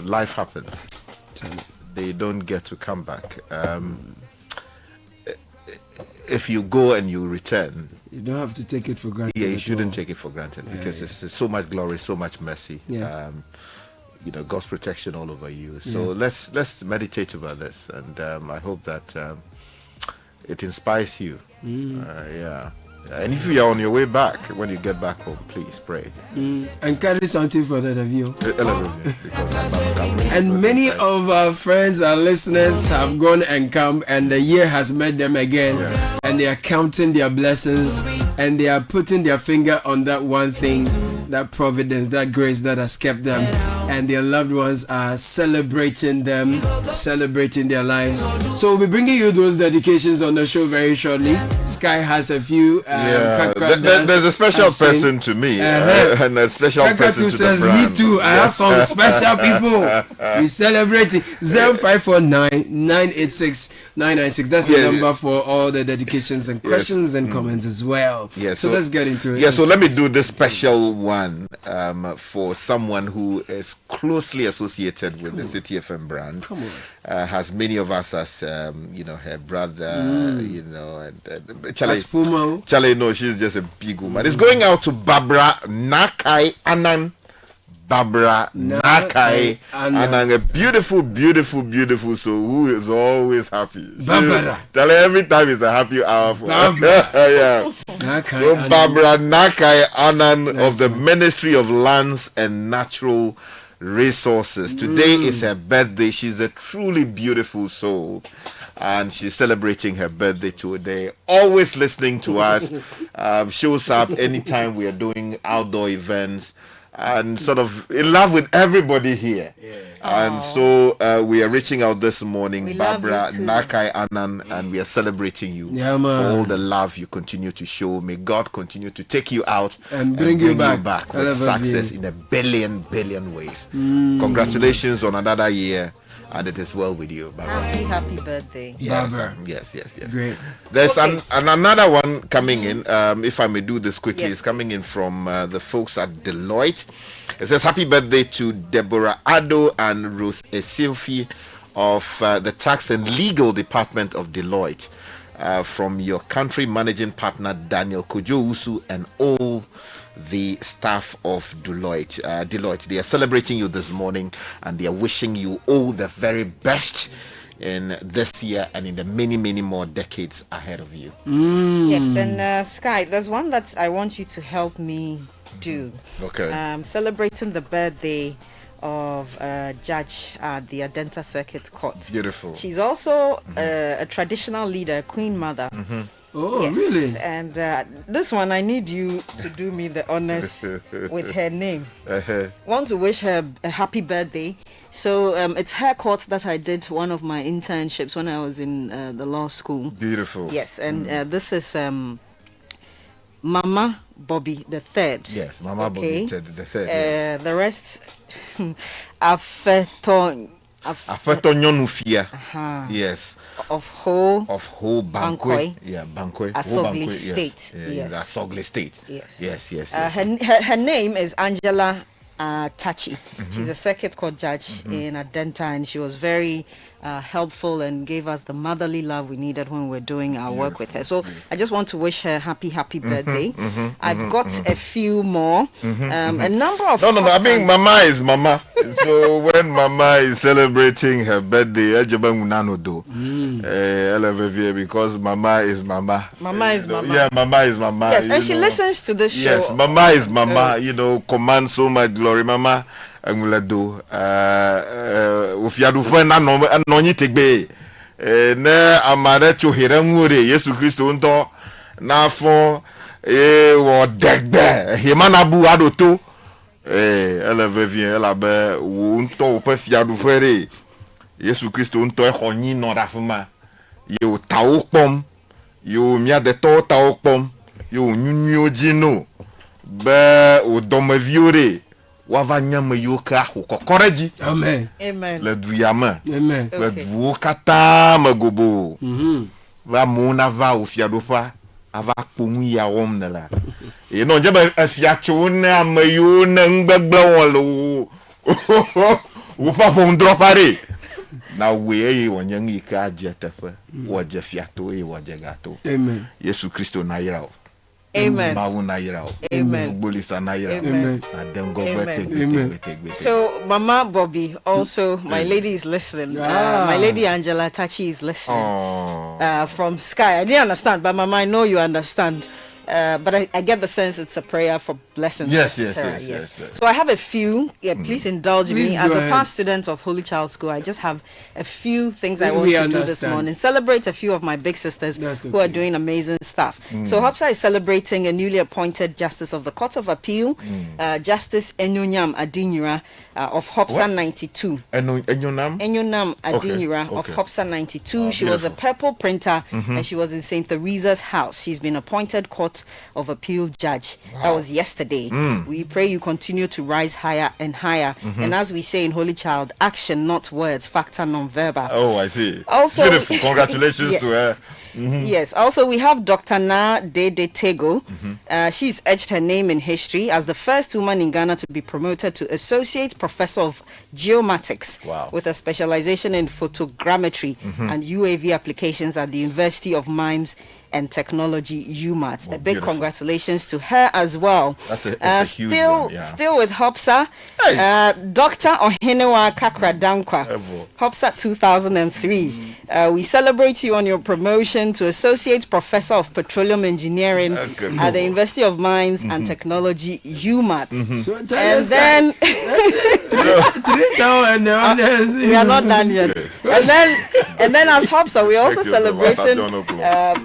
life happens. They don't get to come back. If you go and you return, you don't have to take it for granted. Yeah, you shouldn't take it for granted because it's so much glory, so much mercy. Yeah. God's protection all over you. So let's meditate about this, and I hope that it inspires you. And if you are on your way back, when you get back home, please pray. And carry something for that of you. And many of our friends, our listeners have gone and come, and the year has met them again. And they are counting their blessings, and they are putting their finger on that one thing, that providence, that grace that has kept them. And their loved ones are celebrating them, celebrating their lives. So we'll be bringing you those dedications on the show very shortly. Sky has a few. There's a special person to me, and a special person to says, the brand. Me too. I have some special people. We celebrating 0549-986-996. That's the number for all the dedications and questions and comments as well. So let's get into it. So let me do this special one for someone who is closely associated with the Citi FM brand. Come on. Has many of us as her brother, and Charlie, no, she's just a big woman. It's going out to Barbara Nakai Anan. Barbara Nakai Anan, a beautiful soul who is always happy. Barbara. Tell her every time it's a happy hour for her. Nakai so Barbara Nakai Anan of the Ministry of Lands and Natural Resources. Today is her birthday. She's a truly beautiful soul, and she's celebrating her birthday today. Always listening to us, shows up anytime we are doing outdoor events, and sort of in love with everybody here. And so we are reaching out this morning, Barbara Nakai Anan, and we are celebrating you for all the love you continue to show. May God continue to take you out and bring you back with success in a billion ways. Congratulations on another year, and it is well with you, Barbara. Happy birthday, Barbara. Yes. Great. There's another one coming in. If I may do this quickly, it's coming in from the folks at Deloitte. It says, happy birthday to Deborah Addo and Rose Esilfi of the Tax and Legal Department of Deloitte. From your country managing partner Daniel Kojousu and all the staff of Deloitte. They are celebrating you this morning, and they are wishing you all the very best in this year and in the many more decades ahead of you. Yes, and Sky, there's one that I want you to help me do. Okay. Celebrating the birthday of a judge at the Adenta Circuit Court. Beautiful. She's also a traditional leader, Queen Mother. Oh, yes. Really? And this one, I need you to do me the honors with her name. Want to wish her a happy birthday. So it's her court that I did one of my internships when I was in the law school. Beautiful. Yes, and this is Mama Bobby the Third. Yes, Mama Bobby the Third. Yes. The rest, Afeton Nyonufia. Yes. Of whole Bankwe. Yeah, Bankwe. Asogli State. Yes. Asogli State. Yes. Yes. Her name is Angela Tachi. She's a circuit court judge in Adenta, and she was very helpful and gave us the motherly love we needed when we were doing our work with her. So I just want to wish her happy birthday. I've got a few more. A number of No, I mean Mama is Mama. So when Mama is celebrating her birthday, because Mama is Mama. Mama is Mama. Yeah, Mama is Mama. Yes, and she listens to the show. Yes, Mama is Mama. Command so much glory, Mama. Angulado. Ufiadu fena nonyi tegbe. Ne amare chohire ngure Yesu Kristo unto na fo wo degbe. Himana bu adoto. Elle vient, elle a un ton peu fiadu frère. Yesu Christo un ton honyi non rafuma. Yo tao pom. Yo mia de to tao pom. Yo nyunyo jino. Be o dome viore. Wava nyame yo ka ho kokoreji. Amen. Amen. Le duyama. Amen. Le duo kata magobo. Va mona va o fiadu fa. Ava kpomu ya wom na la. E non jeba afiacho na amayo na ngbagba won lo. Wo fa fo ndropare. Na we wonyan ika ajetefa. Wo je fiato e wo je gato. Amen. Yesu Kristo na yira o. Amen. Amen. Amen. Amen. So Mama Bobby, also my lady is listening. My lady Angela Tachi is listening from Sky. I didn't understand, but Mama, I know you understand. But I get the sense it's a prayer for blessings. Yes. So I have a few. Yeah, please indulge me. As a past student of Holy Child School, I just have a few things I want to do this morning. Celebrate a few of my big sisters who are doing amazing stuff. So Hopsa is celebrating a newly appointed Justice of the Court of Appeal, Justice Enyonyam Adinyira of Hopsa 92. Enyonyam Adinyira of Hopsa 92. She was a purple printer and she was in St. Teresa's house. She's been appointed Court of Appeal judge. That was yesterday. We pray you continue to rise higher and higher. And as we say in Holy Child, action, not words, facta non-verbal. Oh, I see. Also, beautiful. Congratulations to her. Yes. Also, we have Dr. Na Dede Tego. She's etched her name in history as the first woman in Ghana to be promoted to Associate Professor of Geomatics with a specialization in photogrammetry and UAV applications at the University of Mines and Technology, UMAT. A big congratulations to her as well. That's a huge one, yeah. Still with Hopsa, Dr. Ohenewa Kakra Dankwa, Hopsa 2003. We celebrate you on your promotion to Associate Professor of Petroleum Engineering at the University of Mines and Technology, UMAT. So and then we are not done yet. And then as Hopsa, we're also celebrating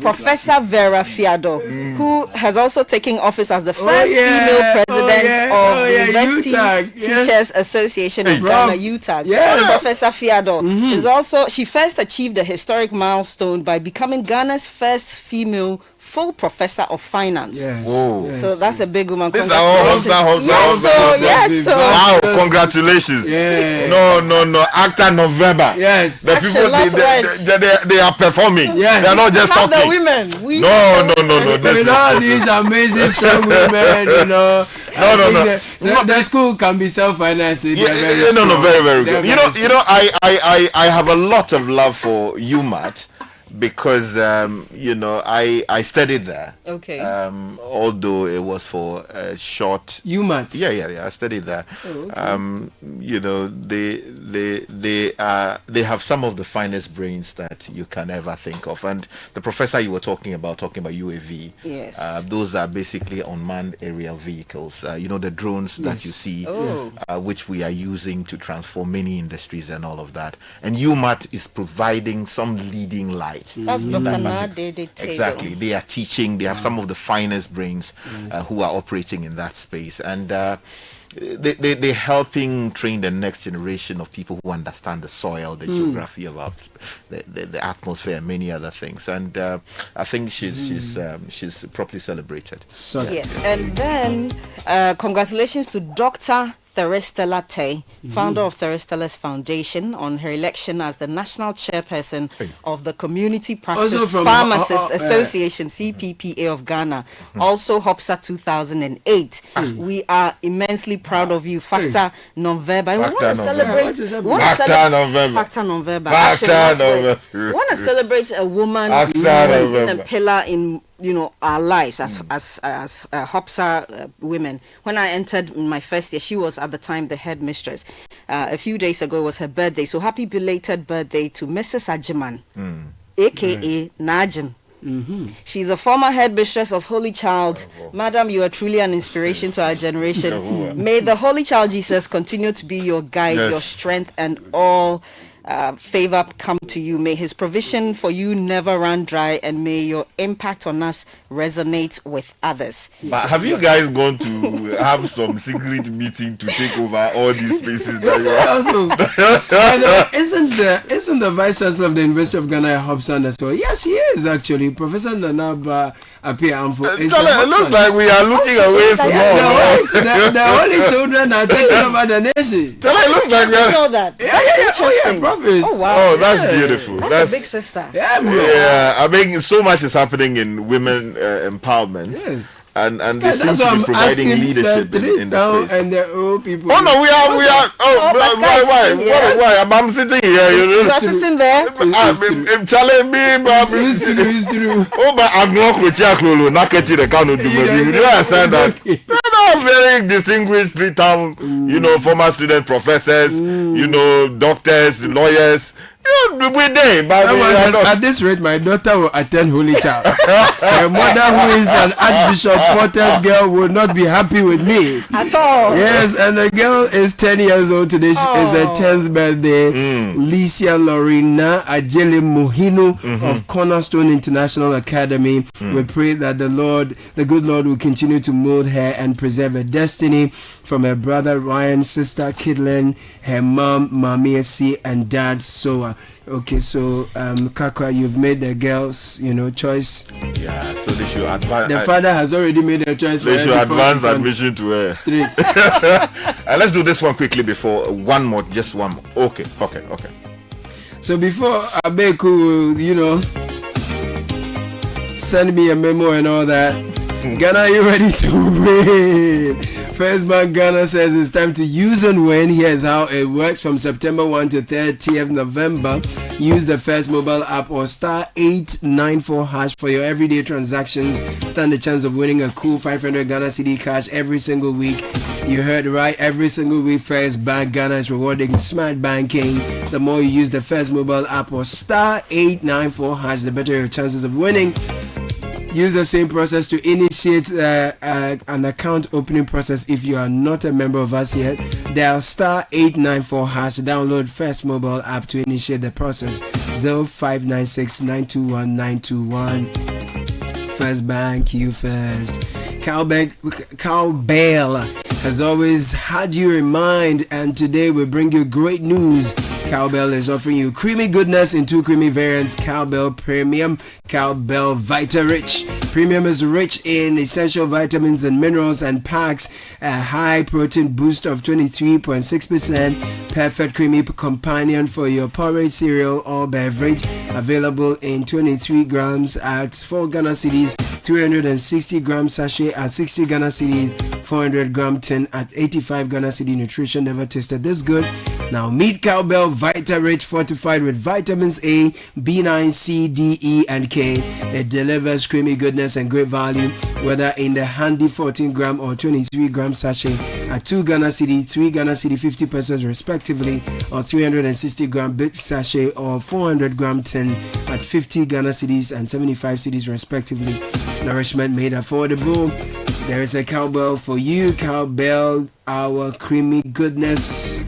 Professor Vera Fiado, who has also taken office as the first female president of the University Teachers Association of Ghana, UTAG. Professor Fiado is also, she first achieved a historic milestone by becoming Ghana's first female full professor of finance. So that's a big woman. Congratulations. Wow, congratulations. No, Acta November. Yes. The people they are performing. They are not just talking. The women. No. With all these amazing strong women, the school can be self-financing. Very good. I have a lot of love for UMAT. Because I studied there. Okay. Although it was for a short. UMAT. Yeah. I studied there. Oh, okay. They have some of the finest brains that you can ever think of. And the professor you were talking about UAV. Yes. Those are basically unmanned aerial vehicles. The drones that you see, which we are using to transform many industries and all of that. And UMAT is providing some leading light. That's Dr. Nadede Tego. Exactly. They are teaching. They have some of the finest brains who are operating in that space. And they're helping train the next generation of people who understand the soil, the geography of the atmosphere, and many other things. And I think she's properly celebrated. Yes. And then congratulations to Dr. Therestella Tay, founder of Therestella's Foundation, on her election as the national chairperson of the Community Practice Pharmacist Association, CPPA of Ghana. Also HOPSA 2008. We are immensely proud of you. Factor November. We want to celebrate. Factor November. We want to celebrate a woman being a pillar in our lives as HOPSA women. When I entered my first year, she was at the time the headmistress. A few days ago was her birthday, so happy belated birthday to Mrs. Ajiman, aka Najim. She's a former headmistress of Holy Child. Madam, you are truly an inspiration to our generation. May the Holy Child Jesus continue to be your guide, your strength, and all favor come to you. May his provision for you never run dry, and may your impact on us resonate with others. But have you guys gone to have some secret meeting to take over all these spaces that isn't the vice chancellor of the University of Ghana HOPSA as well? Yes, he is actually. Professor Nanaba Apia Amfo. It looks like we are looking away from the only children are taking over the nation. It looks like we are. Know that. Oh wow! Oh, that's beautiful. That's a big sister. Yeah, I mean, so much is happening in women empowerment. Yeah. And they seem to be providing leadership in the place. And the old people. Oh no, we are. Why? I'm sitting here. You are sitting there. I'm telling me, it's true. Oh, but I'm not going to the count of the you understand that? Very distinguished three-town, former student professors, doctors, lawyers. At this rate, my daughter will attend Holy Child. My mother, who is an Archbishop Potter's girl, will not be happy with me at all. Yes, and the girl is 10 years old today. It's her 10th birthday. Licia Lorena Ajele Mohino of Cornerstone International Academy. We pray that the good Lord, will continue to mold her and preserve her destiny from her brother Ryan, sister Kidlin, her mom Mami C, and dad Soa. Okay, so Kakwa, you've made the girls, choice. Yeah, so they should advance. The father has already made a choice. They should advance admission to her. Streets. Let's do this one quickly before just one more. Okay. So before Abeku, send me a memo and all that. Ghana, are you ready to win? First Bank Ghana says it's time to use and win. Here's how it works. From September 1 to 30th November, use the First mobile app or *894# for your everyday transactions. Stand a chance of winning a cool 500 Ghana Cedi cash every single week. You heard right, every single week First Bank Ghana is rewarding smart banking. The more you use the First mobile app or *894#, the better your chances of winning. Use the same process to initiate an account opening process if you are not a member of us yet. Dial *894#. Download First mobile app to initiate the process. 0596 921 921. First Bank, you first. Cowbell has always had you in mind, and today we bring you great news. Cowbell is offering you creamy goodness in 2 creamy variants: Cowbell Premium, Cowbell Vita Rich. Premium is rich in essential vitamins and minerals and packs a high protein boost of 23.6%. Perfect creamy companion for your porridge, cereal, or beverage. Available in 23 grams at 4 Ghana Cedis, 360 gram sachet at 60 Ghana Cedis, 400 gram tin at 85 Ghana Cedi. Nutrition never tasted this good. Now meet Cowbell Vita Rich, fortified with vitamins A, B9, C, D, E, and K. It delivers creamy goodness and great value, whether in the handy 14 gram or 23 gram sachet at 2 Ghana Cedi, 3 Ghana Cedi 50 pesos respectively, or 360 gram big sachet or 400 gram tin at 50 Ghana Cedis and 75 Cedis respectively. Nourishment made affordable. There is a Cowbell for you. Cowbell, our creamy goodness.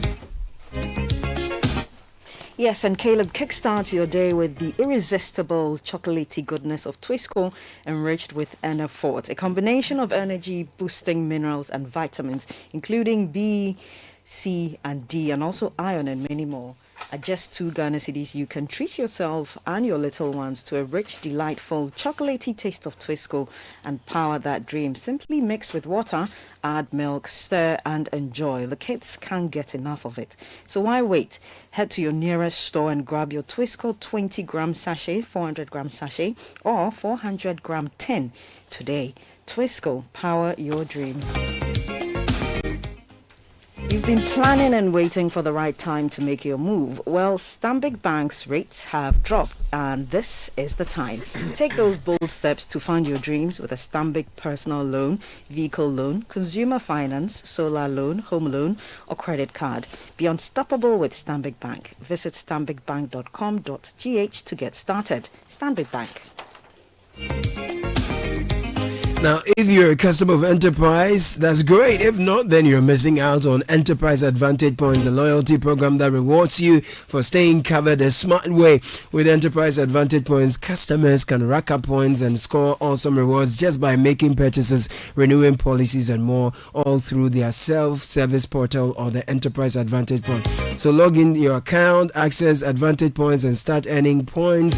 Yes, and Caleb, kickstart your day with the irresistible chocolatey goodness of Twisco, enriched with NF4, a combination of energy-boosting minerals and vitamins, including B, C, and D, and also iron and many more. At just 2 Ghana cedis, you can treat yourself and your little ones to a rich, delightful, chocolatey taste of Twisco and power that dream. Simply mix with water, add milk, stir and enjoy. The kids can't get enough of it. So why wait? Head to your nearest store and grab your Twisco 20-gram sachet, 400-gram sachet, or 400-gram tin today. Twisco, power your dream. You've been planning and waiting for the right time to make your move. Well, Stanbic Bank's rates have dropped, and this is the time. Take those bold steps to fund your dreams with a Stanbic personal loan, vehicle loan, consumer finance, solar loan, home loan, or credit card. Be unstoppable with Stanbic Bank. Visit stanbicbank.com.gh to get started. Stanbic Bank. Now, if you're a customer of Enterprise, that's great. If not, then you're missing out on Enterprise Advantage Points, a loyalty program that rewards you for staying covered a smart way. With Enterprise Advantage Points, customers can rack up points and score awesome rewards just by making purchases, renewing policies, and more, all through their self-service portal or the Enterprise Advantage Point. So log in your account, access Advantage Points, and start earning points,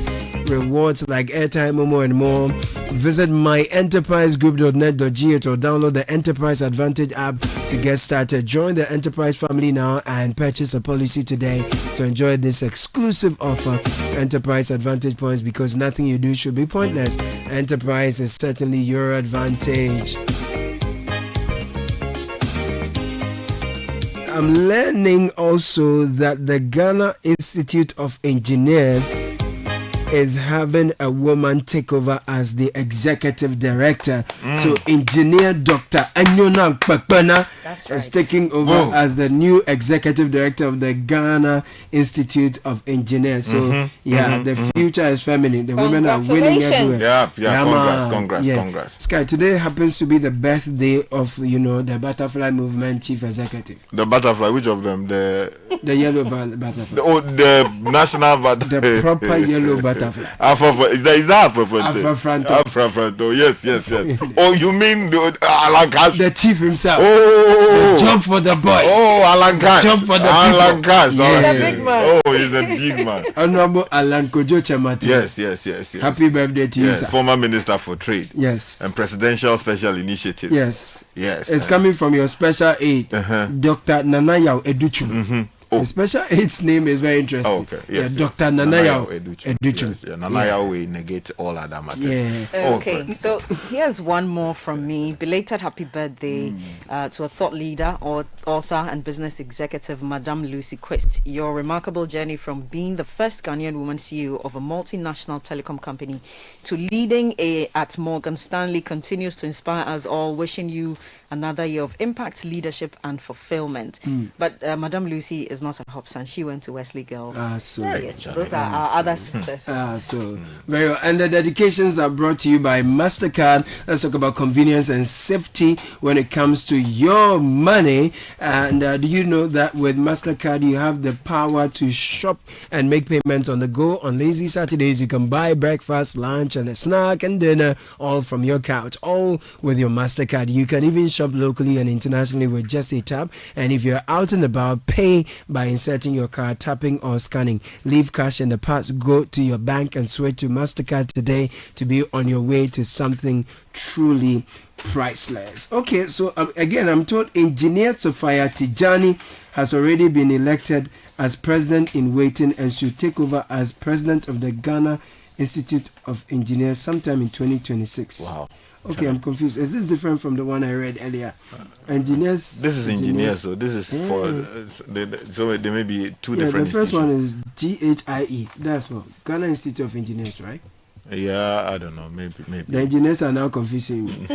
rewards like airtime, Momo, and more. Visit myenterprisegroup.net.gh or download the Enterprise Advantage app to get started. Join the Enterprise family now and purchase a policy today to enjoy this exclusive offer, Enterprise Advantage Points, because nothing you do should be pointless. Enterprise is certainly your advantage. I'm learning also that the Ghana Institute of Engineers is having a woman take over as the executive director. So engineer Dr. Anyona Kpakpana is taking over as the new executive director of the Ghana Institute of Engineers. So the future is feminine. The women are winning everywhere. Congrats. Sky, today happens to be the birthday of the Butterfly Movement chief executive. The butterfly, which of them? The yellow butterfly. The national butterfly. The proper yellow butterfly. Is that Afrofronto? Afrofronto, yes. Oh, you mean Alan Cash? The chief himself. Oh, the jump for the boys. Oh, Alan Cash. Jump for the Alan Cash. He's a big man. Oh, he's a big man. Honorable Alan Kojo Chamati. Yes. Happy birthday to you, sir. Former Minister for Trade. Yes. And Presidential Special Initiative. Yes. It's coming from your special aid, Dr. Nanayao Educhu. The special aid's name is very interesting. Oh, okay. Yes, Dr. Nanayao Educhu. Yes, Nanayao will negate all other matters. Okay, so here's one more from me. Belated happy birthday to a thought leader, or author and business executive, Madame Lucy Quist. Your remarkable journey from being the first Ghanaian woman CEO of a multinational telecom company to leading at Morgan Stanley continues to inspire us all. Wishing you another year of impact, leadership, and fulfillment. But Madame Lucy is not a Hobson. She went to Wesley Girls. Yes, those are our other sisters. Very well. And the dedications are brought to you by MasterCard. Let's talk about convenience and safety when it comes to your money. And do you know that with MasterCard you have the power to shop and make payments on the go? On lazy Saturdays you can buy breakfast, lunch, and a snack and dinner all from your couch, all with your MasterCard. You can even shop locally and internationally with just a tap. And if you're out and about, pay by inserting your card, tapping or scanning. Leave cash in the purse, go to your bank and switch to MasterCard today to be on your way to something truly priceless. Okay, so again, I'm told Engineer Sophia Tijani has already been elected as president in waiting and should take over as president of the Ghana Institute of Engineers sometime in 2026. Wow. Okay, I'm confused. Is this different from the one I read earlier? Engineers. This is engineers, so this is for. So there may be two different. The first one is GHIE. That's what Ghana Institute of Engineers, right? Yeah, I don't know. Maybe. The engineers are now confusing me.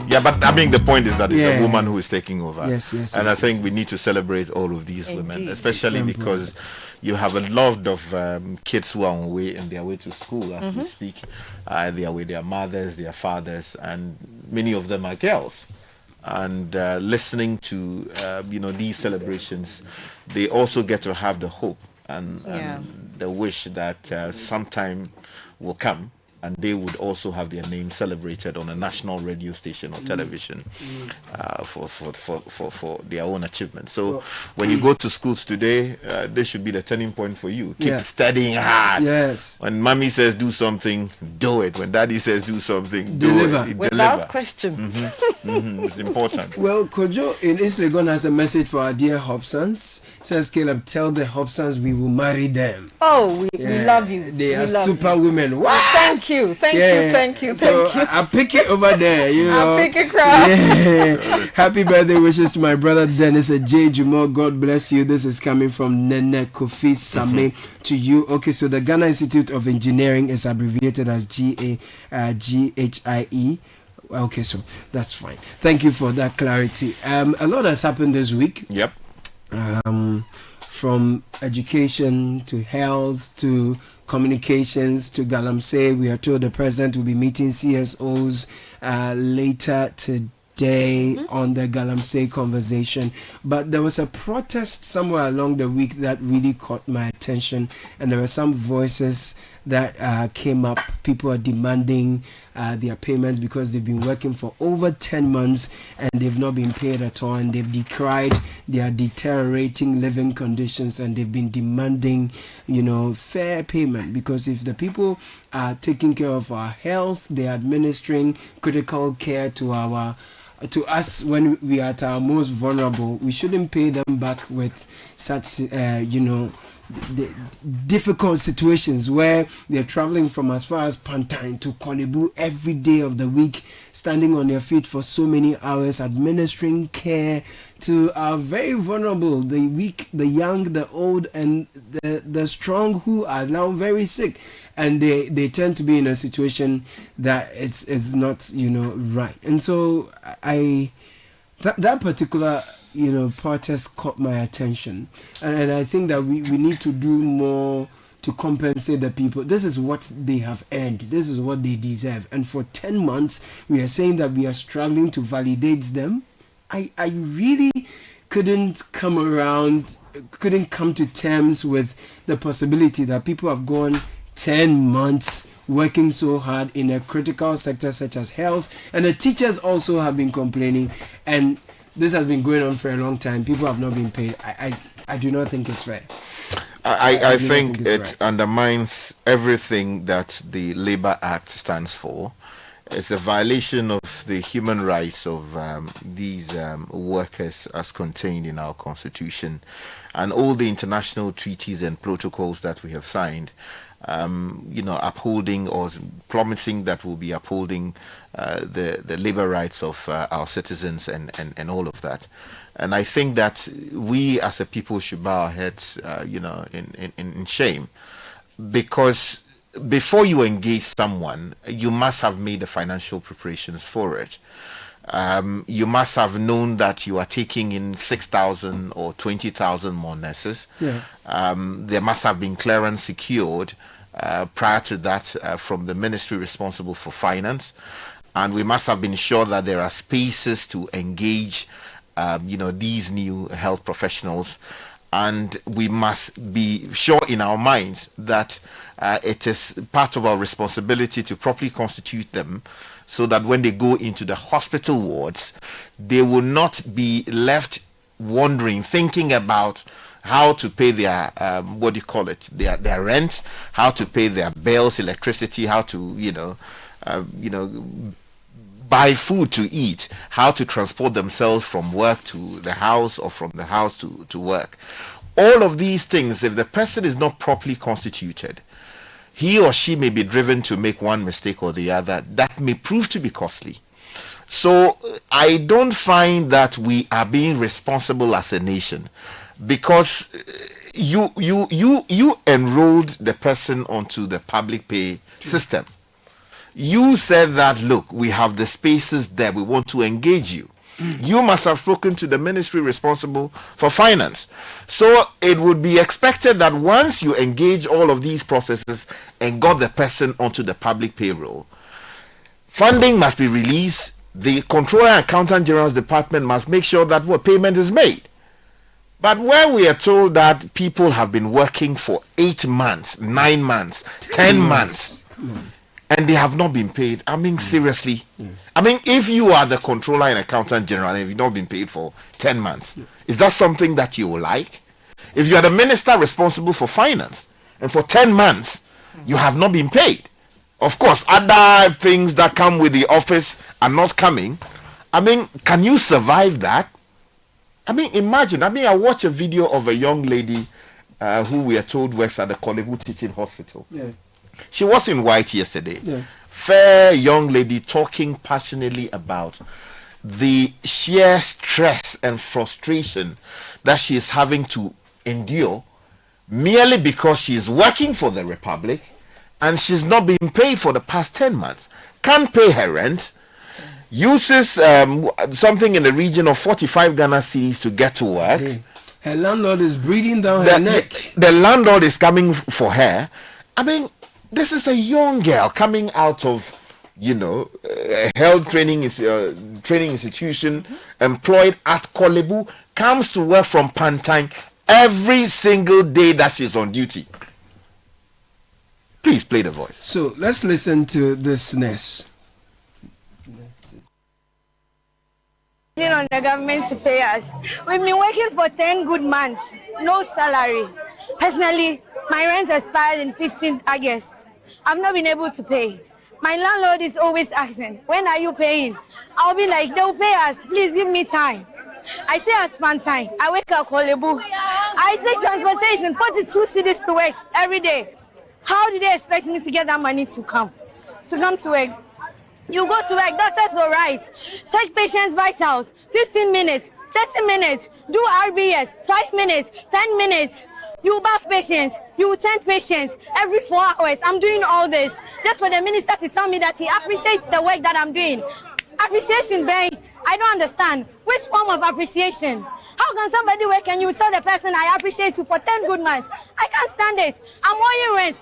Yeah, but I mean the point is that it's a woman who is taking over. Yes. And I think we need to celebrate all of these women, especially because you have a lot of kids who are on their way to school as we speak. They are with their mothers, their fathers, and many of them are girls. And listening to these celebrations, they also get to have the hope and the wish that sometime will come and they would also have their name celebrated on a national radio station or television for their own achievements. So when you go to schools today, this should be the turning point for you. Keep studying hard. Yes. When mommy says do something, do it. When daddy says do something, Deliver. do it. Without question. It's important. Well, Kojo in East Legon has a message for our dear Hobsons. Says Caleb, tell the Hobsons we will marry them. Oh, we love you. They are super women. What? Thank you. Thank you. So I'll pick it over there. You know. I'll pick it, crowd. Yeah. Happy birthday wishes to my brother Dennis J. Jumo. God bless you. This is coming from Nene Kofi Same to you. Okay, so the Ghana Institute of Engineering is abbreviated as GHIE. Okay, so that's fine. Thank you for that clarity. A lot has happened this week. Yep. From education to health to communications to Galamsey. We are told the president will be meeting CSOs later today on the Galamsey conversation. But there was a protest somewhere along the week that really caught my attention, and there were some voices that came up. People are demanding their payments because they've been working for over 10 months and they've not been paid at all, and they've decried their deteriorating living conditions, and they've been demanding, fair payment, because if the people are taking care of our health, they're administering critical care to us when we are at our most vulnerable, we shouldn't pay them back with such the difficult situations where they're traveling from as far as Pantine to Konebu every day of the week, standing on their feet for so many hours, administering care to our very vulnerable, the weak, the young, the old, and the strong, who are now very sick, and they tend to be in a situation that it's not right. And so that particular protest caught my attention, and I think that we need to do more to compensate the people. This is what they have earned. This is what they deserve. And for 10 months, we are saying that we are struggling to validate them. I really couldn't come to terms with the possibility that people have gone 10 months working so hard in a critical sector such as health, and the teachers also have been complaining, and this has been going on for a long time. People have not been paid. I do not think it's fair. I think it undermines everything that the Labour Act stands for. It's a violation of the human rights of these workers as contained in our constitution, and all the international treaties and protocols that we have signed. Upholding or promising that we'll be upholding the labor rights of our citizens and all of that. And I think that we as a people should bow our heads, in shame, because before you engage someone, you must have made the financial preparations for it. You must have known that you are taking in 6,000 or 20,000 more nurses. Yeah. There must have been clearance secured prior to that from the ministry responsible for finance, and we must have been sure that there are spaces to engage these new health professionals, and we must be sure in our minds that it is part of our responsibility to properly constitute them, so that when they go into the hospital wards, they will not be left wondering, thinking about how to pay their their rent, how to pay their bills, electricity, how to buy food to eat, how to transport themselves from work to the house or from the house to work. All of these things, if the person is not properly constituted, he or she may be driven to make one mistake or the other that may prove to be costly. So I don't find that we are being responsible as a nation, because you enrolled the person onto the public pay system. You said that, look, we have the spaces there, we want to engage you. You must have spoken to the ministry responsible for finance. So it would be expected that once you engage all of these processes and got the person onto the public payroll, funding must be released. The Controller and Accountant General's Department must make sure that what payment is made. But when we are told that people have been working for 8 months, 9 months, 10 months, and they have not been paid. I mean, seriously. I mean, if you are the controller and accountant general and you've not been paid for 10 months, is that something that you will like? If you are the minister responsible for finance and for 10 months you have not been paid, of course, other things that come with the office are not coming. I mean, can you survive that? I mean, imagine. I mean, I watched a video of a young lady who we are told works at the Kolebu Teaching Hospital. Yeah. She was in white yesterday. Yeah. Fair young lady talking passionately about the sheer stress and frustration that she is having to endure merely because she's working for the Republic and she's not being paid for the past 10 months. Can't pay her rent. Uses something in the region of 45 Ghana cedis to get to work. Okay. Her landlord is breathing down her neck. The landlord is coming for her. I mean, this is a young girl coming out of, a health training institution, employed at Kolebu, comes to work from Pantang every single day that she's on duty. Please play the voice. So let's listen to this nurse. On the government to pay us. We've been working for 10 good months, no salary. Personally, my rent expired in 15th August. I've not been able to pay. My landlord is always asking, when are you paying? I'll be like, they'll pay us, please give me time. I stay at Pantang. I wake up Kolebu. I take transportation, 42 cities to work every day. How do they expect me to get that money to come to work? You go to work, doctors will write. Check patients' vitals, 15 minutes, 30 minutes. Do RBS, 5 minutes, 10 minutes. You bath patients, you tend patients every 4 hours. I'm doing all this just for the minister to tell me that he appreciates the work that I'm doing. Appreciation, babe. I don't understand. Which form of appreciation? How can somebody work and you tell the person I appreciate you for 10 good months? I can't stand it. I'm owing rent.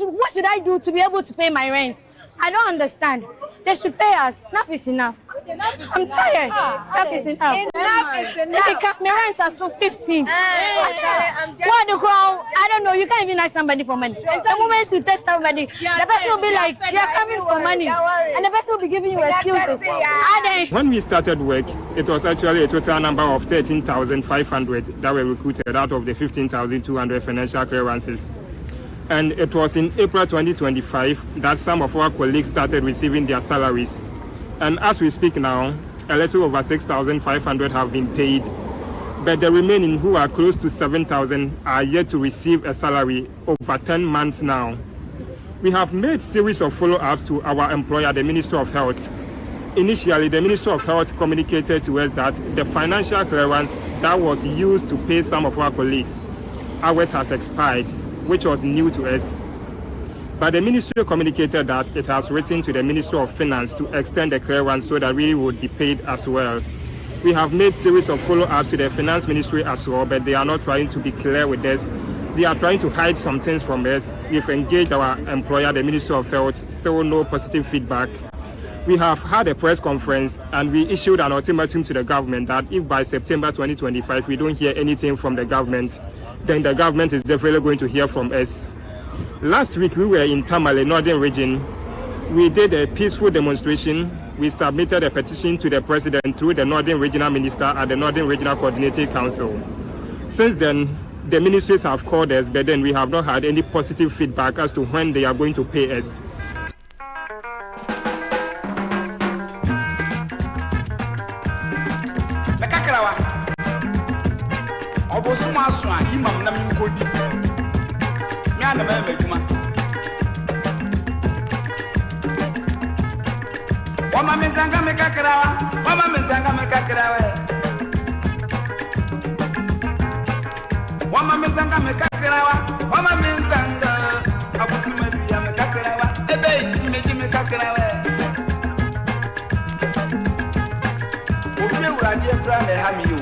What should I do to be able to pay my rent? I don't understand. They should pay us. Enough is enough. I'm tired. That is enough. Enough is enough. My rent are so 15. What the crowd? I don't know. You can't even ask somebody for money. The moment you test somebody, the person will be like, "You are coming for money," and the person will be giving you excuses. When we started work, it was actually a total number of 13,500 that were recruited out of the 15,200 financial clearances. And it was in April 2025 that some of our colleagues started receiving their salaries. And as we speak now, a little over 6,500 have been paid, but the remaining, who are close to 7,000, are yet to receive a salary over 10 months now. We have made series of follow-ups to our employer, the Ministry of Health. Initially, the Ministry of Health communicated to us that the financial clearance that was used to pay some of our colleagues, ours has expired, which was new to us. But the ministry communicated that it has written to the Ministry of Finance to extend the clearance so that we would be paid as well. We have made series of follow-ups to the Finance Ministry as well, but they are not trying to be clear with us. They are trying to hide some things from us. We've engaged our employer, the Ministry of Health, still no positive feedback. We have had a press conference and we issued an ultimatum to the government that if by September 2025 we don't hear anything from the government, then the government is definitely going to hear from us. Last week we were in Tamale, Northern Region. We did a peaceful demonstration. We submitted a petition to the president through the Northern Regional Minister at the Northern Regional Coordinating Council. Since then, the ministries have called us, but then we have not had any positive feedback as to when they are going to pay us. Wama mezanga mekakirawa, wama mezanga mekakirawa. Wama mezanga mekakirawa, wama mezanga. Abusuma biya mekakirawa, ebe meji mekakirawa. Ofiye uradi ekura me hamiyo.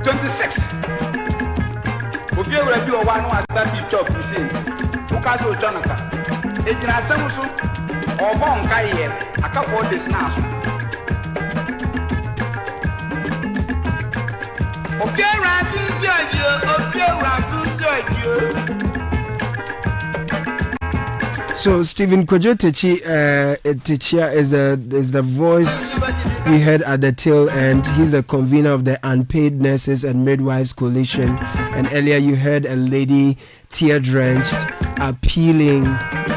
26. Ofiye uradi o wa no start chop machine. Ukazo Jonathan. Ejina samusu Obon Kaye, a couple of this now. Of your ransom, sir, of your ransom, sir. So Stephen Kojo Techia is the voice we heard at the tail end. He's the convener of the Unpaid Nurses and Midwives Coalition. And earlier you heard a lady tear-drenched appealing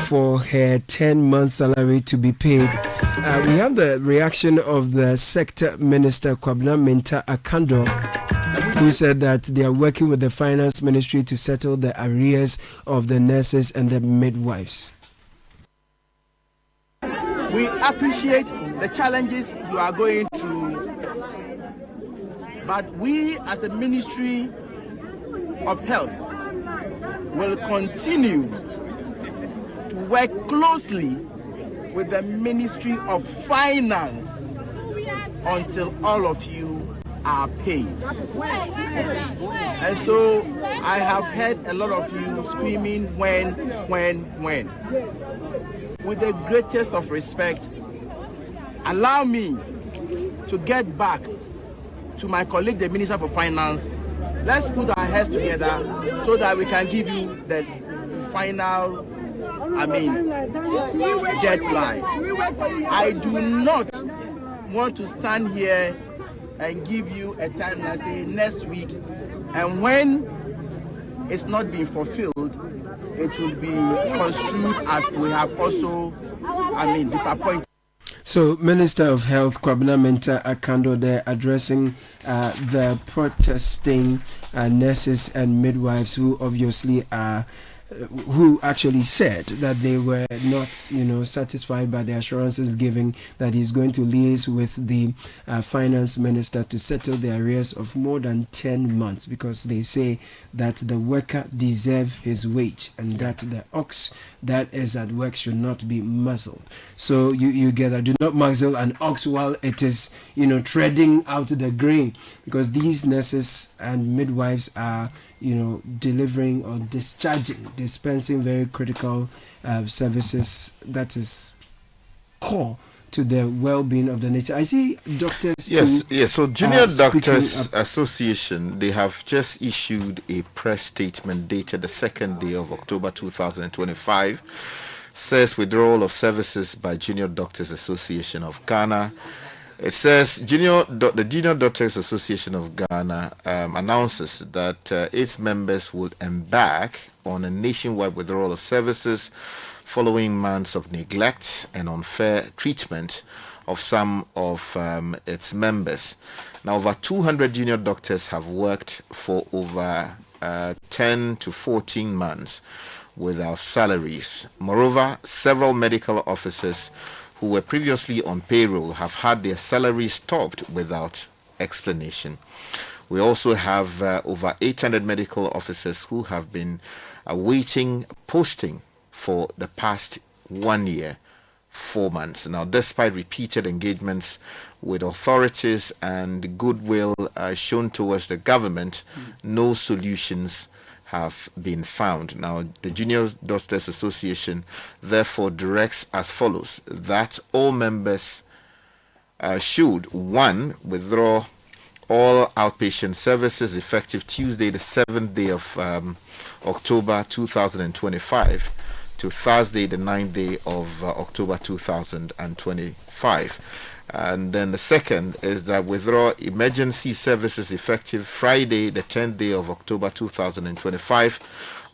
for her 10-month salary to be paid. We have the reaction of the sector minister Kwabena Mintah Akando, who said that they are working with the finance ministry to settle the arrears of the nurses and the midwives. We appreciate the challenges you are going through, but we as a Ministry of Health will continue to work closely with the Ministry of Finance until all of you are paid. And so I have heard a lot of you screaming when. With the greatest of respect, allow me to get back to my colleague, the Minister for Finance. Let's put our heads together so that we can give you the final, deadline. I do not want to stand here and give you a time and say next week, and when it's not being fulfilled, it will be construed as we have also, disappointed. So, Minister of Health Kwabena Mintah Akando there addressing the protesting nurses and midwives who obviously are who actually said that they were not, satisfied by the assurances given that he's going to liaise with the finance minister to settle the arrears of more than 10 months, because they say that the worker deserves his wage and that the ox that is at work should not be muzzled. So you get that. Do not muzzle an ox while it is, treading out the grain, because these nurses and midwives are delivering or dispensing very critical services that is core to the well-being of the nation. I see doctors. Yes. So Junior Doctors Association, they have just issued a press statement dated the 2nd day of October 2025. Says withdrawal of services by Junior Doctors Association of Ghana. It says the Junior Doctors Association of Ghana announces that its members will embark on a nationwide withdrawal of services following months of neglect and unfair treatment of some of its members. Now, over 200 junior doctors have worked for over 10 to 14 months without salaries. Moreover, several medical officers who were previously on payroll have had their salaries stopped without explanation. We also have over 800 medical officers who have been awaiting posting for the past 1 year, 4 months. Now, despite repeated engagements with authorities and goodwill shown towards the government, no solutions have been found. Now, the Junior Doctors Association therefore directs as follows: that all members should, 1, withdraw all outpatient services effective Tuesday, the 7th day of October 2025 to Thursday, the 9th day of October 2025. And then the second is that withdraw emergency services effective Friday, the 10th day of October 2025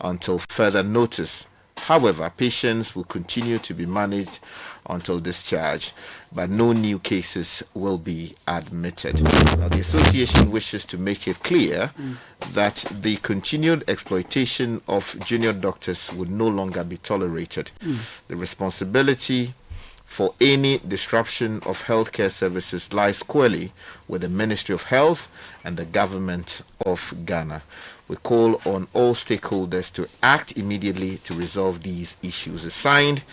until further notice. However, patients will continue to be managed until discharge, but no new cases will be admitted. Now, the association wishes to make it clear that the continued exploitation of junior doctors would no longer be tolerated. The responsibility for any disruption of healthcare services lies squarely with the Ministry of Health and the government of Ghana. We call on all stakeholders to act immediately to resolve these issues. It's signed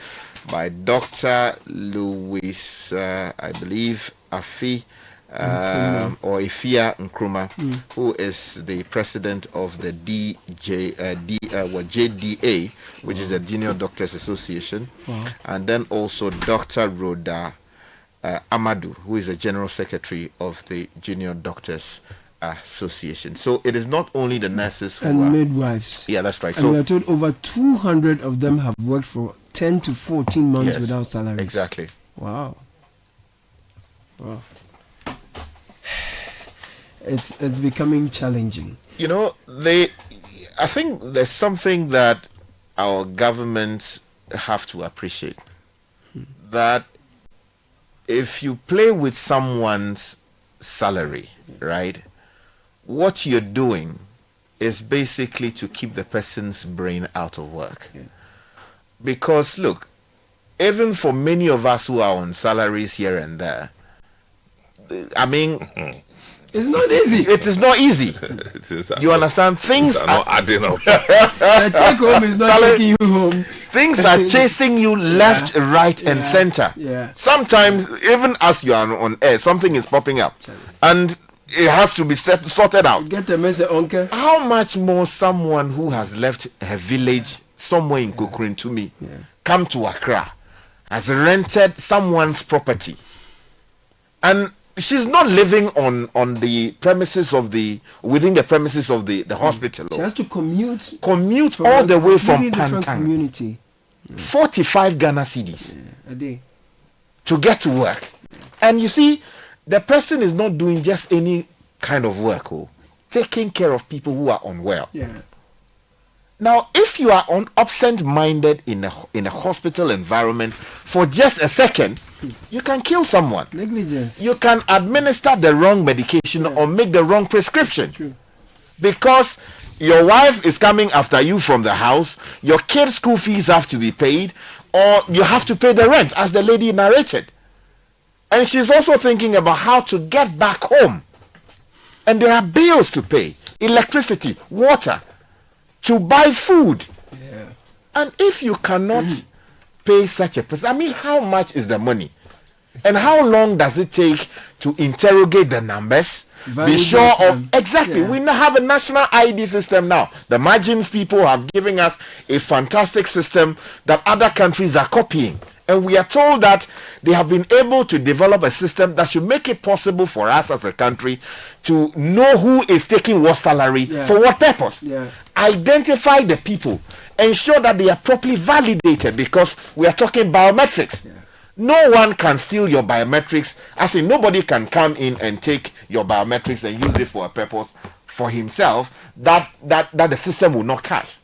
by Dr. Louis, I believe, Afi, or Ifia Nkrumah, who is the president of the JDA, which is the Junior Doctors Association, and then also Dr. Rhoda Amadou, who is the general secretary of the Junior Doctors Association. So it is not only the nurses who and midwives. Yeah, that's right. And we are told over 200 of them have worked for 10 to 14 months Yes, without salaries. Exactly. Wow. It's becoming challenging. You know, I think there's something that our governments have to appreciate. That if you play with someone's salary, right, what you're doing is basically to keep the person's brain out of work. Yeah. Because look, even for many of us who are on salaries here and there, I mean, it's not easy. It is not easy. You understand? Things are not adding up. Take home is not taking you home. Things are chasing you left, right, and center. Yeah. Sometimes, even as you are on air, something is popping up, and it has to be sorted out. Get the message, Uncle. How much more someone who has left her village somewhere in Kukurintumi, come to Accra, has rented someone's property, and she's not living on the premises of within the premises of the hospital. She has to commute all the way from different Pantang. Community. 45 Ghana cedis a day to get to work. And you see, the person is not doing just any kind of work, taking care of people who are unwell. Yeah. Now, if you are absent-minded in a hospital environment for just a second, you can kill someone. Negligence. You can administer the wrong medication or make the wrong prescription. True. Because your wife is coming after you from the house, your kids' school fees have to be paid, or you have to pay the rent, as the lady narrated. And she's also thinking about how to get back home. And there are bills to pay, electricity, water, to buy food. Yeah. And if you cannot pay such a person, I mean, how much is the money? And how long does it take to interrogate the numbers? Be sure of exactly. Yeah. We now have a national ID system now. The margins people have given us a fantastic system that other countries are copying. And we are told that they have been able to develop a system that should make it possible for us as a country to know who is taking what salary for what purpose. Yeah. Identify the people, ensure that they are properly validated, because we are talking biometrics. Yeah. No one can steal your biometrics. As in, nobody can come in and take your biometrics and use it for a purpose for himself that the system will not catch,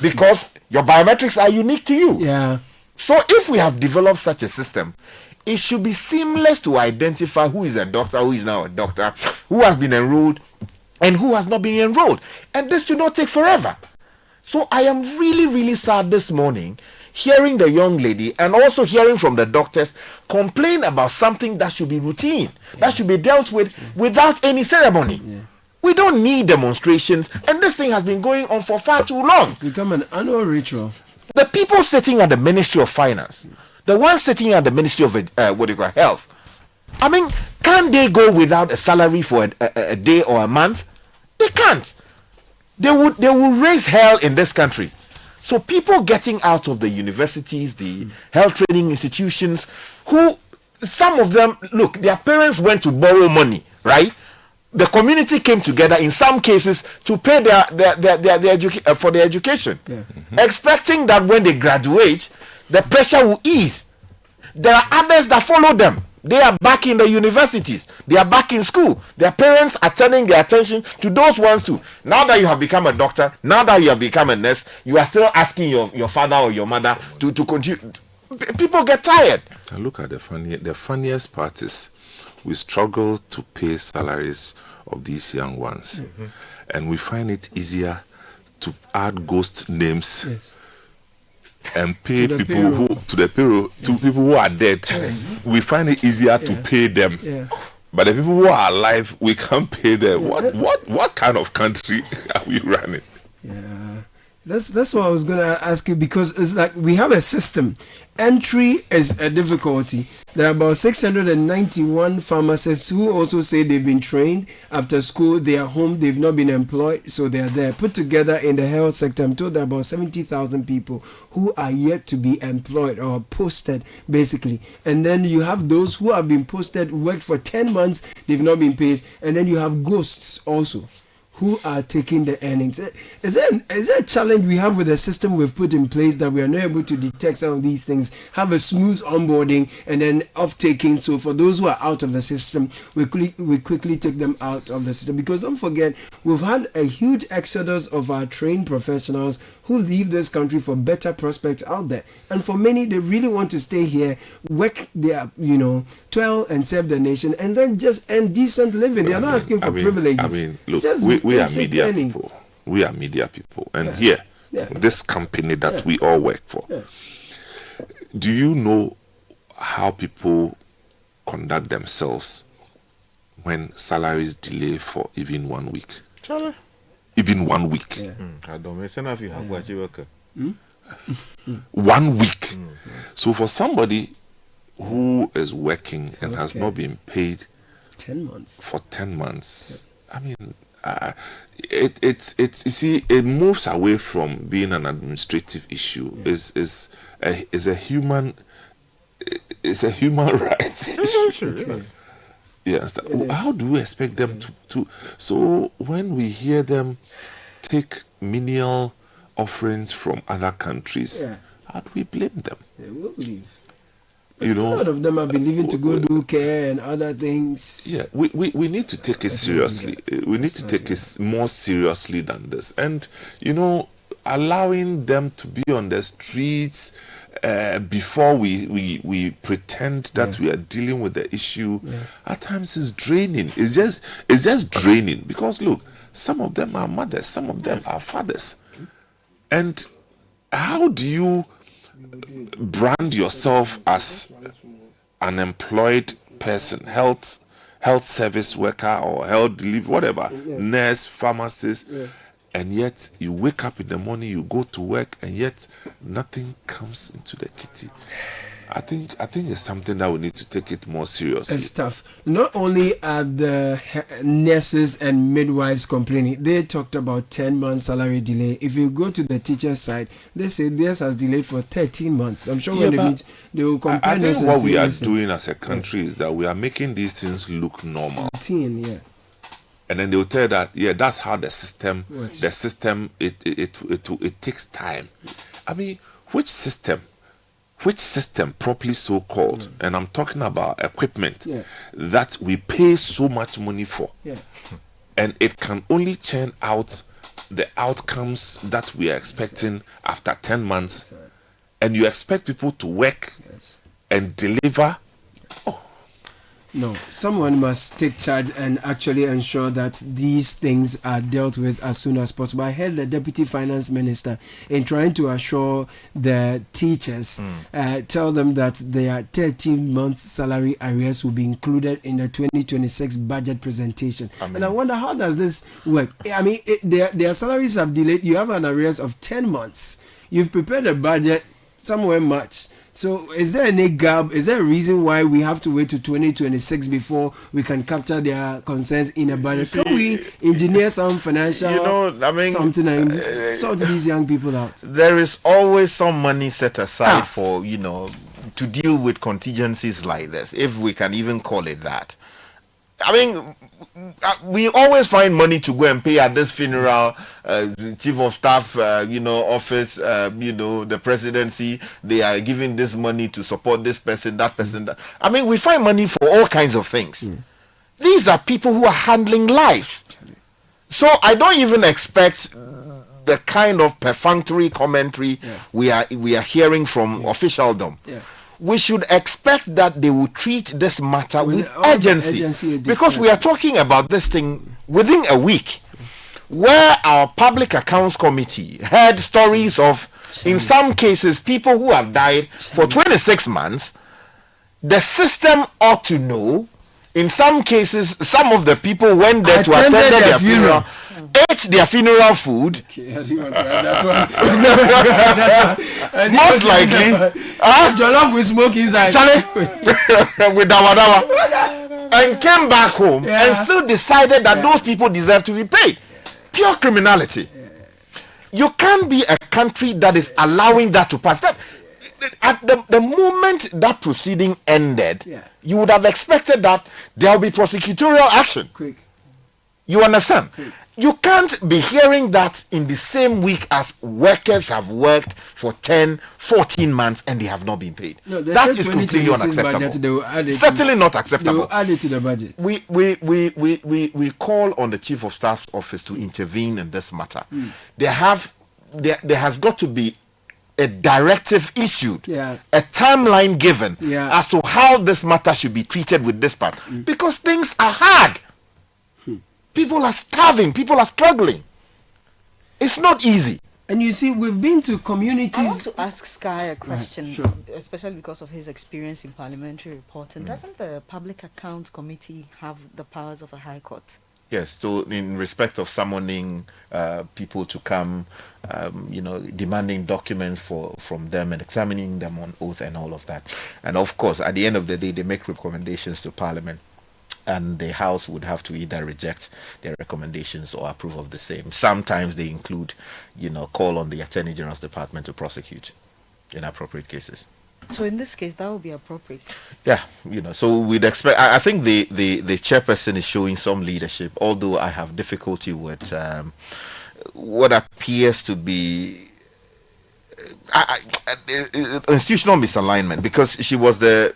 because your biometrics are unique to you. Yeah. So if we have developed such a system, it should be seamless to identify who is a doctor, who is now a doctor, who has been enrolled, and who has not been enrolled. And this should not take forever. So I am really, really sad this morning hearing the young lady and also hearing from the doctors complain about something that should be routine, that should be dealt with without any ceremony. Yeah. We don't need demonstrations, and this thing has been going on for far too long. It's become an annual ritual. The people sitting at the Ministry of Finance, the ones sitting at the Ministry of Health, I mean, can't they go without a salary for a day or a month? They can't. They will raise hell in this country. So people getting out of the universities, the health training institutions, who, some of them, look, their parents went to borrow money, right? The community came together in some cases to pay for their education, expecting that when they graduate, the pressure will ease. There are others that follow them. They are back in the universities. They are back in school. Their parents are turning their attention to those ones too. Now that you have become a doctor, now that you have become a nurse, you are still asking your father or your mother to continue. People get tired. And look at the funniest part is we struggle to pay salaries of these young ones. Mm-hmm. And we find it easier to add ghost names and pay people to the payroll to people who are dead. Mm-hmm. We find it easier to pay them. Yeah. But the people who are alive, we can't pay them. What kind of country are we running? Yeah. That's what I was going to ask you, because it's like we have a system. Entry is a difficulty. There are about 691 pharmacists who also say they've been trained after school. They are home. They've not been employed. So they are there. Put together in the health sector, I'm told there are about 70,000 people who are yet to be employed or posted, basically. And then you have those who have been posted, worked for 10 months. They've not been paid. And then you have ghosts also, who are taking the earnings. Is there a challenge we have with the system we've put in place that we are not able to detect some of these things, have a smooth onboarding and then off-taking? So for those who are out of the system, we quickly take them out of the system. Because don't forget, we've had a huge exodus of our trained professionals who leave this country for better prospects out there. And for many, they really want to stay here, work their, toil and serve the nation, and then just earn decent living. They are not asking for privileges. Look, we are media people. We are media people. And here, this company that we all work for, do you know how people conduct themselves when salaries delay for even 1 week? Even 1 week. 1 week. So for somebody who is working and has not been paid 10 months for 10 months, I mean, it's you see, it moves away from being an administrative issue. Is a human rights issue. Yes. How do we expect them to? So when we hear them take menial offerings from other countries, how do we blame them? They will leave. A lot of them are believing to go do care and other things. Yeah, we need to take it seriously. We need to take it more seriously than this. And, allowing them to be on the streets before we pretend that we are dealing with the issue, at times is draining. It's just draining. Because, look, some of them are mothers, some of them are fathers. And how do you brand yourself as an employed person, health service worker or health delivery, whatever, nurse, pharmacist, and yet you wake up in the morning, you go to work, and yet nothing comes into the kitty? I think it's something that we need to take it more seriously. It's tough. Not only are the nurses and midwives complaining, they talked about 10 months salary delay. If you go to the teacher's side, they say theirs has delayed for 13 months. I'm sure when they meet, they will complain. I think what we are doing as a country is that we are making these things look normal. And then they will tell you that, that's how the system works. The system, it takes time. I mean, which system, properly so called, and I'm talking about equipment that we pay so much money for, and it can only churn out the outcomes that we are expecting after 10 months, and you expect people to work and deliver. No, someone must take charge and actually ensure that these things are dealt with as soon as possible. I heard the Deputy Finance Minister, in trying to assure the teachers, tell them that their 13-month salary arrears will be included in the 2026 budget presentation. And I wonder, how does this work? I mean, their salaries have delayed. You have an arrears of 10 months. You've prepared a budget somewhere much. So is there any gap? Is there a reason why we have to wait to 2026 before we can capture their concerns in a budget? Can we engineer some financial something and sort these young people out? There is always some money set aside for, to deal with contingencies like this, if we can even call it that. I mean, we always find money to go and pay at this funeral, chief of staff, office, the presidency. They are giving this money to support this person, that person. That. I mean, we find money for all kinds of things. These are people who are handling lives. So I don't even expect the kind of perfunctory commentary we are hearing from officialdom. We should expect that they will treat this matter with urgency, because we are talking about this thing within a week, where our Public Accounts Committee heard stories of, in some cases, people who have died for 26 months. The system ought to know. In some cases, some of the people went there to attend their funeral, ate their funeral food. Most likely, jollof with smoke inside, with dawa, and came back home and still decided that those people deserve to be paid. Pure criminality. You can't be a country that is allowing that to pass. At the moment that proceeding ended, you would have expected that there will be prosecutorial action. You understand? You can't be hearing that in the same week as workers have worked for 10, 14 months and they have not been paid. No, that is completely unacceptable. Certainly not acceptable. They will add it to the budget. We call on the Chief of Staff's office to intervene in this matter. There has got to be a directive issued, a timeline given as to how this matter should be treated with this part. Because things are hard. People are starving. People are struggling. It's not easy. And you see, we've been to communities. I want to ask Sky a question, especially because of his experience in parliamentary reporting. Doesn't the Public Account Committee have the powers of a high court? Yes, so in respect of summoning people to come, demanding documents from them and examining them on oath and all of that. And of course, at the end of the day, they make recommendations to Parliament. And the House would have to either reject their recommendations or approve of the same. Sometimes they include, call on the Attorney General's Department to prosecute in appropriate cases. So in this case, that would be appropriate. Yeah, so we'd expect. I think the chairperson is showing some leadership, although I have difficulty with what appears to be institutional misalignment, because she was the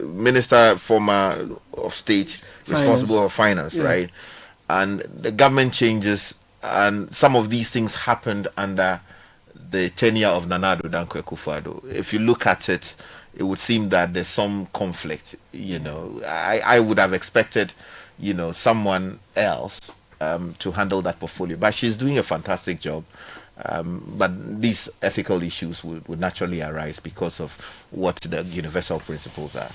former of state responsible for finance, right? And the government changes, and some of these things happened under the tenure of Nana Addo Dankwa Akufo-Addo. If you look at it, it would seem that there's some conflict. I would have expected, someone else to handle that portfolio, but she's doing a fantastic job. But these ethical issues would naturally arise because of what the universal principles are.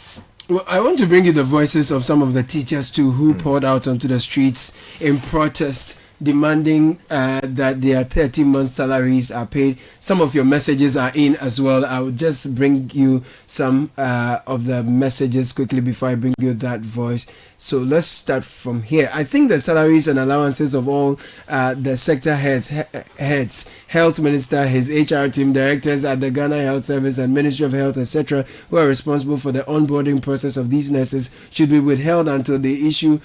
Well, I want to bring you the voices of some of the teachers too who poured out onto the streets in protest, demanding that their 30-month salaries are paid. Some of your messages are in as well. I will just bring you some of the messages quickly before I bring you that voice. So let's start from here. I think the salaries and allowances of all the sector heads, Health Minister, his HR team, directors at the Ghana Health Service and Ministry of Health, etc., who are responsible for the onboarding process of these nurses, should be withheld until this issue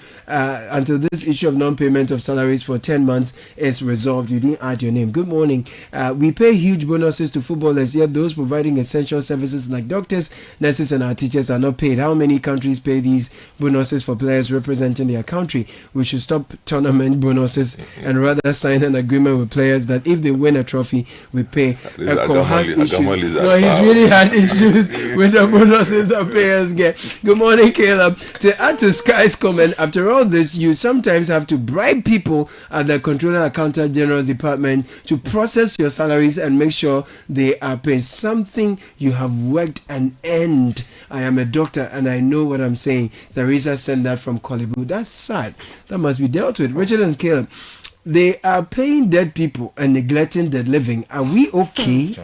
of non-payment of salaries for 10 months is resolved. You didn't add your name. Good morning. We pay huge bonuses to footballers, yet those providing essential services like doctors, nurses, and our teachers are not paid. How many countries pay these bonuses for players representing their country? We should stop tournament bonuses and rather sign an agreement with players that if they win a trophy, we pay. Eko has issues. No, he's really had issues with the bonuses that players get. Good morning, Caleb. To add to Sky's comment, after all this, you sometimes have to bribe people at the Controller Accountant General's Department to process your salaries and make sure they are paid. Something you have worked and earned. I am a doctor and I know what I'm saying. Teresa sent that from Kolibu. That's sad. That must be dealt with. Richard and Caleb, they are paying dead people and neglecting the living. Are we okay?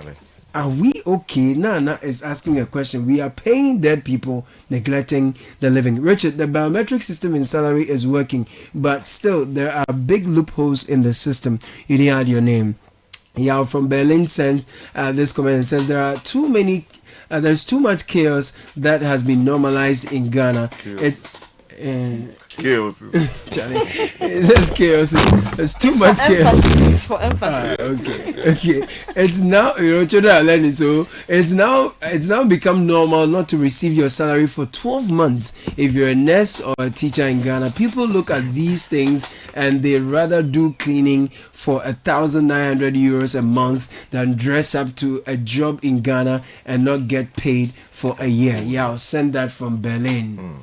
Are we okay? Nana is asking a question. We are paying dead people, neglecting the living. Richard, the biometric system in salary is working, but still there are big loopholes in the system. You didn't add your name. Yeah, from Berlin sends this comment and says there are there's too much chaos that has been normalized in Ghana. Chaos. There's chaos. There's too much chaos. It's for emphasis. Okay. It's now, children are learning, so it's now become normal not to receive your salary for 12 months if you're a nurse or a teacher in Ghana. People look at these things and they rather do cleaning for 1,900 euros a month than dress up to a job in Ghana and not get paid for a year. Yeah, I'll send that from Berlin.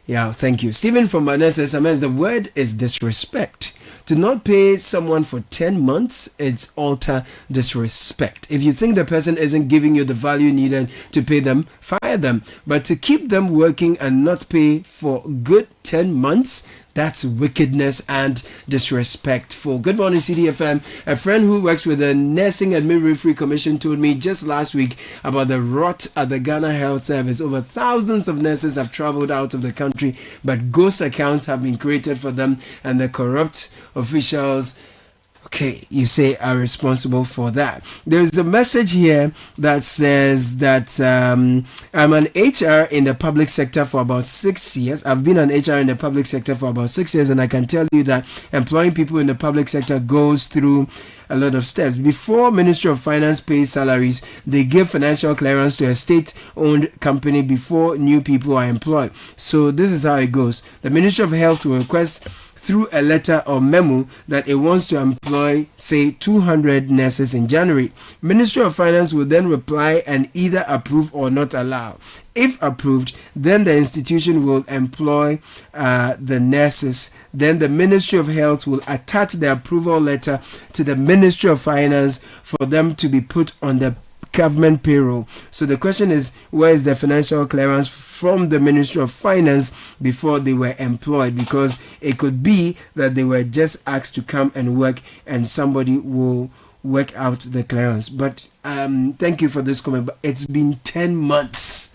Yeah, thank you. Stephen from Vanessa says the word is disrespect. To not pay someone for 10 months, it's utter disrespect. If you think the person isn't giving you the value needed to pay them, fire them. But to keep them working and not pay for good 10 months, that's wickedness and disrespectful. Good morning, CDFM. A friend who works with the Nursing and Midwifery Commission told me just last week about the rot at the Ghana Health Service. Over thousands of nurses have traveled out of the country, but ghost accounts have been created for them, and the corrupt officials Okay, you say are responsible for that. There's a message here that says that I'm an HR in the public sector for about 6 years. I've been an HR in the public sector for about 6 years, and I can tell you that employing people in the public sector goes through a lot of steps. Before Ministry of Finance pays salaries, they give financial clearance to a state-owned company before new people are employed. So this is how it goes. The Ministry of Health will request through a letter or memo that it wants to employ, say, 200 nurses in January. Ministry of Finance will then reply and either approve or not allow. If approved, then the institution will employ the nurses. Then the Ministry of Health will attach the approval letter to the Ministry of Finance for them to be put on the government payroll. So the question is, where is the financial clearance from the Ministry of Finance before they were employed? Because it could be that they were just asked to come and work and somebody will work out the clearance. But thank you for this comment, but it's been 10 months.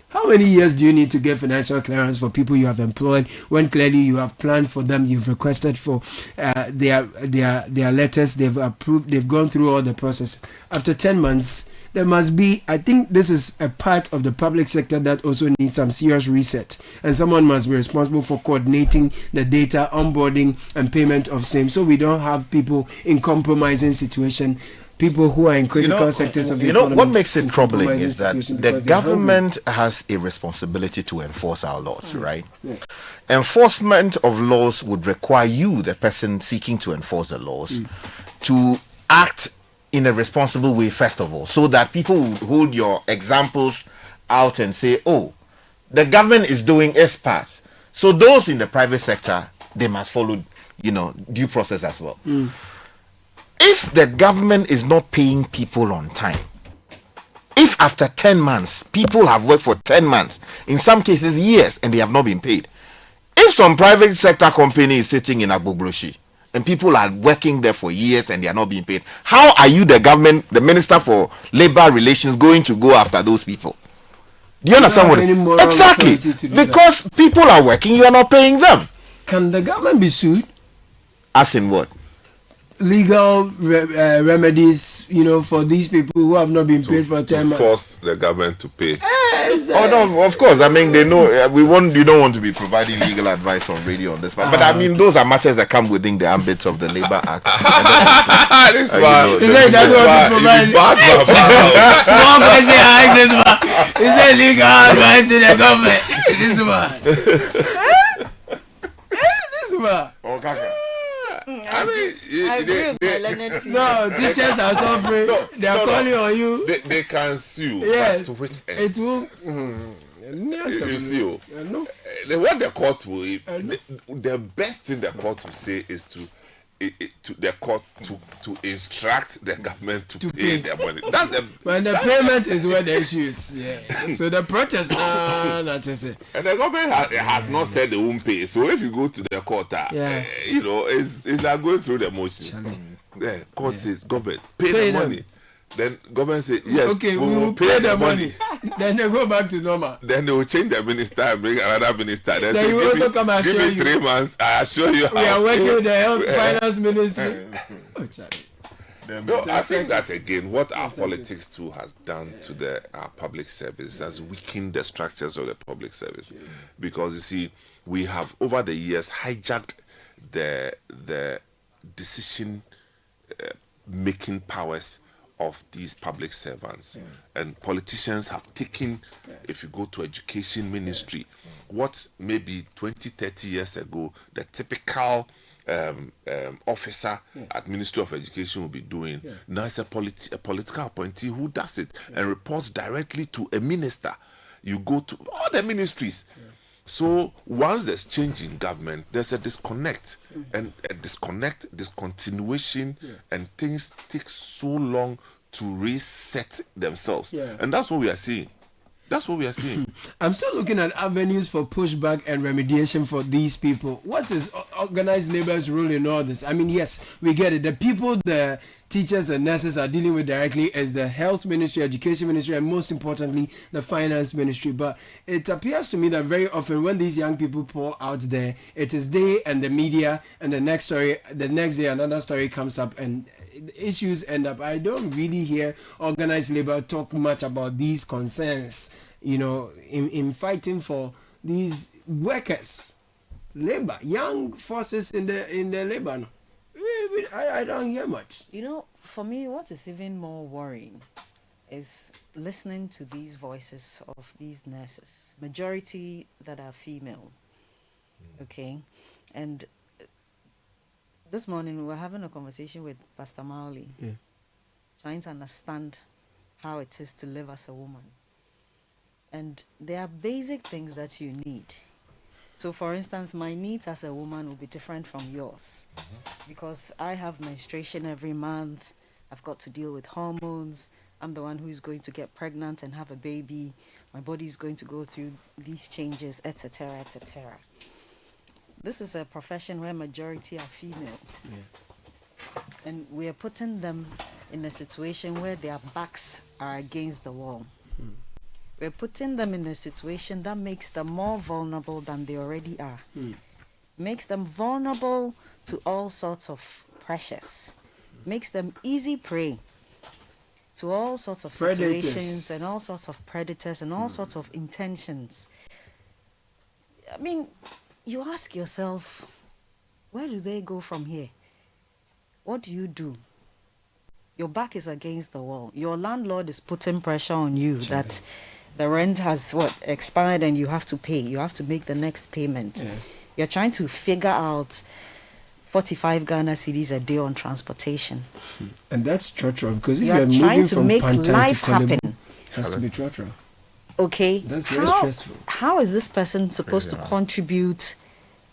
How many years do you need to get financial clearance for people you have employed when clearly you have planned for them, you've requested for their letters, they've approved, they've gone through all the process. After 10 months, there must be, I think this is a part of the public sector that also needs some serious reset. And someone must be responsible for coordinating the data, onboarding, and payment of same, so we don't have people in compromising situation. People who are in critical sectors of the economy. What makes it troubling is that the government has a responsibility to enforce our laws, right? Yeah. Enforcement of laws would require you, the person seeking to enforce the laws, to act in a responsible way, first of all, so that people will hold your examples out and say, oh, the government is doing its part. So those in the private sector, they must follow, due process as well. If the government is not paying people on time, if after 10 months, people have worked for 10 months, in some cases years, and they have not been paid. If some private sector company is sitting in Agbogboshi, and people are working there for years and they are not being paid, how are you, the government, the Minister for Labor Relations, going to go after those people? Do you understand what? Exactly. Because people are working, you are not paying them. Can the government be sued? As in what? Legal remedies, for these people who have not been paid for 10 months. Force the government to pay. Oh no, of course. I mean, they know you don't want to be providing legal advice on radio on this, but I mean, those are matters that come within the ambit of the Labor Act. This one, small question I ask this man. Is there legal advice in the government? This man. Oh, Kaka. I mean, no, teachers are suffering. They are calling on you. They can sue. Yes. To which end? It will. You see, what the court will, the best thing the court will say is to the court to instruct the government to pay their money. That's the. But the payment is where the issue is. Yeah. So the protest, not just it. And the government has not said they won't pay. So if you go to the court, it's like going through the motions. The court says, government, pay the money. Then government say, yes, okay, we will pay the money. Then they go back to normal. Then they will change the minister and bring another minister. Then you also come and give assure me you. 3 months. I assure you. We are working with the health finance ministry. No, I think that again, what our politics too has done to our public service has weakened the structures of the public service, because you see, we have over the years hijacked the decision making powers of these public servants, and politicians have taken, if you go to education ministry, what maybe 20-30 years ago the typical officer at Ministry of Education will be doing, now it's a political appointee who does it and reports directly to a minister. You go to all the ministries. So once there's change in government, there's a disconnect, and discontinuation, and things take so long to reset themselves, and that's what we are seeing. That's what we are seeing. I'm still looking at avenues for pushback and remediation for these people. What is organized labor's role in all this? I mean, yes, we get it. The people the teachers and nurses are dealing with directly is the health ministry, education ministry, and most importantly, the finance ministry. But it appears to me that very often when these young people pour out there, it is they and the media, and the next day another story comes up and issues end up. I don't really hear organized labor talk much about these concerns, in fighting for these workers, labor, young forces in the labor. I don't hear much. For me, what is even more worrying is listening to these voices of these nurses, majority that are female. Okay, and this morning we were having a conversation with Pastor Mauli, trying to understand how it is to live as a woman. And there are basic things that you need. So for instance, my needs as a woman will be different from yours, because I have menstruation every month. I've got to deal with hormones. I'm the one who is going to get pregnant and have a baby. My body is going to go through these changes, etc., etc. This is a profession where majority are female. And we are putting them in a situation where their backs are against the wall. We're putting them in a situation that makes them more vulnerable than they already are. Makes them vulnerable to all sorts of pressures. Makes them easy prey to all sorts of situations and all sorts of predators and all sorts of intentions. I mean, you ask yourself, where do they go from here? What do you do? Your back is against the wall. Your landlord is putting pressure on you that the rent has expired and you have to pay. You have to make the next payment. You're trying to figure out 45 Ghana cedis a day on transportation. And that's trotro, because if you're moving from Pantan to Kolebu, it has to be trotro. Okay. That's very stressful. How is this person supposed to contribute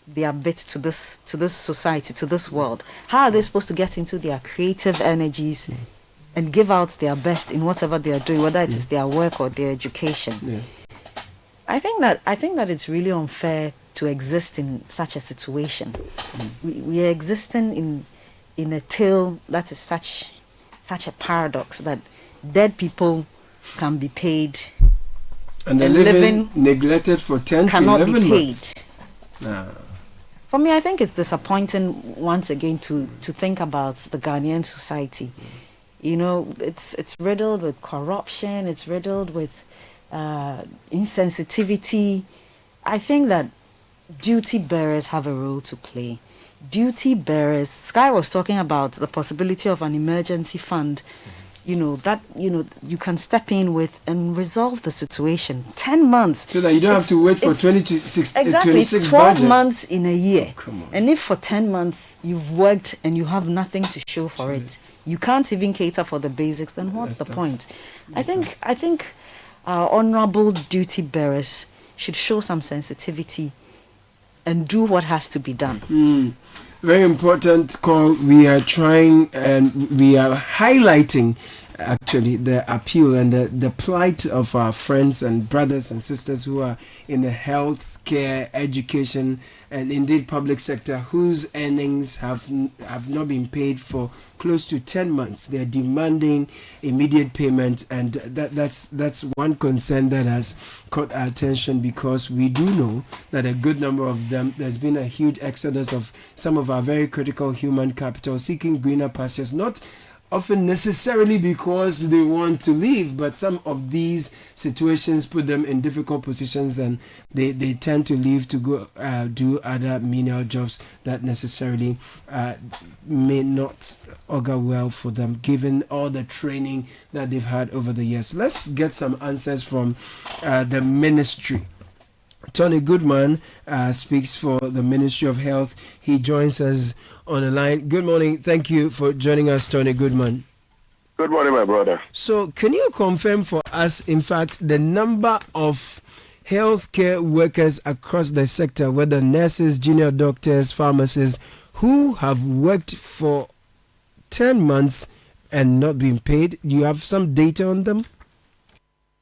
their bit to this society, to this world? How are they supposed to get into their creative energies and give out their best in whatever they are doing, whether it is their work or their education? I think that it's really unfair to exist in such a situation. We are existing in a tale that is such a paradox, that dead people can be paid and the living neglected for 10 to 11 months. For me, I think it's disappointing once again to think about the Ghanaian society. It's riddled with corruption, it's riddled with insensitivity. I think that duty bearers have a role to play. Duty bearers, Sky was talking about the possibility of an emergency fund, that you can step in with and resolve the situation. 10 months. So that you don't have to wait for 26 exactly, 12 budget. Months in a year. And if for 10 months you've worked and you have nothing to show for it, you can't even cater for the basics, then what's the point? I think our honorable duty bearers should show some sensitivity and do what has to be done. Very important call. We are trying and we are highlighting actually the appeal and the plight of our friends and brothers and sisters who are in the health care, education, and indeed public sector, whose earnings have not been paid for close to 10 months. They're demanding immediate payment, and that's one concern that has caught our attention, because we do know that a good number of them, there's been a huge exodus of some of our very critical human capital seeking greener pastures, not often necessarily because they want to leave, but some of these situations put them in difficult positions, and they tend to leave to go do other menial jobs that necessarily may not augur well for them, given all the training that they've had over the years. Let's get some answers from the ministry. Tony Goodman speaks for the Ministry of Health. He joins us on the line. Good morning. Thank you for joining us, Tony Goodman. Good morning, my brother. So, can you confirm for us, in fact, the number of healthcare workers across the sector, whether nurses, junior doctors, pharmacists, who have worked for 10 months and not been paid? Do you have some data on them?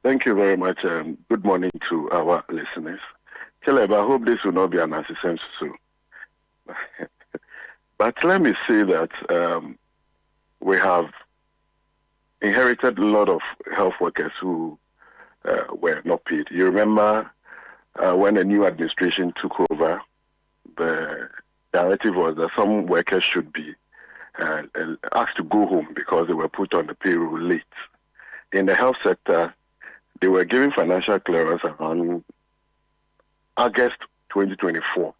Thank you very much. Good morning to our listeners. Caleb, I hope this will not be an accident soon. But let me say that we have inherited a lot of health workers who were not paid. You remember when a new administration took over, the directive was that some workers should be asked to go home because they were put on the payroll late. In the health sector, they were given financial clearance around August 2024.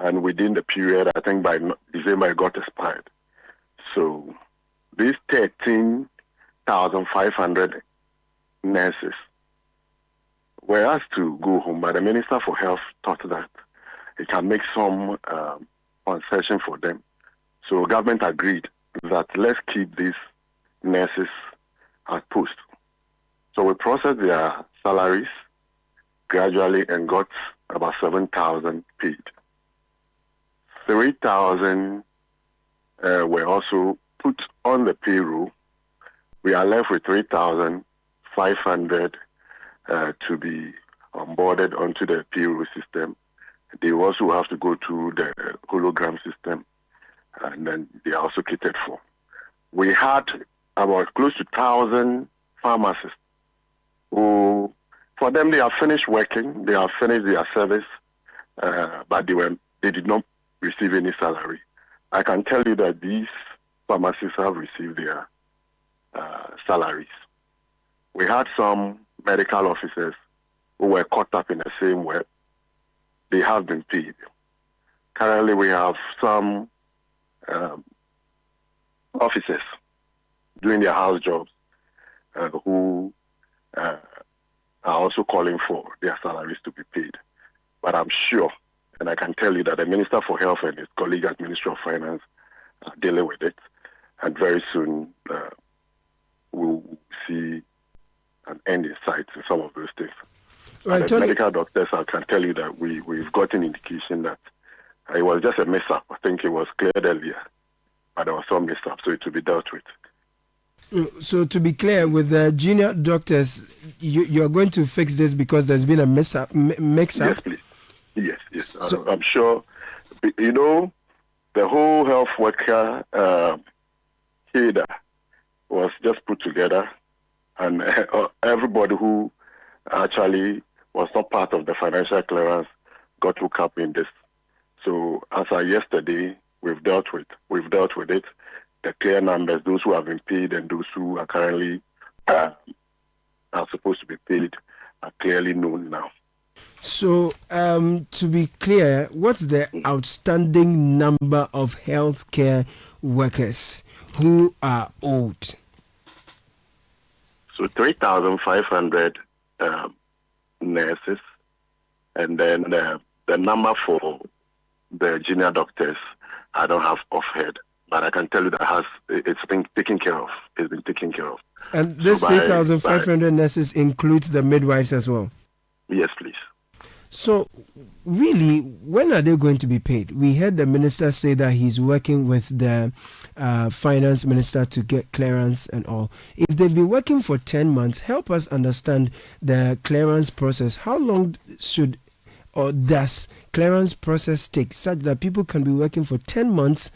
And within the period, I think by December, it got expired. So these 13,500 nurses were asked to go home, but the Minister for Health thought that it can make some concession for them. So government agreed that let's keep these nurses at post. So we processed their salaries gradually and got about 7,000 paid. 3,000 were also put on the payroll. We are left with 3,500 to be onboarded onto the payroll system. They also have to go to the hologram system, and then they are also catered for. We had about close to 1,000 pharmacists who, for them, they have finished working, they have finished their service, but they did not receive any salary. I can tell you that these pharmacists have received their salaries. We had some medical officers who were caught up in the same web. They have been paid. Currently, we have some officers doing their house jobs who are also calling for their salaries to be paid. But I'm sure, and I can tell you that the Minister for Health and his colleague at Ministry of Finance are dealing with it. And very soon we'll see an end in sight in some of those things. Right, and medical doctors, I can tell you that we've got an indication that it was just a mess-up. I think it was cleared earlier, but there was some mess-up, so it will be dealt with. So to be clear, with the junior doctors, you're going to fix this because there's been a mix-up? Yes, please. Yes. So, I'm sure. You know, the whole health worker cadre was just put together, and everybody who actually was not part of the financial clearance got hooked up in this. So as of yesterday, we've dealt with it. The clear numbers, those who have been paid and those who are currently are supposed to be paid, are clearly known now. So, to be clear, what's the outstanding number of healthcare workers who are owed? So 3,500 nurses, and then the number for the junior doctors, I don't have offhand, but I can tell you that it's been taken care of. It's been taken care of. And this 3,500 nurses includes the midwives as well? Yes, please. So, really, when are they going to be paid? We heard the minister say that he's working with the finance minister to get clearance and all. If they've been working for 10 months, help us understand the clearance process. How long should or does clearance process take such that people can be working for 10 months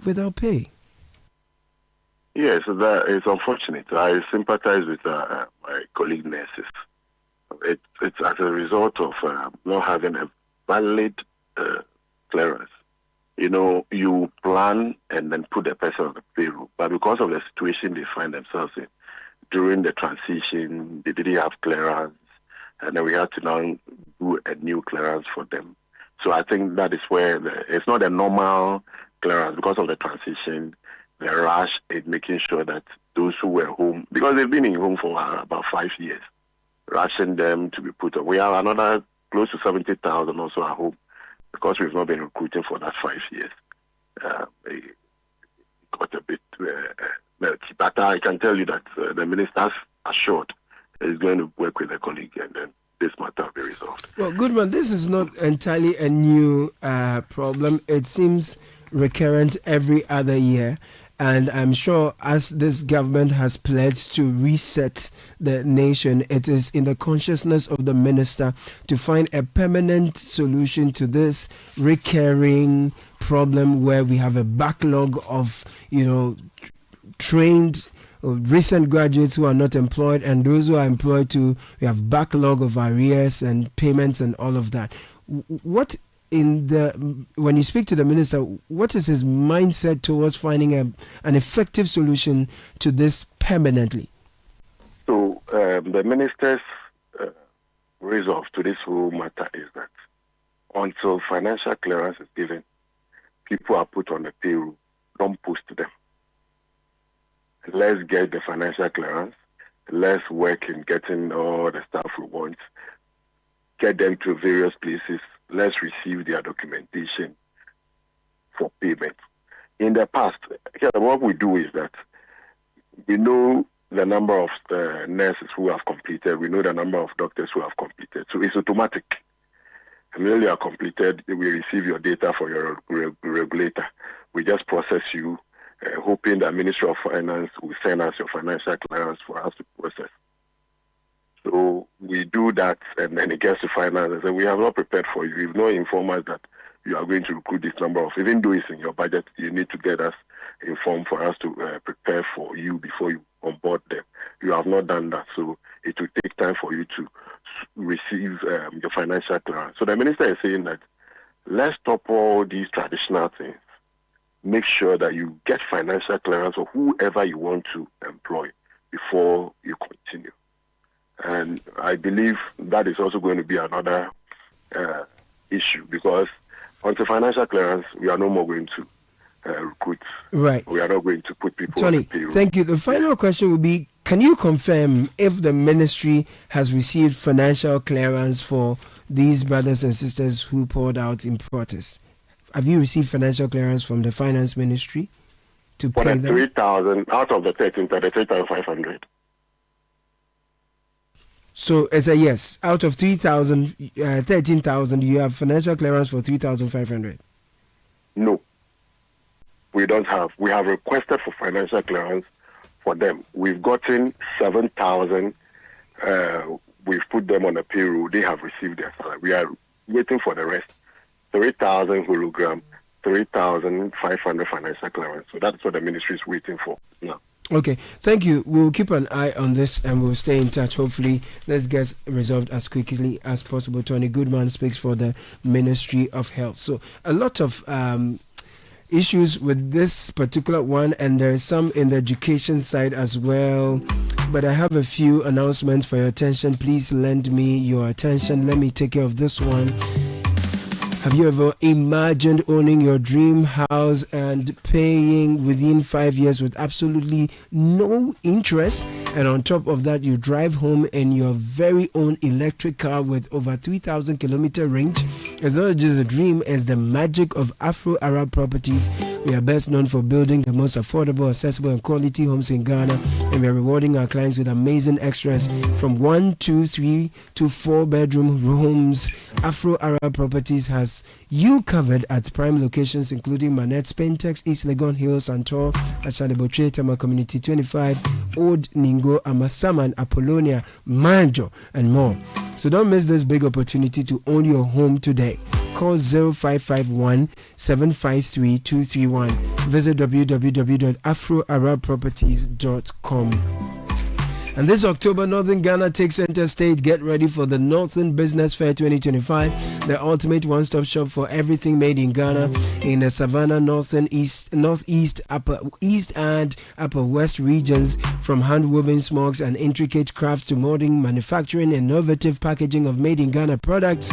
without pay? Yes, that is unfortunate. I sympathize with my colleague nurses. It's as a result of not having a valid clearance. You know, you plan and then put the person on the payroll, but because of the situation they find themselves in, during the transition, they didn't have clearance, and then we had to now do a new clearance for them. So I think that is where it's not a normal clearance because of the transition, the rush in making sure that those who were home, because they've been in home for about 5 years, rushing them to be put on. We have another close to 70,000 also at home because we've not been recruiting for that 5 years. It got a bit murky. But I can tell you that the minister's assured is going to work with a colleague and then this matter will be resolved. Well, Goodman, this is not entirely a new problem. It seems recurrent every other year. And I'm sure as this government has pledged to reset the nation, it is in the consciousness of the minister to find a permanent solution to this recurring problem where we have a backlog of, trained recent graduates who are not employed, and those who are employed too. We have backlog of arrears and payments and all of that. When you speak to the minister, what is his mindset towards finding an effective solution to this permanently? So the minister's resolve to this whole matter is that until financial clearance is given, people are put on the payroll, don't post them. Let's get the financial clearance. Let's work in getting all the stuff we want. Get them to various places. Let's receive their documentation for payment. In the past, what we do is that we know the number of nurses who have completed. We know the number of doctors who have completed. So it's automatic. Immediately you are completed, we receive your data for your regulator. We just process you, hoping the Ministry of Finance will send us your financial clearance for us to process. So we do that, and then it gets to finance and say, we have not prepared for you. You've not informed us that you are going to recruit this number of, even though it's in your budget, you need to get us informed for us to prepare for you before you onboard them. You have not done that, so it will take time for you to receive your financial clearance. So the minister is saying that let's stop all these traditional things. Make sure that you get financial clearance for whoever you want to employ before you continue. And I believe that is also going to be another issue, because until financial clearance, we are no more going to recruit. Right. We are not going to put people Tony, on the payroll. thank you. The final question would be, can you confirm if the ministry has received financial clearance for these brothers and sisters who poured out in protest? Have you received financial clearance from the finance ministry to for pay the them? 3,000 out of the 3,500. So it's a yes. Out of 13,000, you have financial clearance for 3,500. No, we don't have. We have requested for financial clearance for them. We've gotten 7,000. We've put them on the payroll. They have received their salary. We are waiting for the rest. 3,000 hologram, 3,500 financial clearance. So that's what the ministry is waiting for now. Okay, thank you. We'll keep an eye on this and we'll stay in touch. Hopefully, this gets resolved as quickly as possible. Tony Goodman speaks for the Ministry of Health. So, a lot of issues with this particular one, and there's some in the education side as well. But I have a few announcements for your attention. Please lend me your attention. Let me take care of this one. Have you ever imagined owning your dream house and paying within 5 years with absolutely no interest? And on top of that, you drive home in your very own electric car with over 3,000 kilometer range. It's not just a dream, it's the magic of Afro-Arab Properties. We are best known for building the most affordable, accessible, and quality homes in Ghana. And we are rewarding our clients with amazing extras from 1, 2, 3 to 4 bedroom homes. Afro-Arab Properties has you covered at prime locations including Manette, Spentex, East Legon Hills, Santor, Ashadeboche, Tama Community 25, Old Ningo, Amasaman, Apollonia, Manjo, and more. So don't miss this big opportunity to own your home today. Call 0551 753 231. Visit www.afroarabproperties.com. And this October, Northern Ghana takes center stage. Get ready for the Northern Business Fair 2025, the ultimate one-stop shop for everything made in Ghana in the Savannah, Northeast, Upper East, and Upper West regions. From hand-woven smokes and intricate crafts to modern manufacturing, innovative packaging of made in Ghana products.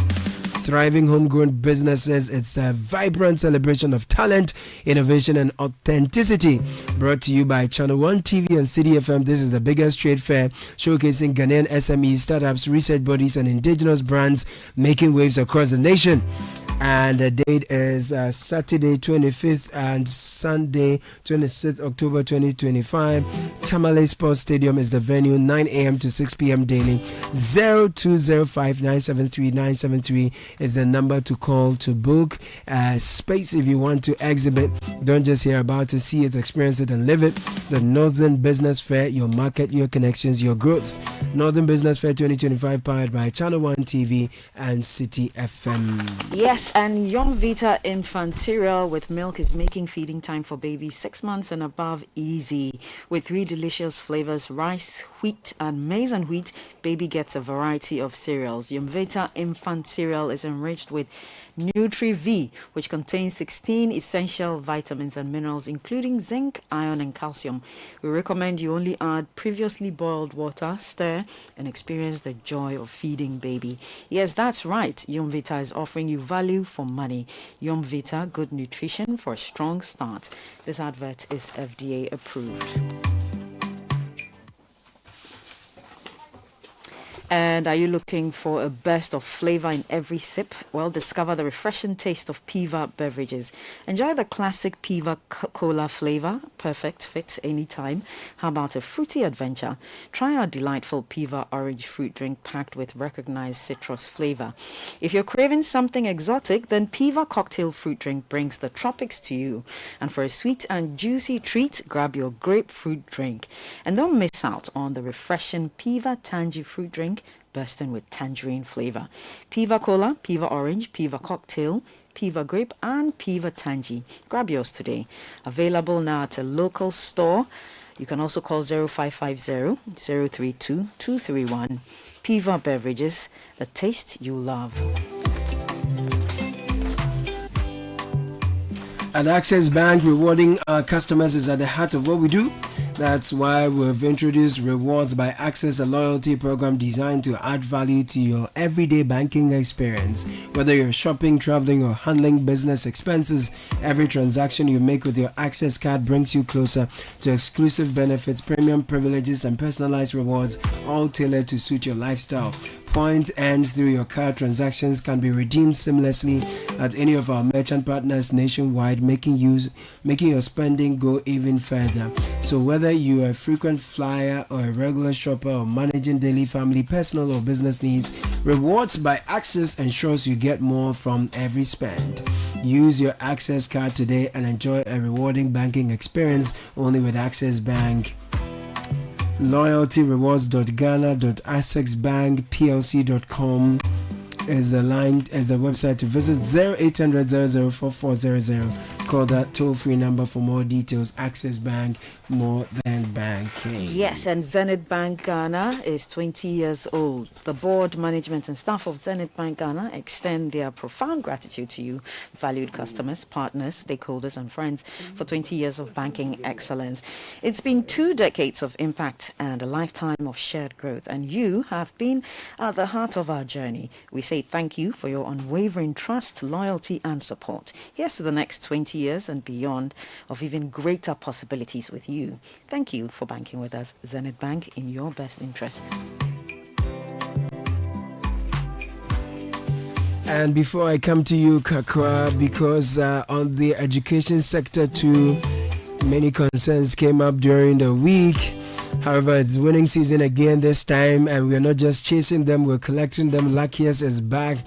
Thriving homegrown businesses. It's a vibrant celebration of talent, innovation, and authenticity. Brought to you by Channel 1 TV and Citi FM. This is the biggest trade fair showcasing Ghanaian SMEs, startups, research bodies, and indigenous brands making waves across the nation. And the date is Saturday 25th and Sunday 26th October 2025. Tamale Sports Stadium is the venue, 9 a.m. to 6 p.m. daily. 0205-973-973 is the number to call to book space if you want to exhibit. Don't just hear about it, see it, experience it, and live it. The Northern Business Fair, your market, your connections, your growth. Northern Business Fair 2025, powered by Channel 1 TV and Citi FM. Yes, and Young Vita infant cereal with milk is making feeding time for babies 6 months and above easy. With 3 delicious flavors, rice, wheat, and maize and wheat, baby gets a variety of cereals. Young Vita infant cereal is enriched with Nutri-V, which contains 16 essential vitamins and minerals, including zinc, iron, and calcium. We recommend you only add previously boiled water, stir, and experience the joy of feeding baby. Yes, that's right. Young Vita is offering you value for money. Young Vita, good nutrition for a strong start. This advert is FDA approved. And are you looking for a burst of flavor in every sip? Well, discover the refreshing taste of Piva beverages. Enjoy the classic Piva cola flavor, perfect fit anytime. How about a fruity adventure? Try our delightful Piva orange fruit drink packed with recognized citrus flavor. If you're craving something exotic, then Piva cocktail fruit drink brings the tropics to you. And for a sweet and juicy treat, grab your grapefruit drink. And don't miss out on the refreshing Piva Tangy fruit drink, bursting with tangerine flavor. Piva Cola, Piva Orange, Piva Cocktail, Piva Grape, and Piva Tangy. Grab yours today. Available now at a local store. You can also call 0550-032-231. Piva Beverages, the taste you love. At Access Bank, rewarding our customers is at the heart of what we do. That's why we've introduced Rewards by Access, a loyalty program designed to add value to your everyday banking experience. Whether you're shopping, traveling, or handling business expenses, every transaction you make with your Access card brings you closer to exclusive benefits, premium privileges, and personalized rewards, all tailored to suit your lifestyle. Points earned through your card transactions can be redeemed seamlessly at any of our merchant partners nationwide, making your spending go even further. So whether you are a frequent flyer or a regular shopper or managing daily family, personal or business needs, Rewards by Access ensures you get more from every spend. Use your Access card today and enjoy a rewarding banking experience only with Access Bank. loyaltyrewards.ghana.accessbankplc.com is the website to visit. 0800-004-400. Call that toll-free number for more details. Access Bank, more than banking. Yes, and Zenith Bank Ghana is 20 years old. The board, management, and staff of Zenith Bank Ghana extend their profound gratitude to you, valued customers, partners, stakeholders, and friends, for 20 years of banking excellence. It's been 2 decades of impact and a lifetime of shared growth, and you have been at the heart of our journey. We say thank you for your unwavering trust, loyalty, and support. Here's to the next 20 years and beyond of even greater possibilities with you. Thank you for banking with us. Zenith Bank, in your best interest. And before I come to you, Kakra, because on the education sector too, many concerns came up during the week. However, it's winning season again this time, and we're not just chasing them, we're collecting them. Luckiest is back.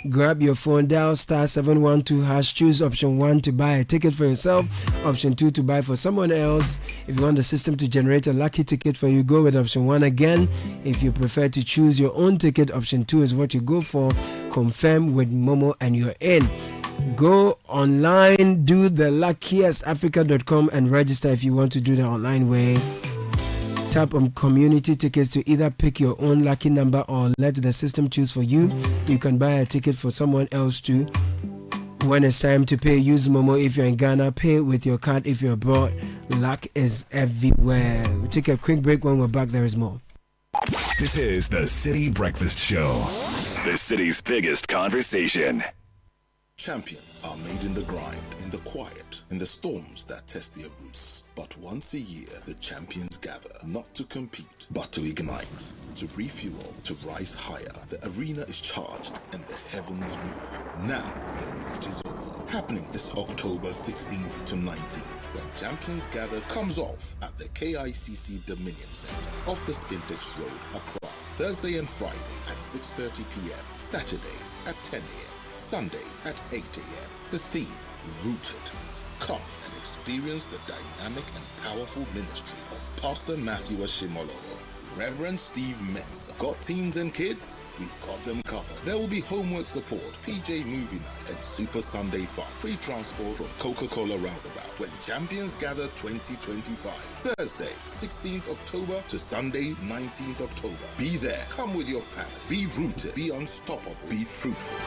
Grab your phone, dial *712#, choose option 1 to buy a ticket for yourself, option 2 to buy for someone else. If you want the system to generate a lucky ticket for you, go with option 1 again. If you prefer to choose your own ticket, option 2 is what you go for. Confirm with Momo and you're in. Go online, do the luckiestafrica.com and register if you want to do the online way. Tap on community tickets to either pick your own lucky number or let the system choose for you. You can buy a ticket for someone else too. When it's time to pay, use Momo if you're in Ghana. Pay with your card if you're abroad. Luck is everywhere. We'll take a quick break. When we're back, there is more. This is the Citi Breakfast Show, the city's biggest conversation. Champions are made in the grind, in the quiet, in the storms that test their roots. But once a year, the champions gather, not to compete, but to ignite, to refuel, to rise higher. The arena is charged and the heavens move. Now, the wait is over. Happening this October 16th to 19th, when Champions Gather comes off at the KICC Dominion Center off the Spintex Road, Accra. Thursday and Friday at 6:30 p.m. Saturday at 10 a.m. Sunday at 8 a.m. The theme, Rooted. Come and experience the dynamic and powerful ministry of Pastor Matthew Ashimolowo, Reverend Steve Mensah. Got teens and kids? We've got them covered. There will be homework support, PJ Movie Night, and Super Sunday Fun. Free transport from Coca-Cola Roundabout. When Champions Gather 2025. Thursday, 16th October to Sunday, 19th October. Be there. Come with your family. Be rooted. Be unstoppable. Be fruitful.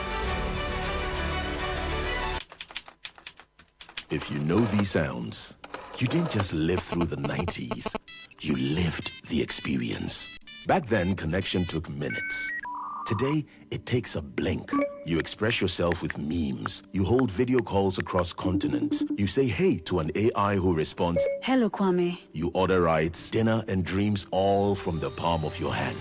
If you know these sounds, you didn't just live through the 90s. You lived the experience. Back then, connection took minutes. Today, it takes a blink. You express yourself with memes. You hold video calls across continents. You say hey to an AI who responds, "Hello, Kwame." You order rides, dinner, and dreams all from the palm of your hand.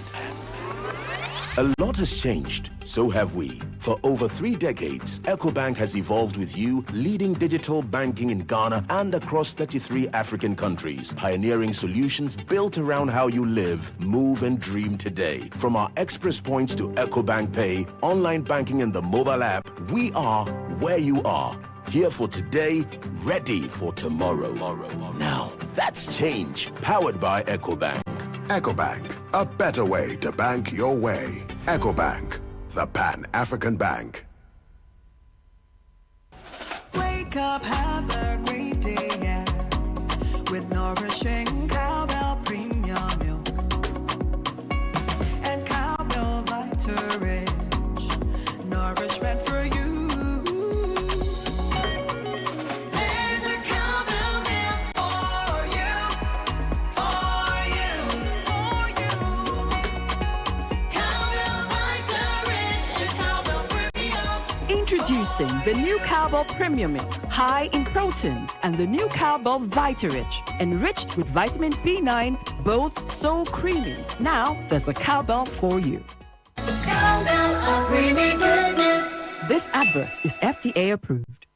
A lot has changed, so have we. For over 3 decades, EcoBank has evolved with you, leading digital banking in Ghana and across 33 African countries, pioneering solutions built around how you live, move, and dream today. From our express points to EcoBank Pay, online banking, and the mobile app, we are where you are. Here for today, ready for tomorrow. Now, that's change, powered by EcoBank. EcoBank, a better way to bank your way. EcoBank, the Pan-African Bank. Wake up, have a great day, yeah. With nourishing cowbell premium milk and cowbell Vita Rich, nourishment for you. There's a cowbell milk for you, for you, for you. Cowbell Vita Rich and cowbell premium. Introducing the new Cowbell Premium Milk, high in protein, and the new Cowbell Vita Rich, enriched with vitamin B9, both so creamy. Now there's a Cowbell for you. Cowbell, a creamy goodness. This advert is FDA approved.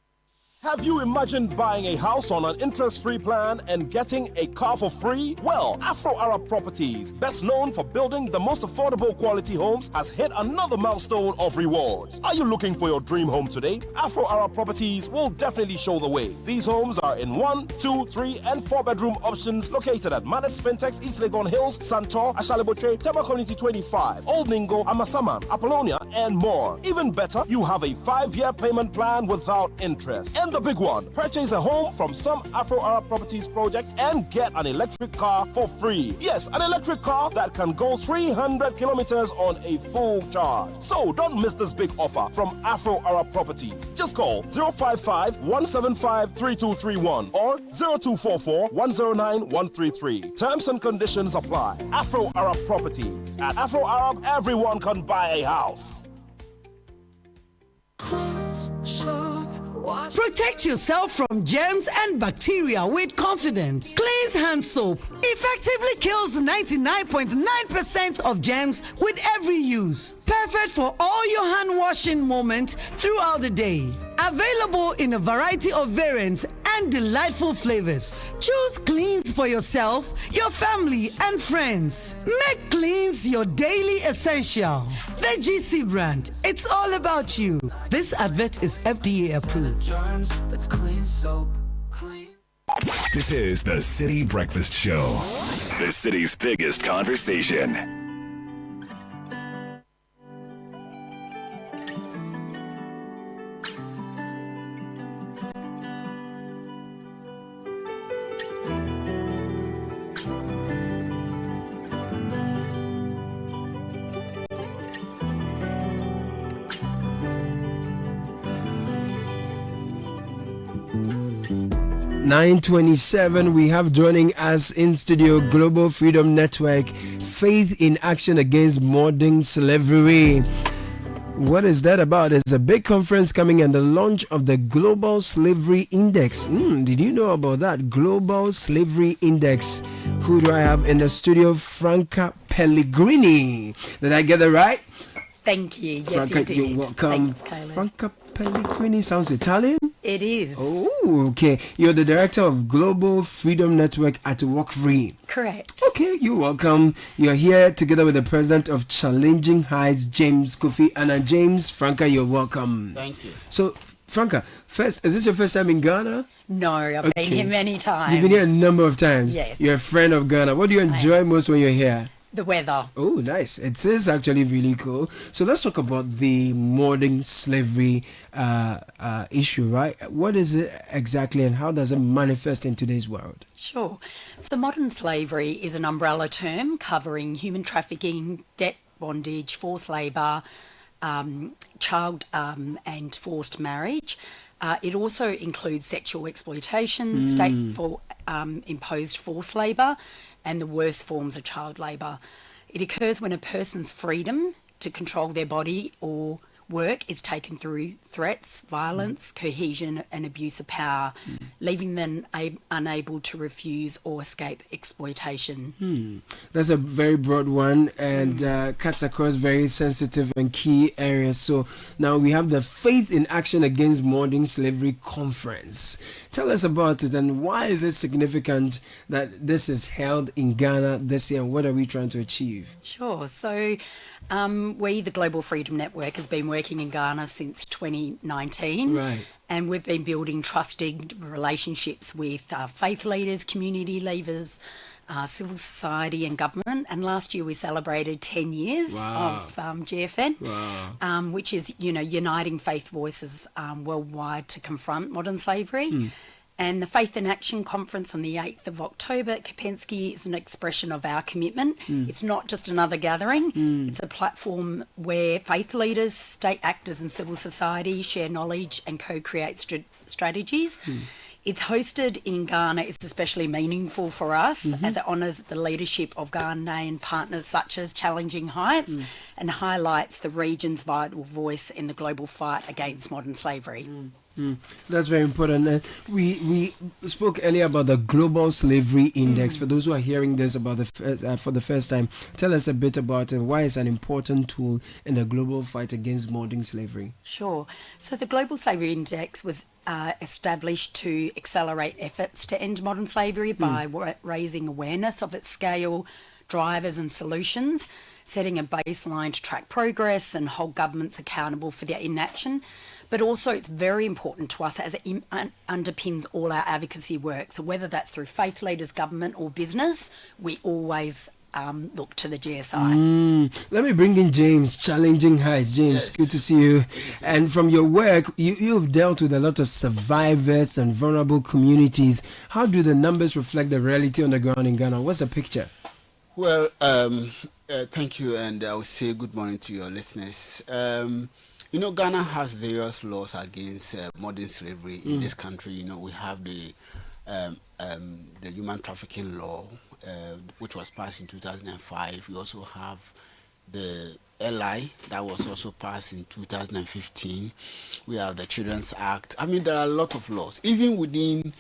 Have you imagined buying a house on an interest-free plan and getting a car for free? Well, Afro Arab Properties, best known for building the most affordable quality homes, has hit another milestone of rewards. Are you looking for your dream home today? Afro Arab Properties will definitely show the way. These homes are in 1, 2, 3, and 4-bedroom options located at Manet Spintex, East Legon Hills, Santor, Ashaliboche, Tema Community 25, Old Ningo, Amasaman, Apollonia, and more. Even better, you have a 5-year payment plan without interest. And the big one, purchase a home from some Afro Arab Properties projects and get an electric car for free. Yes, an electric car that can go 300 kilometers on a full charge. So don't miss this big offer from Afro Arab Properties. Just call 055-175-3231 or 0244-109-133. Terms and conditions apply. Afro Arab Properties. At Afro Arab, everyone can buy a house. Protect yourself from germs and bacteria with confidence. Cleanse hand soap effectively kills 99.9% of germs with every use. Perfect for all your hand washing moments throughout the day. Available in a variety of variants and delightful flavors. Choose Cleanse for yourself, your family, and friends. Make Cleanse your daily essential. The GC brand. It's all about you. This advert is FDA approved. This is the City Breakfast Show, the city's biggest conversation. (9:27). We have joining us in studio Global Freedom Network, Faith in Action Against Modern Slavery. What is that about? There's a big conference coming and the launch of the Global Slavery Index. Did you know about that? Global Slavery Index. Who do I have in the studio? Franca Pellegrini. Did I get it right? Thank you. Yes, Franca, you did. you're welcome. Thanks, Franca Pellegrini sounds Italian? It is. Oh, okay. You're the director of Global Freedom Network at Walk Free. Correct. Okay, you're welcome. You're here together with the president of Challenging Heights, James Kofi Anna. James, Franca, you're welcome. Thank you. So, Franca, first, is this your first time in Ghana? No, I've been here many times. You've been here a number of times. Yes. You're a friend of Ghana. What do you enjoy most when you're here? The weather. Oh, nice. It is actually really cool. So let's talk about the modern slavery issue, right? What is it exactly and how does it manifest in today's world? Sure. So modern slavery is an umbrella term covering human trafficking, debt bondage, forced labour, child and forced marriage. It also includes sexual exploitation, state imposed forced labour, and the worst forms of child labour. It occurs when a person's freedom to control their body or work is taken through threats, violence, cohesion and abuse of power, leaving them unable to refuse or escape exploitation. That's a very broad one and cuts across very sensitive and key areas. So now we have the Faith in Action Against Modern Slavery Conference. Tell us about it and why is it significant that this is held in Ghana this year and what are we trying to achieve? Sure. So we, the Global Freedom Network, has been working in Ghana since 2019. Right. And we've been building trusted relationships with faith leaders, community leaders, civil society and government. And last year we celebrated 10 years of GFN, which is, uniting faith voices worldwide to confront modern slavery. And the Faith in Action Conference on the 8th of October at Kapensky is an expression of our commitment. It's not just another gathering. It's a platform where faith leaders, state actors and civil society share knowledge and co-create strategies. It's hosted in Ghana. It's especially meaningful for us as it honours the leadership of Ghanaian partners such as Challenging Heights and highlights the region's vital voice in the global fight against modern slavery. That's very important. We spoke earlier about the Global Slavery Index. For those who are hearing this about for the first time, tell us a bit about it. Why it's an important tool in the global fight against modern slavery? Sure. So the Global Slavery Index was established to accelerate efforts to end modern slavery by raising awareness of its scale, drivers and solutions, setting a baseline to track progress and hold governments accountable for their inaction. But also it's very important to us as it underpins all our advocacy work. So whether that's through faith leaders, government or business, we always look to the GSI. Let me bring in James, Challenging Heights. James, good to see you. And from your work, you've dealt with a lot of survivors and vulnerable communities. How do the numbers reflect the reality on the ground in Ghana? What's the picture? Well, thank you, and I will say good morning to your listeners. Ghana has various laws against modern slavery in this country. We have the human trafficking law, which was passed in 2005. We also have the LI that was also passed in 2015. We have the Children's Act. I mean, there are a lot of laws. Even within,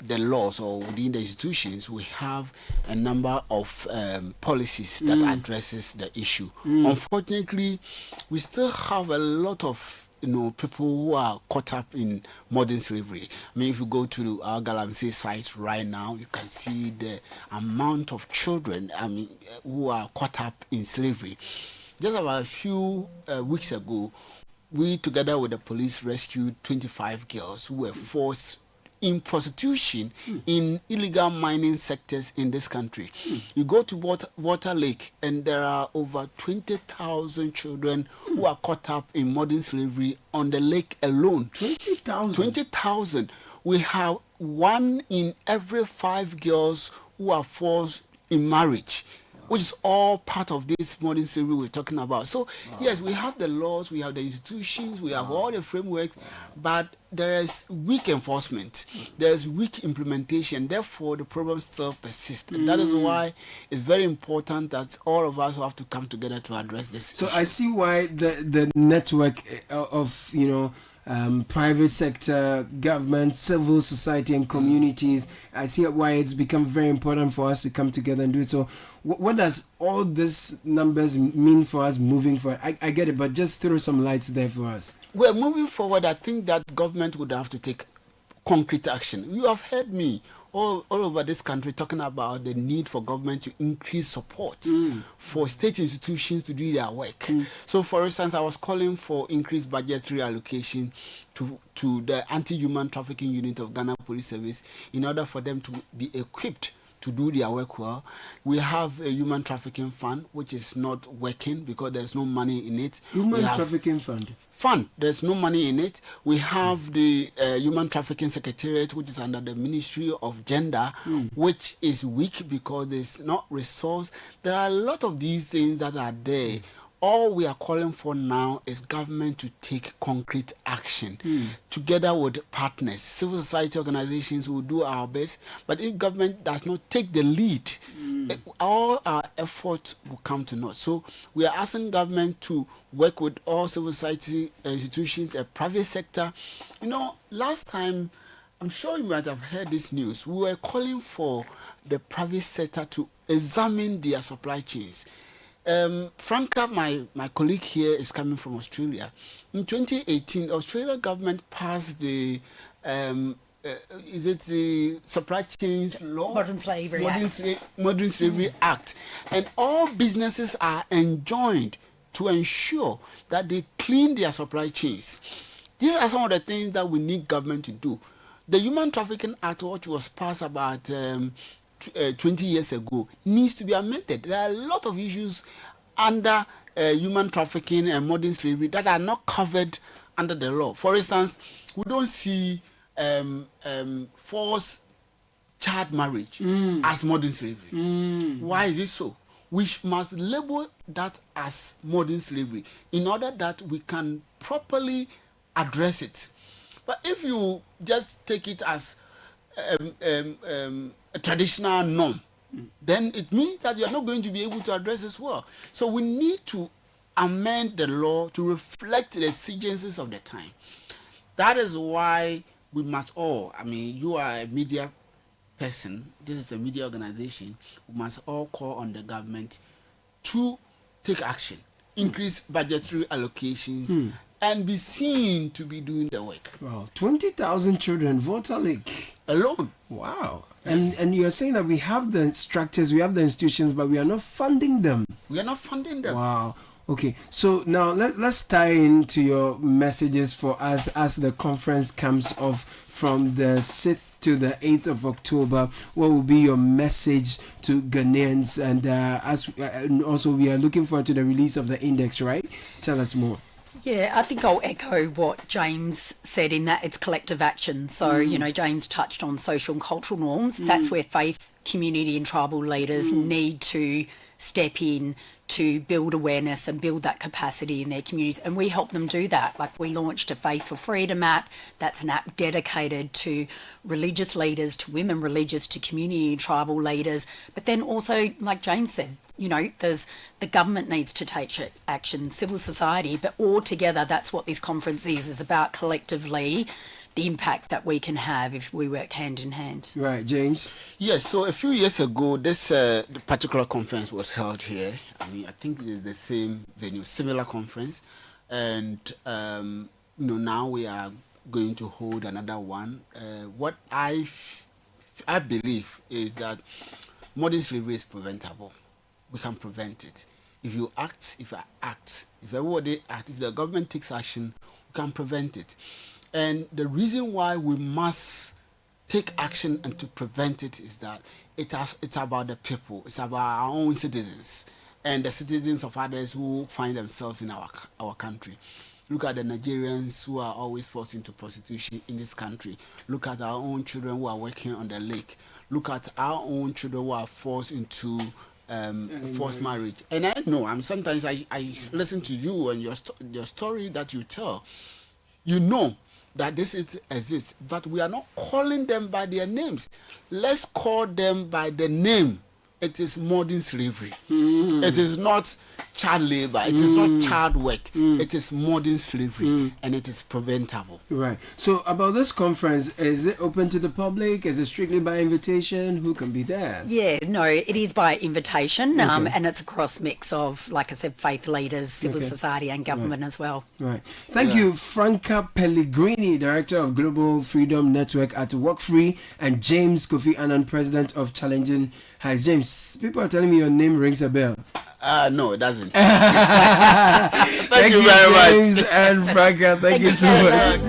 the laws or within the institutions, we have a number of policies that addresses the issue. Unfortunately, we still have a lot of people who are caught up in modern slavery. I mean, if you go to our Galamsey site right now, you can see the amount of children, who are caught up in slavery. Just about a few weeks ago, we, together with the police, rescued 25 girls who were forced in prostitution in illegal mining sectors in this country. You go to Water Lake and there are over 20,000 children who are caught up in modern slavery on the lake alone. 20,000? 20,000. We have 1 in every 5 girls who are forced in marriage. which is all part of this modern slavery we're talking about. So, yes, we have the laws, we have the institutions, we have all the frameworks, but there is weak enforcement, there is weak implementation. Therefore, the problem still persists. And that is why it's very important that all of us have to come together to address this So issue. I see why the network of private sector, government, civil society, and communities. I see why it's become very important for us to come together and do it. So, what does all these numbers mean for us moving forward? I get it, but just throw some lights there for us. Well, moving forward, I think that government would have to take concrete action. You have heard me all over this country talking about the need for government to increase support for state institutions to do their work. So, for instance, I was calling for increased budgetary allocation to the anti-human trafficking unit of Ghana Police Service in order for them to be equipped to do their work well. We have a human trafficking fund which is not working because there's no money in it. Human trafficking fund. There's no money in it. We have the Human Trafficking Secretariat, which is under the Ministry of Gender, which is weak because there's not resource. There are a lot of these things that are there. All we are calling for now is government to take concrete action together with partners. Civil society organizations will do our best, but if government does not take the lead, all our efforts will come to naught. So we are asking government to work with all civil society institutions, the private sector. You know, last time, I'm sure you might have heard this news, we were calling for the private sector to examine their supply chains. Franca, my colleague here, is coming from Australia. In 2018, Australia government passed the is it the Supply Chains Law? Modern Slavery Modern Slavery Act. And all businesses are enjoined to ensure that they clean their supply chains. These are some of the things that we need government to do. The Human Trafficking Act, which was passed about 20 years ago, needs to be amended. There are a lot of issues under human trafficking and modern slavery that are not covered under the law. For instance, we don't see forced child marriage as modern slavery. Why is it so? We must label that as modern slavery in order that we can properly address it. But if you just take it as a traditional norm, then it means that you are not going to be able to address as well. So we need to amend the law to reflect the exigencies of the time. That is why we must all, I mean, you are a media person, this is a media organization, we must all call on the government to take action, increase budgetary allocations, and be seen to be doing the work. Wow, 20,000 children, voter league alone. Wow. And you're saying that we have the structures, we have the institutions, but we are not funding them. We are not funding them. Wow. Okay, so now let's tie into your messages for us as the conference comes off from the 6th to the 8th of October. What will be your message to Ghanaians? And also we are looking forward to the release of the index, right? Tell us more. Yeah, I think I'll echo what James said in that it's collective action. So, you know, James touched on social and cultural norms. That's where faith, community and tribal leaders need to step in to build awareness and build that capacity in their communities. And we help them do that. Like we launched a Faith for Freedom app. That's an app dedicated to religious leaders, to women religious, to community and tribal leaders. But then also, like James said, you know, there's the government needs to take action, civil society, but all together, that's what this conference is about collectively, the impact that we can have if we work hand in hand. Right, James? Yes, so a few years ago, this particular conference was held here. I mean, I think it's the same venue, similar conference. And, you know, now we are going to hold another one. What I believe is that modern slavery is preventable. We can prevent it. If you act, if everybody acts, if the government takes action, we can prevent it. And the reason why we must take action and to prevent it is that it's about the people. It's about our own citizens and the citizens of others who find themselves in our country. Look at the Nigerians who are always forced into prostitution in this country. Look at our own children who are working on the lake. Look at our own children who are forced into forced marriage. And I know, sometimes I listen to you and your story that you tell. You know that this exists, but we are not calling them by their names. Let's call them by the name. It is modern slavery. It is not child labor. It is not child work. It is modern slavery, and it is preventable. Right. So about this conference, is it open to the public? Is it strictly by invitation? Who can be there? Yeah, no, it is by invitation, Okay. and it's a cross mix of, like I said, faith leaders, civil society, and government as well. Right. Thank you, Franca Pellegrini, Director of Global Freedom Network at Walk Free, and James Kofi Annan, President of Challenging Heights. James, people are telling me your name rings a bell. No, it doesn't. Thank you very much, James and Franca. Thank you so much.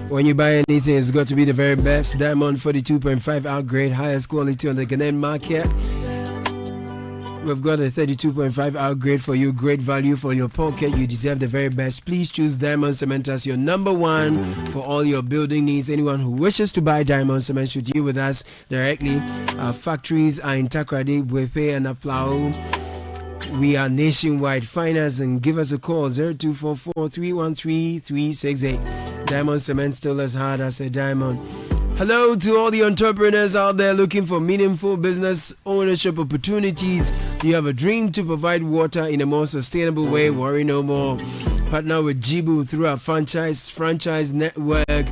When you buy anything, it's got to be the very best. Diamond 42.5 outgrade, highest quality on the Ghanaian market. We've got a 32.5 outgrade for you. Great value for your pocket. You deserve the very best. Please choose Diamond Cement as your number one for all your building needs. Anyone who wishes to buy Diamond Cement should deal with us directly. Our factories are in Takrady, Bwepe, and Aplau. We are nationwide. Find us and give us a call 0244 313 368. Diamond Cement, still as hard as a diamond. Hello to all the entrepreneurs out there looking for meaningful business ownership opportunities. Do you have a dream to provide water in a more sustainable way? Worry no more. Partner with Jibu through our franchise network.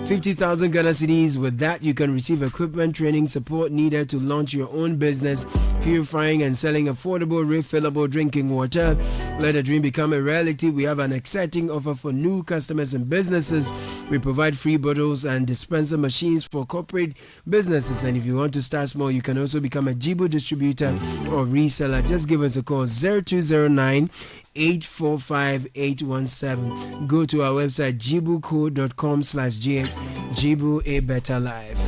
50,000 Ghana cedis. With that, you can receive equipment, training, support needed to launch your own business, purifying and selling affordable, refillable drinking water. Let a dream become a reality. We have an exciting offer for new customers and businesses. We provide free bottles and dispenser machines for corporate businesses. And if you want to start small, you can also become a Jibu distributor or reseller. Just give us a call 0209 845-817. Go to our website jibuco.com/gh. Jibu, a better life.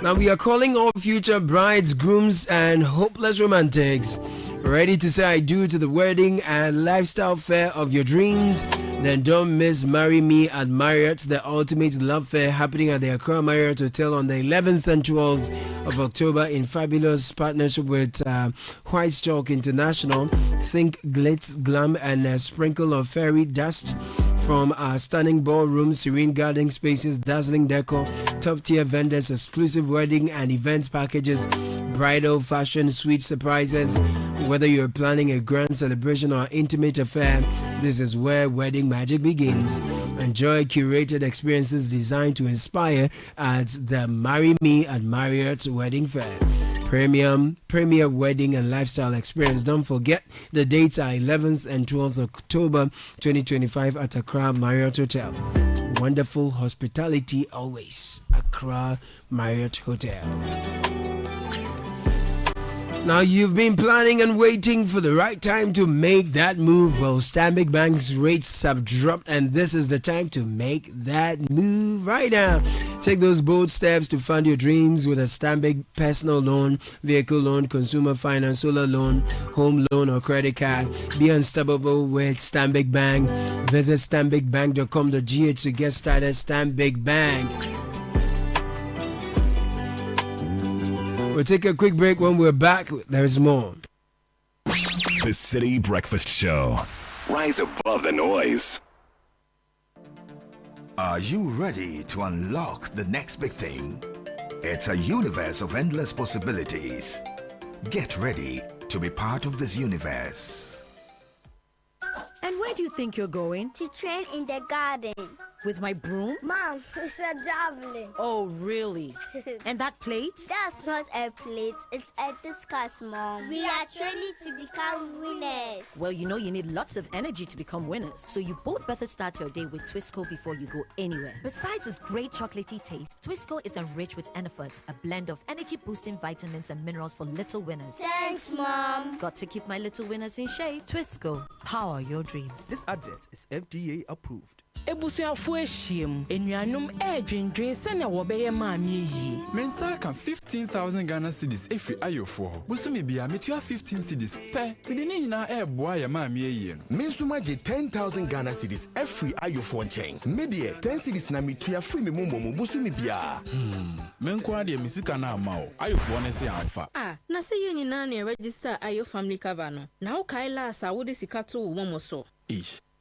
Now we are calling all future brides, grooms, and hopeless romantics ready to say I do to the wedding and lifestyle fair of your dreams. Then don't miss Marry Me at Marriott, the ultimate love fair happening at the Accra Marriott Hotel on the 11th and 12th of October in fabulous partnership with White Chalk International. Think glitz, glam, and a sprinkle of fairy dust from our stunning ballroom, serene garden spaces, dazzling decor, top-tier vendors, exclusive wedding and events packages, bridal, fashion, sweet surprises. Whether you're planning a grand celebration or intimate affair, this is where wedding magic begins. Enjoy curated experiences designed to inspire at the Marry Me at Marriott Wedding Fair. Premier wedding and lifestyle experience. Don't forget the dates are 11th and 12th October 2025 at Accra Marriott Hotel. Wonderful hospitality always. Accra Marriott Hotel. Now you've been planning and waiting for the right time to make that move. Well, Stanbic Bank's rates have dropped and this is the time to make that move right now. Take those bold steps to fund your dreams with a Stanbic personal loan, vehicle loan, consumer finance, solar loan, home loan or credit card. Be unstoppable with Stanbic Bank. Visit stanbicbank.com.gh to get started. Stanbic Bank. We'll take a quick break. When we're back, there's more. The City Breakfast Show. Rise above the noise. Are you ready to unlock the next big thing? It's a universe of endless possibilities. Get ready to be part of this universe. And where do you think you're going? To train in the garden. With my broom? Mom, it's a javelin. Oh, really? And that plate? That's not a plate, it's a discus, Mom. We are training to become winners. Well, you know you need lots of energy to become winners. So you both better start your day with Twisco before you go anywhere. Besides its great chocolatey taste, Twisco is enriched with Enerfort, a blend of energy-boosting vitamins and minerals for little winners. Thanks, Mom. Got to keep my little winners in shape. Twisco, power your dreams. This advert is FDA approved. ebusuafo ahyiam enuanom edwendwen sene wobeye maami yi mensa kan 15,000 Ghana cedis every ayofo busumi bia metua 15 cedis pe medini nyina eboa ya maami yi no mensuma je 10,000 Ghana cedis every ayofo nchen medie 10 cedis na metua free me momo busumi bia menko ade misika na amao ayofo ne se amfa na se ye nyina na register ayo family cover no na wo kai last a wo de sika to wo momo so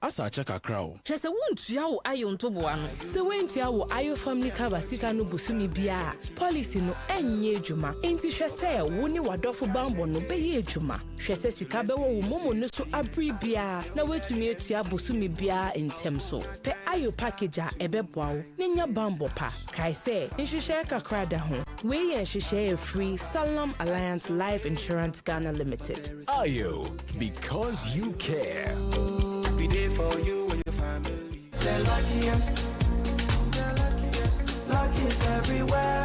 asa cheka crowd chese wontua wo ayo ntoboa no se wentua wo ayo family cover sika no busumi bia policy no enye adwuma enti hwese wo ni wadofo bambo no beye adwuma hwese sika be wo momo no so abri bia na wetumi etua busumi bia entem so pe ayo package a ebeboa wo nya bambo pa kai se nhwehwe kakra da ho we ye nhwehwe free Salam Alliance Life Insurance Ghana Limited. Ayo, because you care. Be there for you and your family. The luckiest everywhere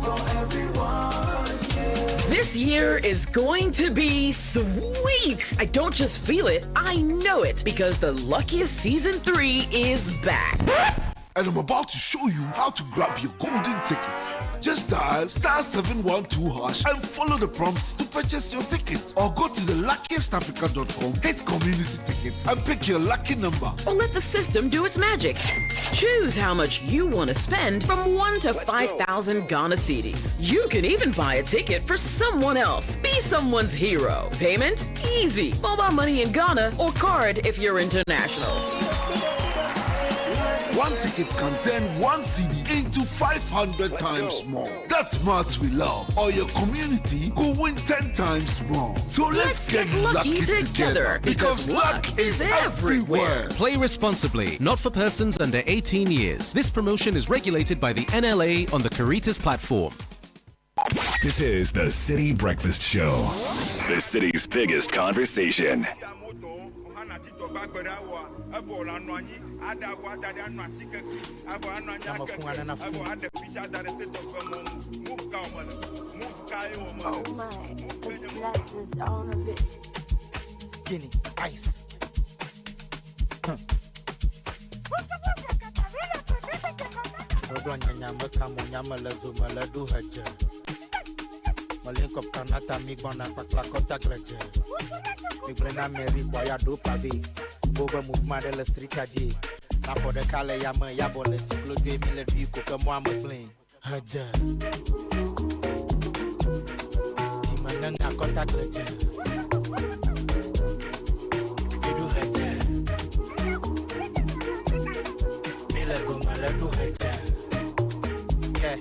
for everyone. Yeah. This year is going to be sweet. I don't just feel it, I know it, because the Luckiest Season 3 is back. And I'm about to show you how to grab your golden ticket. Just dial *712# and follow the prompts to purchase your ticket. Or go to theluckiestafrica.com, hit community tickets, and pick your lucky number. Or let the system do its magic. Choose how much you want to spend from 1 to 5,000 Ghana cedis. You can even buy a ticket for someone else. Be someone's hero. Payment? Easy. Mobile money in Ghana or card if you're international. One ticket can turn 1 CD into 500 times more. That's maths we love. Or your community could win 10 times more. So let's get lucky together because luck is everywhere. Play responsibly. Not for persons under 18 years. This promotion is regulated by the NLA on the Caritas platform. This is the Citi Breakfast Show. The city's biggest conversation. Guinea, ice. Malinko pranata migbona paklakota greje. Migrena meri kwa ya do pavé. Boba mouvement de la street aji. Na for the kale ya me ya bole tikloju emile du ko ke moi me plain. Haja. Timananga kota greje. Edu haja. Mile go mala do haja. Yeah.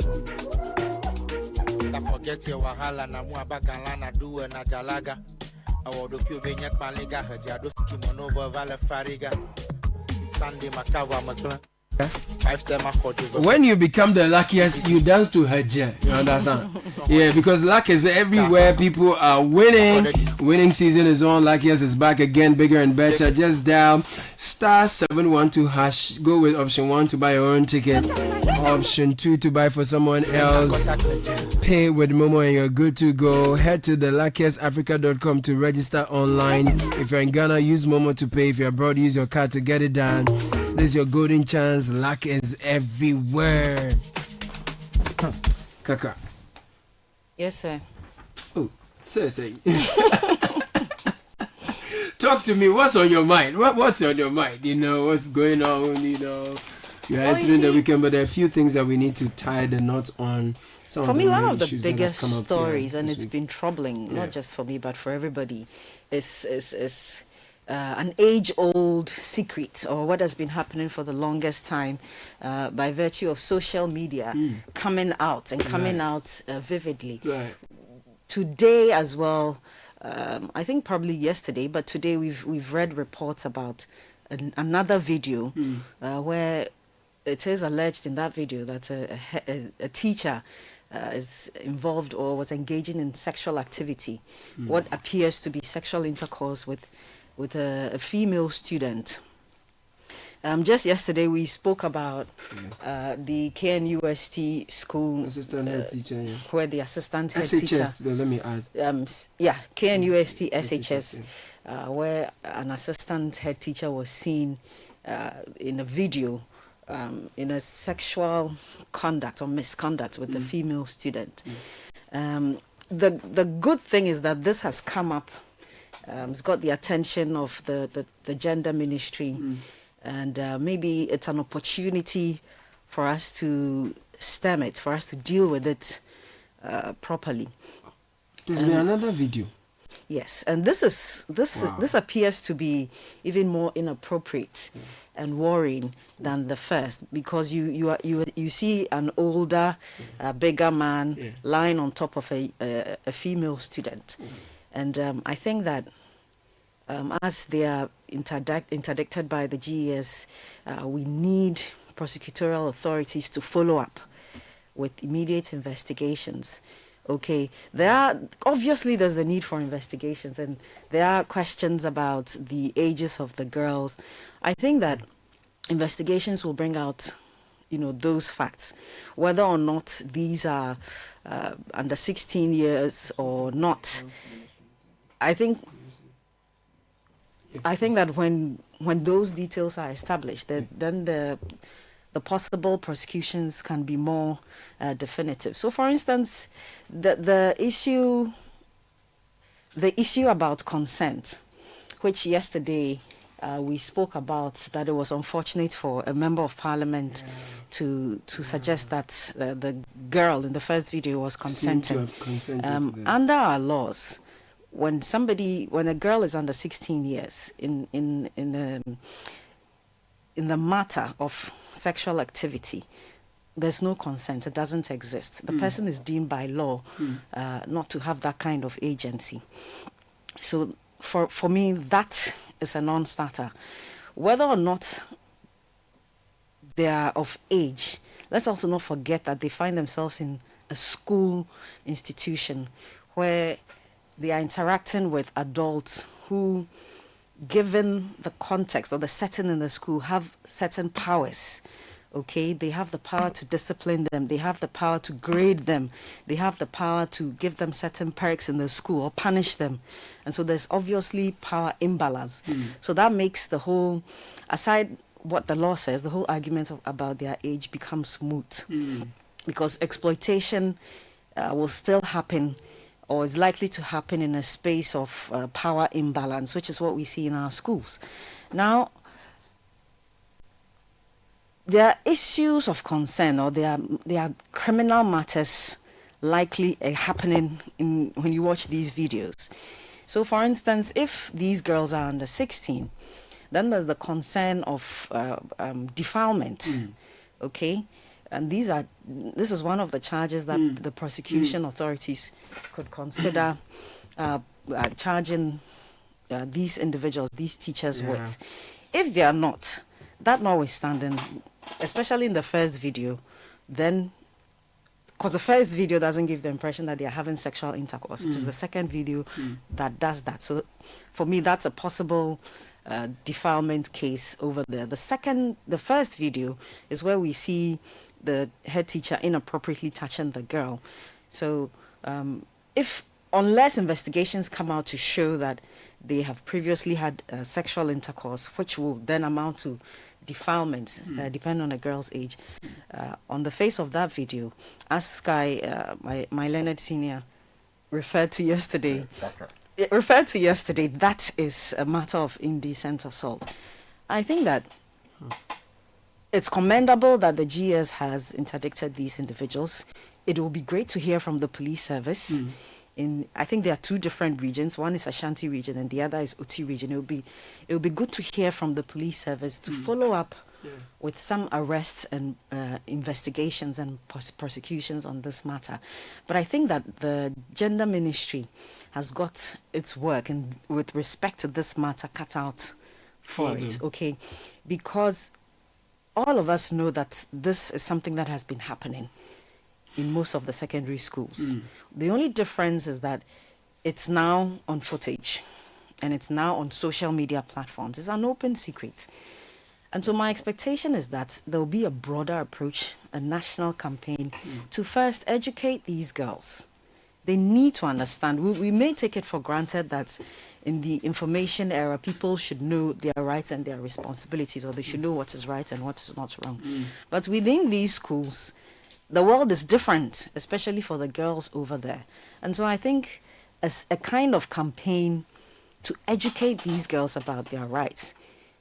Forget your wahala na muabagala na duwe na jalaga. Awodo kube nyek paliga haja do skimono vale fariga. Sunday makava makla. When you become the luckiest, you dance to Hajj. You understand? Yeah, because luck is everywhere. People are winning. Winning season is on. Luckiest is back again, bigger and better. Just dial *712#. Go with option 1 to buy your own ticket. Option 2 to buy for someone else. Pay with Momo and you're good to go. Head to theluckiestafrica.com to register online. If you're in Ghana, use Momo to pay. If you're abroad, use your card to get it done. This is your golden chance. Luck is everywhere. Kaka. Yes, sir. Oh, say. Talk to me. What's on your mind? What's on your mind? You know, what's going on? You know, you're entering the weekend, but there are a few things that we need to tie the knots on. For me, one of the biggest stories, and it's been troubling, not just for me, but for everybody, is an age-old secret, or what has been happening for the longest time, by virtue of social media coming out and coming out vividly. Right. Today as well, I think probably yesterday, but today we've read reports about another video where it is alleged in that video that a teacher is involved or was engaging in sexual activity, what appears to be sexual intercourse with a female student. Just yesterday we spoke about the KNUST school assistant head teacher, where the assistant head SHS, teacher, let me add. KNUST SHS, where an assistant head teacher was seen in a video in a sexual conduct or misconduct with the female student. The good thing is that this has come up. It's got the attention of the gender ministry, and maybe it's an opportunity for us to stem it, for us to deal with it properly. There's been another video. Yes, and this appears to be even more inappropriate and worrying than the first, because you see an older, bigger man lying on top of a female student, and I think that as they are interdicted by the GES, we need prosecutorial authorities to follow up with immediate investigations. Okay, there's the need for investigations, and there are questions about the ages of the girls. I think that investigations will bring out, those facts, whether or not these are under 16 years or not. I think that when those details are established, then the possible prosecutions can be more definitive. So, for instance, the issue about consent, which yesterday we spoke about, that it was unfortunate for a member of parliament to suggest that the girl in the first video was consenting. Under our laws, when a girl is under 16 years in the matter of sexual activity, there's no consent. It doesn't exist. The person is deemed by law not to have that kind of agency. So for me, that is a non-starter. Whether or not they are of age, let's also not forget that they find themselves in a school institution where they are interacting with adults who, given the context or the setting in the school, have certain powers. Okay, they have the power to discipline them, they have the power to grade them, they have the power to give them certain perks in the school or punish them. And so there's obviously power imbalance. So that makes the whole, aside what the law says, the whole argument about their age becomes moot. Because exploitation will still happen, or is likely to happen, in a space of power imbalance, which is what we see in our schools. Now, there are issues of concern, or there are criminal matters likely happening when you watch these videos. So, for instance, if these girls are under 16, then there's the concern of defilement, okay? And this is one of the charges that the prosecution authorities could consider charging these individuals, these teachers with. If they are not, that notwithstanding, especially in the first video, then, because the first video doesn't give the impression that they are having sexual intercourse. It is the second video that does that. So for me, that's a possible defilement case over there. The first video is where we see the head teacher inappropriately touching the girl. So unless investigations come out to show that they have previously had sexual intercourse, which will then amount to defilement, depending on the girl's age, on the face of that video, as Sky, my learned senior, referred to yesterday, that is a matter of indecent assault. I think that it's commendable that the GS has interdicted these individuals. It will be great to hear from the police service. I think there are two different regions. One is Ashanti region and the other is Oti region. It will be good to hear from the police service to follow up with some arrests and investigations and prosecutions on this matter. But I think that the gender ministry has got its work, and with respect to this matter, cut out for it, okay? Because all of us know that this is something that has been happening in most of the secondary schools. The only difference is that it's now on footage and it's now on social media platforms. It's an open secret. And so my expectation is that there will be a broader approach, a national campaign to first educate these girls, they need to understand. We may take it for granted that in the information era, people should know their rights and their responsibilities, or they should know what is right and what is not wrong. But within these schools, the world is different, especially for the girls over there. And so I think as a kind of campaign to educate these girls about their rights,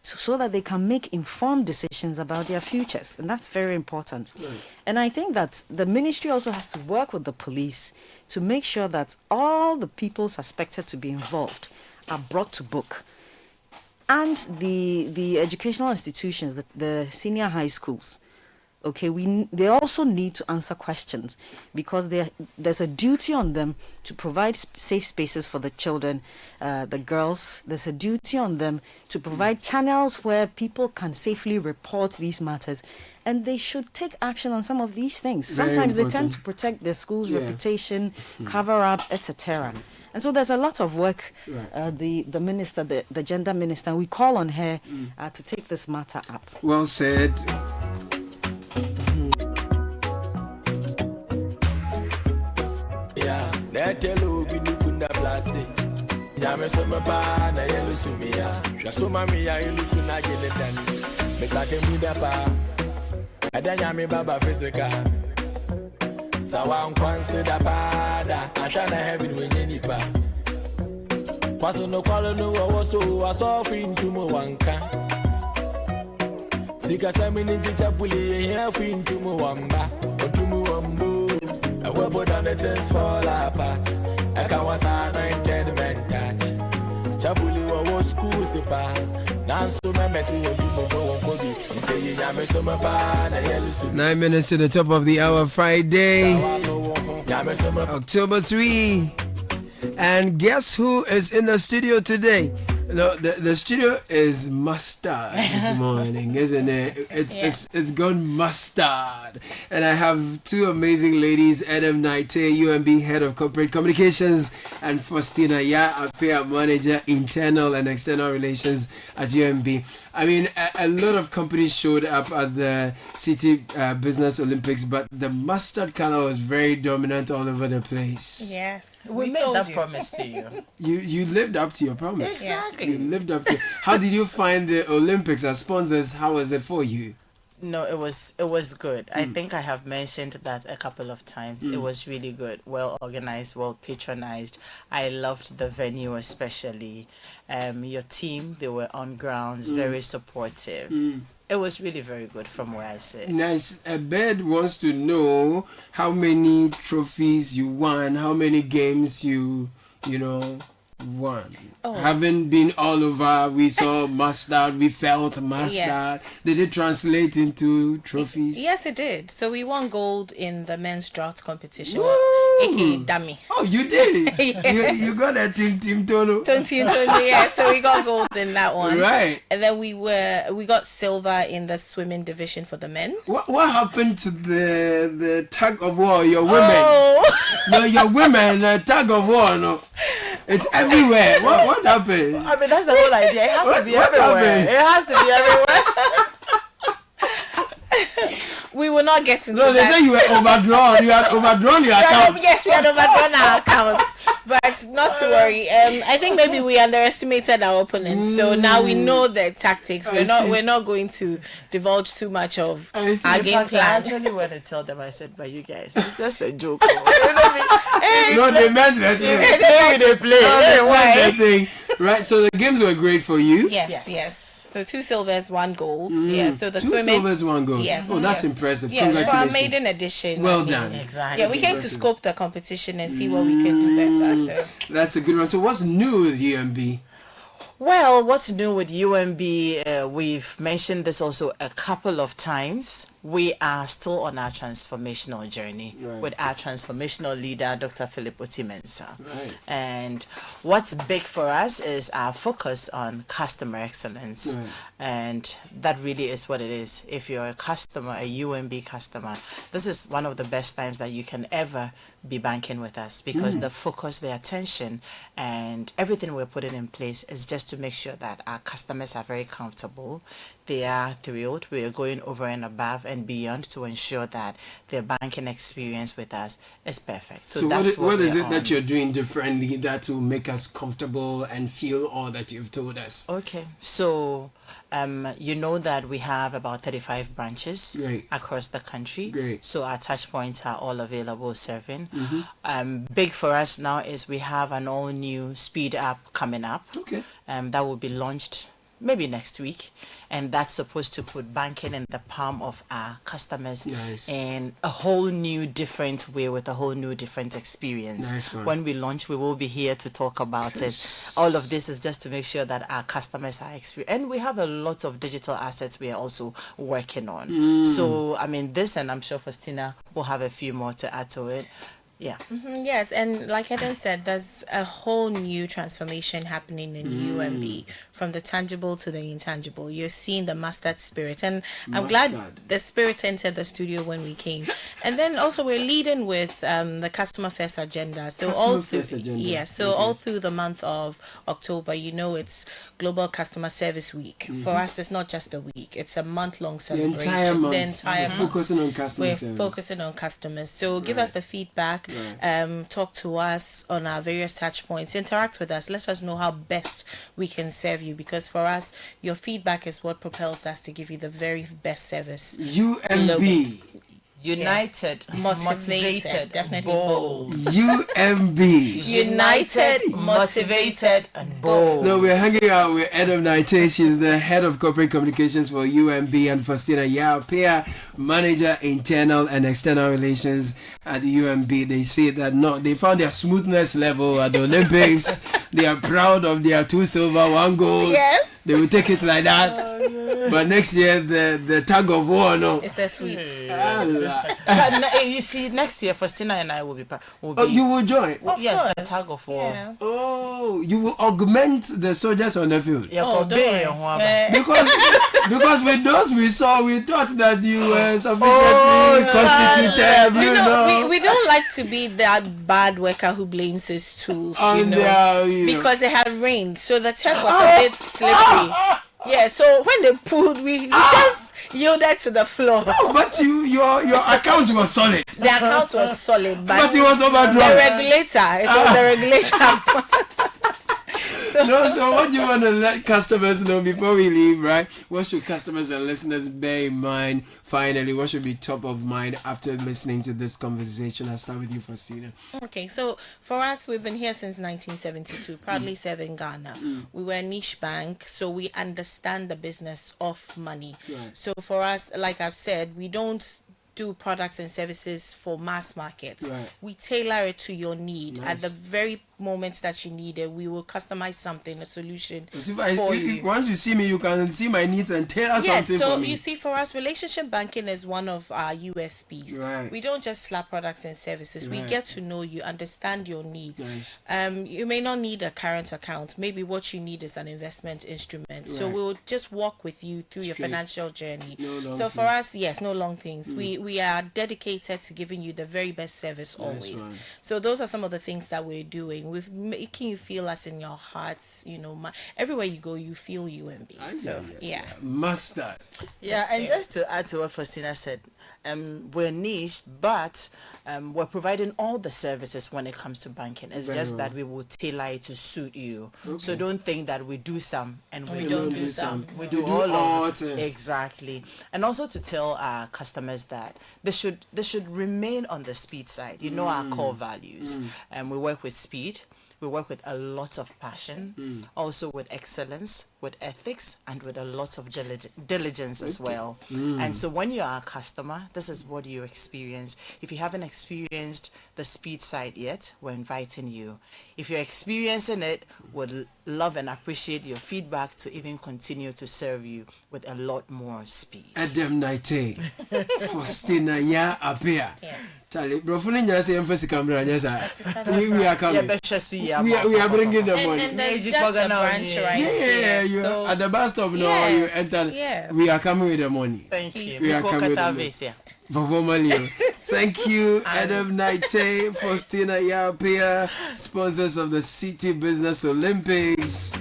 so that they can make informed decisions about their futures. And that's very important. Right. And I think that the ministry also has to work with the police to make sure that all the people suspected to be involved are brought to book. And the educational institutions, the senior high schools, okay, they also need to answer questions, because there's a duty on them to provide safe spaces for the children, the girls. There's a duty on them to provide channels where people can safely report these matters, and they should take action on some of these things. Sometimes they tend to protect their school's reputation, cover-ups, etc. And so there's a lot of work. The minister, the gender minister, we call on her to take this matter up. Well said. That yellow Binukunda plastic. Yame summa pa na yellow sumia. Shasuma mia ilukuna genetan. Mesate mudapa. Adanyami baba physical. Sawan consider pada. Ashana heaven when nipa. Paso no kwalo no waso asofi ntumo wanka. Sika samini tichapuli here fi ntumo wamba. Otumo wambo. I will put on the things fall apart. I can't was anointed men touch. Chapuli was school sipa. Now so my messy you do more Kobe. Until you jam so my pan and yellow. 9 minutes to the top of the hour, Friday, October 3. And guess who is in the studio today? No, the studio is mustard this morning, isn't it? It's gone mustard. And I have two amazing ladies, Adam Naite, UMB Head of Corporate Communications, and Faustina Apea, Manager, Internal and External Relations at UMB. I mean, a lot of companies showed up at the Citi Business Olympics, but the mustard color was very dominant all over the place. Yes, we made that promise to you. You lived up to your promise. Exactly. You lived up to. How did you find the Olympics as sponsors? How was it for you? No, it was good. I think I have mentioned that a couple of times. It was really good, well organized, well patronized. I loved the venue especially. Your team, they were on grounds, very supportive. It was really very good from where I sit. Nice. A bird wants to know how many trophies you won, how many games you won. Having been all over, we saw mustard, we felt mustard. Yes. Did it translate into trophies? Yes, it did. So we won gold in the men's draught competition, aka dummy. Oh, you did? Yes. You got a team Tono. Team Tono, yeah. So we got gold in that one. Right. And then we got silver in the swimming division for the men. What happened to the tug of war? Your women? Oh. No, your women tug of war. No, it's everywhere. What happened? I mean, that's the whole idea. It has to be everywhere. It has to be everywhere. We will not get into that. No, they say you were overdrawn. You had overdrawn your accounts. Yes, we had overdrawn our accounts. But not to worry. I think maybe we underestimated our opponents. So now we know their tactics. We're not going to divulge too much of our game plan. I actually want to tell them, I said, but you guys, it's just a joke. No, they meant that thing. Maybe they play. Right, so the games were great for you. Yes. So 2 silvers, 1 gold. So the 2 swimming. silvers, 1 gold. Yes. Oh, that's impressive. Yes, Congratulations. for our maiden edition. Well done. Exactly. Yeah, we came to scope the competition and see what we can do better. So that's a good one. So what's new with UMB? Well, what's new with UMB? We've mentioned this also a couple of times. We are still on our transformational journey with our transformational leader, Dr. Philip Otimensa. Right. And what's big for us is our focus on customer excellence. Right. And that really is what it is. If you're a customer, a UMB customer, this is one of the best times that you can ever be banking with us, because the focus, the attention, and everything we're putting in place is just to make sure that our customers are very comfortable. they are thrilled. We are going over and above and beyond to ensure that their banking experience with us is perfect. So that's what is it that you're doing differently that will make us comfortable and feel all that you've told us? Okay, so you know that we have about 35 branches across the country. Great. So our touch points are all available serving. Big for us now is we have an all new speed app coming up. Okay. That will be launched maybe next week, and that's supposed to put banking in the palm of our customers in a whole new different way with a whole new different experience. When we launch, we will be here to talk about it. All of this is just to make sure that our customers are experienced, and we have a lot of digital assets we are also working on. So I mean, this, and I'm sure Faustina will have a few more to add to it. Yeah. Yes, and like Eden said, there's a whole new transformation happening in UMB, from the tangible to the intangible. You're seeing the mustard spirit, and I'm glad the spirit entered the studio when we came. And then also we're leading with the customer first agenda. So all through all through the month of October, you know, it's Global Customer Service Week. For us, it's not just a week; it's a month-long celebration. The entire month. Focusing on customer service. We're focusing on customers. So give us the feedback. Talk to us on our various touch points, interact with us, let us know how best we can serve you, because for us your feedback is what propels us to give you the very best service. UMB, United, motivated, definitely bold. UMB, United, motivated, and bold. No, we're hanging out with Adam Naite. She's the head of corporate communications for UMB, and Faustina Yapia, manager internal and external relations at UMB. They say that they found their smoothness level at the Olympics. They are proud of their 2 silver, 1 gold. Yes. They will take it like that. But next year, the tug of war, no. It's a sweep. You see, next year, Faustina and I will be. You will join? Yes, the tug of war. Yeah. Oh, you will augment the soldiers on the field. Because with those we saw, we thought that you were sufficiently constituted. We don't like to be that bad worker who blames his tools, because it had rained, so the turf was a bit slippery. Yeah, so when they pulled, we just yielded to the floor. But your account was solid. The account was solid, but it was overdrawn. The regulator, it was the regulator. So what do you want to let customers know before we leave, right? What should customers and listeners bear in mind? Finally, what should be top of mind after listening to this conversation? I'll start with you, Faustina. Okay, so for us, we've been here since 1972, proudly serving Ghana. We were a niche bank, so we understand the business of money. So for us, like I've said, we don't do products and services for mass markets. We tailor it to your need. At the very moment that you need it, we will customize something, a solution for you. Once you see me, you can see my needs and tailor something for me. So you see, for us, relationship banking is one of our USPs. We don't just slap products and services. We get to know you, understand your needs. You may not need a current account. Maybe what you need is an investment instrument. So we'll just walk with you through your financial journey. So for us, yes, no long things. We are dedicated to giving you the very best service always. So those are some of the things that we're doing. We're making you feel us in your hearts. Everywhere you go, you feel UMB. Mustard. Yeah, and just to add to what Faustina said, we're niche, but we're providing all the services when it comes to banking. It's just that we will tailor it to suit you. So don't think that we do some and we don't do some. We do all of it. Exactly. And also to tell our customers that they should remain on the speed side. Our core values. We work with speed. We work with a lot of passion, also with excellence, with ethics, and with a lot of diligence as well. And so when you are a customer, this is what you experience. If you haven't experienced the speed side yet, we're inviting you. If you're experiencing it, would love and appreciate your feedback to even continue to serve you with a lot more speed. Adam Naite, Faustina Yapia. Charlie, brofuni nyase emphasize camera nyasa. We are coming. We are bringing the money. And there's just a branch right here. You at the bus stop now. You enter. We are coming with the money. Thank you. We are coming with the money. Thank you, Adam Naite, Faustina Yapia, sponsors of the Citi Business Olympics.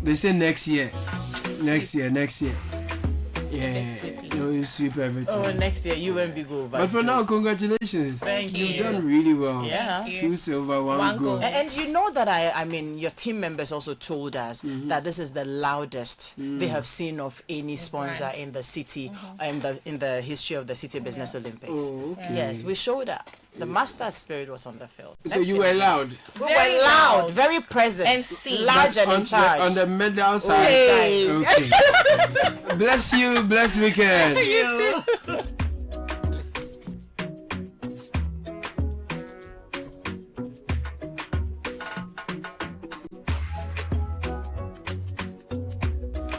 They say next year. You sweep everything. Oh, next year you won't be go over. But for now, congratulations. Thank you. You've done really well. Yeah. 2 silver, 1 gold. And you know that I mean, your team members also told us that this is the loudest they have seen of any sponsor in the city, in the history of the City Business Olympics. Oh, okay. Yes, we showed up. The master spirit was on the field. So you were loud? We were loud, very present, and large and in charge. On the medal side? Hey. Okay. Bless you, bless weekend. Thank you.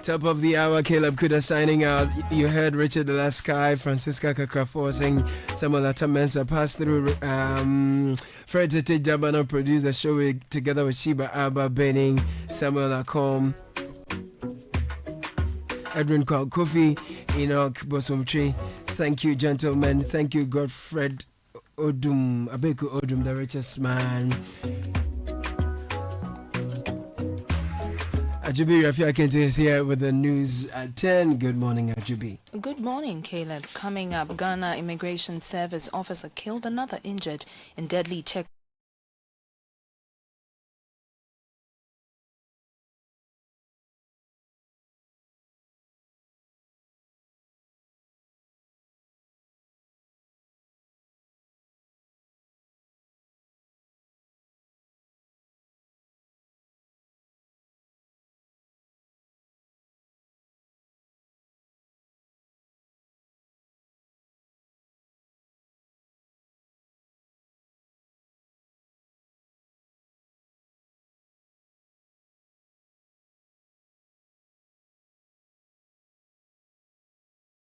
Top of the hour, Caleb Kuda signing out. You heard Richard Laskai, Francisca Kakrafo sing Samuel Atamensa pass through. Fred Tete Jabana produced the show together with Sheba Abba Benning, Samuel Akom, Edwin Kwal Kofi, Enoch Bosomtree. Thank you, gentlemen. Thank you, Godfred Odum, Abeku Odum, the richest man. Ajubi Rafia Kente is here with the news at 10. Good morning, Ajubi. Good morning, Caleb. Coming up, Ghana Immigration Service officer killed, another injured in deadly check